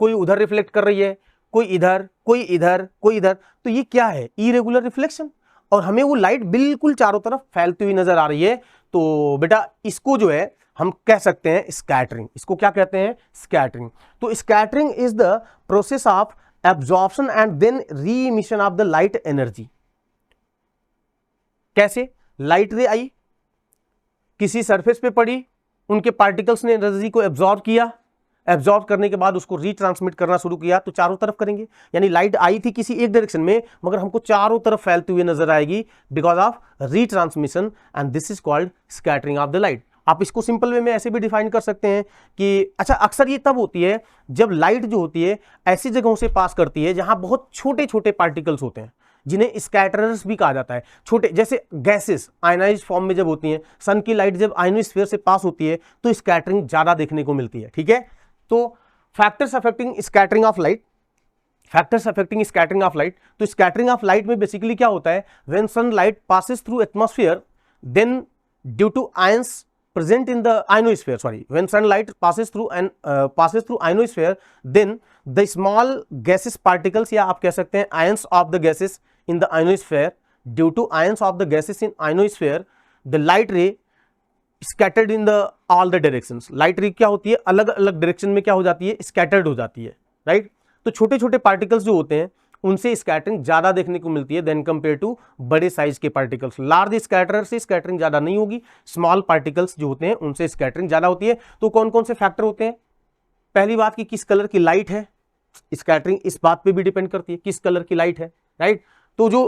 कोई उधर रिफ्लेक्ट कर रही है, कोई इधर, कोई इधर, कोई इधर, तो ये क्या है, इरेगुलर रिफ्लेक्शन। और हमें वो लाइट बिल्कुल चारों तरफ फैलती हुई नजर आ रही है, तो बेटा इसको जो है हम कह सकते हैं स्कैटरिंग। इसको क्या कहते हैं, स्कैटरिंग। तो scattering is the process of absorption and then re emission of the light energy. कैसे, लाइट रे आई, किसी सरफेस पे पड़ी, उनके पार्टिकल्स ने एनर्जी को एब्जॉर्ब किया, एब्जॉर्ब करने के बाद उसको रीट्रांसमिट करना शुरू किया, तो चारों तरफ करेंगे। यानी लाइट आई थी किसी एक डायरेक्शन में, मगर हमको चारों तरफ फैलते हुए नजर आएगी because of retransmission, and this is called scattering of the light. आप इसको सिंपल वे में ऐसे भी डिफाइन कर सकते हैं कि अच्छा, अक्सर ये तब होती है जब लाइट जो होती है ऐसी जगहों से पास करती है जहां बहुत छोटे छोटे पार्टिकल्स होते हैं, जिन्हें स्कैटरर्स भी कहा जाता है। छोटे, जैसे गैसेस आयनाइज फॉर्म में जब होती हैं, सन की लाइट जब आयनोस्फीयर से पास होती है तो स्कैटरिंग ज्यादा देखने को मिलती है, ठीक है। तो factors affecting scattering of light, factors affecting scattering of light. तो स्कैटरिंग ऑफ लाइट में बेसिकली क्या होता है, when sunlight passes through atmosphere then due to ions present in the ionosphere, when sunlight passes through ionosphere, then the small gaseous particles, या आप कह सकते हैं ions of the gases in the ionosphere, due to ions of the gases in ionosphere, the light ray scattered in the all the directions। light ray क्या होती है, अलग अलग डायरेक्शन में क्या हो जाती है, scattered हो जाती है, राइट। तो छोटे छोटे पार्टिकल्स जो होते हैं उनसे स्कैटरिंग ज्यादा देखने को मिलती है देन कंपेयर टू बड़े साइज के पार्टिकल्स। लार्ज स्कैटरर से स्कैटरिंग ज्यादा नहीं होगी, स्मॉल पार्टिकल्स जो होते हैं उनसे स्कैटरिंग ज्यादा होती है। तो कौन कौन से फैक्टर होते हैं, पहली बात कि किस कलर की लाइट है, स्कैटरिंग इस बात पे भी डिपेंड करती है किस कलर की लाइट है, राइट। तो जो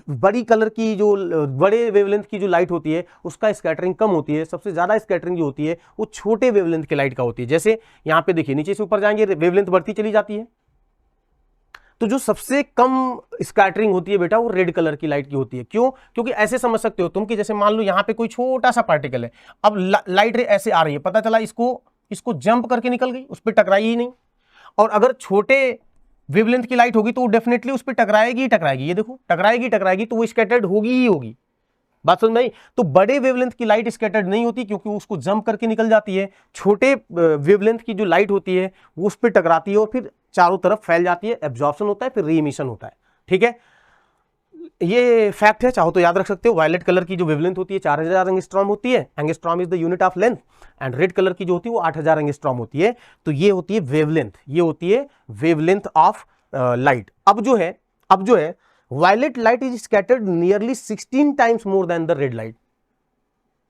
बड़ी कलर की, जो बड़े वेवलेंथ की जो लाइट होती है उसका स्कैटरिंग कम होती है। सबसे ज्यादा स्कैटरिंग जो होती है वो छोटे वेवलेंथ की लाइट का होती है। जैसे यहाँ पे देखिए, नीचे से ऊपर जाएंगे वेवलेंथ बढ़ती चली जाती है, तो जो सबसे कम स्कैटरिंग होती है बेटा वो रेड कलर की लाइट की होती है। क्यों, क्योंकि ऐसे समझ सकते हो तुम कि जैसे मान लो यहाँ पे कोई छोटा सा पार्टिकल है, अब लाइट रे ऐसे आ रही है, पता चला इसको जंप करके निकल गई, उस पर टकराई ही नहीं। और अगर छोटे वेवलेंथ की लाइट होगी तो वो डेफिनेटली उस पर टकराएगी ही टकराएगी, ये देखो टकराएगी, तो वो स्कैटर्ड होगी ही होगी। बात समझ में आई। तो बड़े वेवलेंथ की लाइट स्कैटर्ड नहीं होती क्योंकि उसको जंप करके निकल जाती है। छोटे वेवलेंथ की जो लाइट होती है वो उस पर टकराती है और फिर चारों तरफ फैल जाती है, एब्जॉर्प्शन होता है, फिर री इमिशन होता है, ठीक है। ये फैक्ट है, चाहो तो याद रख सकते हो। वायलेट कलर की जो वेवलेंथ होती है 4000 एंगस्ट्रॉम होती है, angstrom is the unit of length, and red colour की जो होती है वो 8000 एंगस्ट्रॉम होती है। तो ये होती है वेवलेंथ, ये होती है वेवलेंथ ऑफ लाइट। अब जो है violet light is scattered nearly 16 times more than the red light.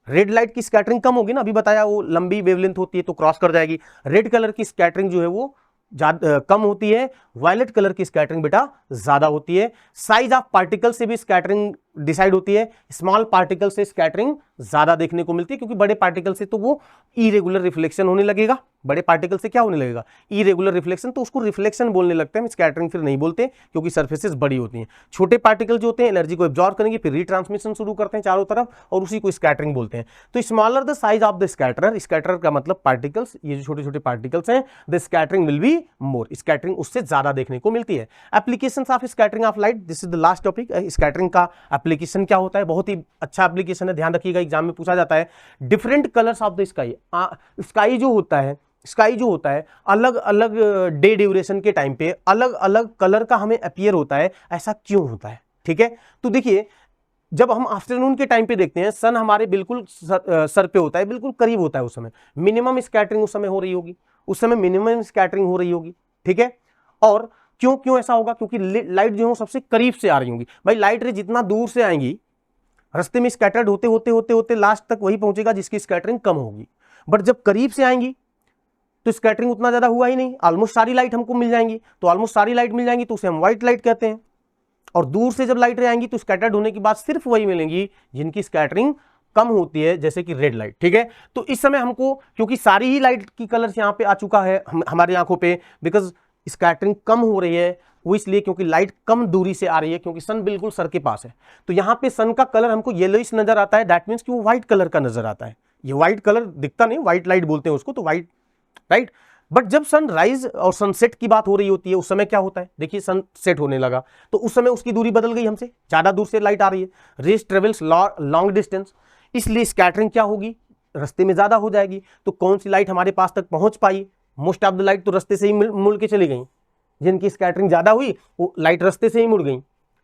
Red light की स्कैटरिंग कम होगी ना, अभी बताया वो लंबी वेवलेंथ होती है तो क्रॉस कर जाएगी। रेड कलर की स्कैटरिंग जो है वो कम होती है, वायलेट कलर की स्कैटरिंग बेटा ज्यादा होती है। साइज ऑफ पार्टिकल से भी स्कैटरिंग डिसाइड होती है, स्मॉल पार्टिकल से स्कैटरिंग ज्यादा देखने को मिलती है क्योंकि बड़े पार्टिकल से तो वो इरेगुलर रिफ्लेक्शन होने लगेगा। बड़े पार्टिकल से क्या होने लगेगा, इरेगुलर रिफ्लेक्शन, तो उसको रिफ्लेक्शन बोलने लगते हैं, स्कैटरिंग फिर नहीं बोलते क्योंकि सर्फेसेस बड़ी होती हैं। छोटे पार्टिकल जो होते हैं एनर्जी को एब्जॉर्ब करेंगे, फिर रीट्रांसमिशन शुरू करते हैं चारों तरफ और उसी को स्कैटरिंग बोलते हैं। तो smaller the size of the scatterer, scatterer का मतलब पार्टिकल्स, ये जो छोटे छोटे पार्टिकल्स हैं, the scattering will be more, scattering उससे ज्यादा देखने को मिलती है। Applications of scattering of light, this is the last topic. Scattering का एप्लीकेशन क्या होता है, बहुत ही अच्छा एप्लीकेशन है, ध्यान रखिएगा, एग्जाम में पूछा जाता है। Different colours of the sky, sky जो होता है अलग अलग डे ड्यूरेशन के टाइम पे अलग अलग कलर का हमें अपीयर होता है, ऐसा क्यों होता है, ठीक है। तो देखिए, जब हम आफ्टरनून के टाइम पे देखते हैं सन हमारे बिल्कुल सर पे होता है, बिल्कुल करीब होता है, उस समय मिनिमम स्कैटरिंग उस समय हो रही होगी, ठीक है। और क्यों ऐसा होगा, क्योंकि लाइट जो है सबसे करीब से आ रही होगी। भाई लाइट रे जितना दूर से आएंगी रास्ते में स्कैटर्ड होते लास्ट तक वही पहुंचेगा जिसकी स्कैटरिंग कम होगी। बट जब करीब से आएंगी तो स्कैटरिंग उतना ज्यादा हुआ ही नहीं, ऑलमोस्ट सारी लाइट हमको मिल जाएंगी। तो ऑलमोस्ट सारी लाइट मिल जाएंगी तो उसे हम व्हाइट लाइट कहते हैं, और दूर से जब लाइट रे आएंगी तो स्कैटर्ड होने के बाद सिर्फ वही मिलेंगी जिनकी स्कैटरिंग कम होती है, जैसे कि रेड लाइट। ठीक है, तो इस समय हमको क्योंकि सारी ही लाइट की कलर्स यहाँ पे आ चुका है हमारी आंखों पे, बिकॉज स्कैटरिंग कम हो रही है, वो इसलिए क्योंकि लाइट कम दूरी से आ रही है, क्योंकि सन बिल्कुल सर के पास है। तो यहाँ पे सन का कलर हमको येलोइश नजर आता है, दैट मीन्स कि वो व्हाइट कलर का नजर आता है। ये व्हाइट कलर दिखता नहीं, व्हाइट लाइट बोलते हैं उसको, तो व्हाइट, राइट। बट जब सनराइज और सनसेट की बात हो रही होती है उस समय क्या होता है, देखिए सनसेट होने लगा तो उस समय उसकी दूरी बदल गई, हमसे ज्यादा दूर से लाइट आ रही है, रेज ट्रेवल्स लॉन्ग डिस्टेंस, इसलिए स्कैटरिंग क्या होगी, रास्ते में ज्यादा हो जाएगी। तो कौन सी लाइट हमारे पास तक पहुंच पाई, मोस्ट ऑफ द लाइट तो रास्ते से ही मुड़ के चली गई, जिनकी स्कैटरिंग ज्यादा हुई वो लाइट रास्ते से ही मुड़ गई,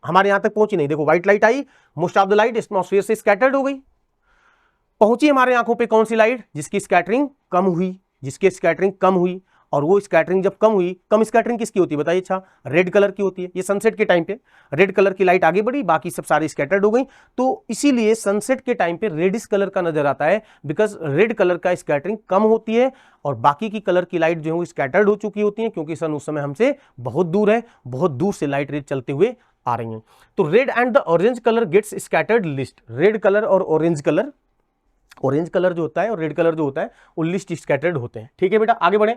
हमारे यहां तक पहुंची नहीं। देखो white light I, most of the light atmosphere से स्कैटर्ड हो गई, पहुंची हमारे आंखों पे कौन सी लाइट, जिसकी स्कैटरिंग कम हुई, जिसकी स्कैटरिंग कम हुई। और वो स्कैटरिंग जब कम हुई, कम स्कैटरिंग किसकी होती है बताइए, अच्छा रेड कलर की होती है। ये सनसेट के टाइम पे रेड कलर की लाइट आगे बढ़ी, बाकी सब सारी स्कैटर्ड हो गई, तो इसीलिए सनसेट के टाइम पे रेडिश कलर का नजर आता है, बिकॉज रेड कलर का स्कैटरिंग कम होती है और बाकी की कलर की लाइट जो है वो स्कैटर्ड हो चुकी होती है, क्योंकि सन उस समय हमसे बहुत दूर है, बहुत दूर से लाइट रेज चलते हुए आ रही है। तो red and the orange colour gets scattered least, red colour और ऑरेंज कलर जो होता है और रेड कलर जो होता है वो लिस्ट स्कैटर्ड होते हैं। ठीक है बेटा, आगे बढ़े।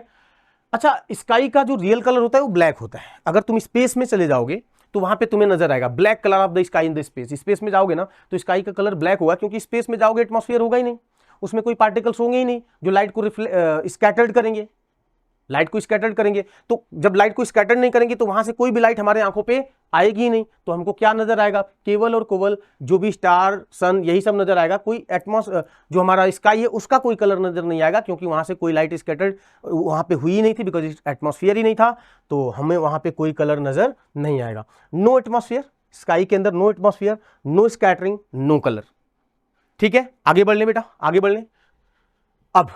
अच्छा, स्काई का जो रियल कलर होता है वो ब्लैक होता है। अगर तुम स्पेस में चले जाओगे तो वहां पे तुम्हें नजर आएगा black colour of the sky in the space. Space में जाओगे ना तो स्काई का कलर ब्लैक होगा, क्योंकि स्पेस में जाओगे एटमॉस्फेयर होगा ही नहीं, उसमें कोई पार्टिकल्स होंगे ही नहीं जो लाइट को स्कैटर्ड करेंगे, लाइट को स्कैटर्ड करेंगे। तो जब लाइट को स्कैटर्ड नहीं करेंगे तो वहां से कोई भी लाइट हमारे आंखों पे आएगी ही नहीं, तो हमको क्या नजर आएगा, केवल और केवल जो भी स्टार सन यही सब नजर आएगा। कोई जो हमारा स्काई है उसका कोई कलर नजर नहीं आएगा, क्योंकि वहां से कोई लाइट स्कैटर्ड वहां पे हुई ही नहीं थी, बिकॉज एटमॉस्फेयर ही नहीं था, तो हमें वहां पे कोई कलर नजर नहीं आएगा। नो एटमॉस्फेयर, स्काई के अंदर no atmosphere, no scattering, no colour. ठीक है, आगे बढ़ लें बेटा, आगे बढ़ लें। अब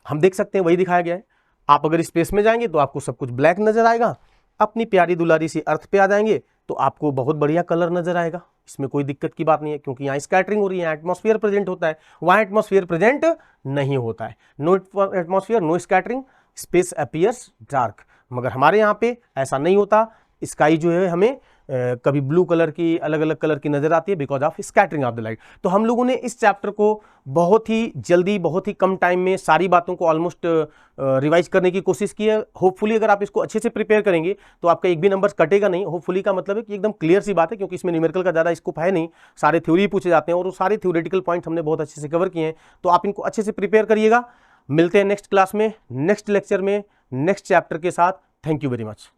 हम देख सकते हैं वही दिखाया गया है, आप अगर स्पेस में जाएंगे तो आपको सब कुछ ब्लैक नजर आएगा, अपनी प्यारी दुलारी सी अर्थ पे आ जाएंगे तो आपको बहुत बढ़िया कलर नजर आएगा, इसमें कोई दिक्कत की बात नहीं है, क्योंकि यहाँ स्कैटरिंग हो रही है, एटमॉस्फेयर प्रेजेंट होता है, वहाँ एटमॉस्फेयर प्रेजेंट नहीं होता है। No atmosphere, no scattering, space appears dark. मगर हमारे यहाँ पे ऐसा नहीं होता, स्काई जो है हमें कभी ब्लू कलर की, अलग अलग कलर की नजर आती है, because of scattering of the light. तो हम लोगों ने इस चैप्टर को बहुत ही जल्दी, बहुत ही कम टाइम में सारी बातों को ऑलमोस्ट रिवाइज करने की कोशिश की है। होपफुली अगर आप इसको अच्छे से प्रिपेयर करेंगे तो आपका एक भी नंबर कटेगा नहीं। होपफुली का मतलब है कि एकदम क्लियर सी बात है, क्योंकि इसमें न्यूमेरिकल का ज़्यादा स्कोप है नहीं, सारे थ्योरी पूछे जाते हैं और वो सारे थ्योरेटिकल पॉइंट हमने बहुत अच्छे से कवर किए हैं। तो आप इनको अच्छे से प्रिपेयर करिएगा। मिलते हैं नेक्स्ट क्लास में, नेक्स्ट लेक्चर में, नेक्स्ट चैप्टर के साथ। Thank you very much.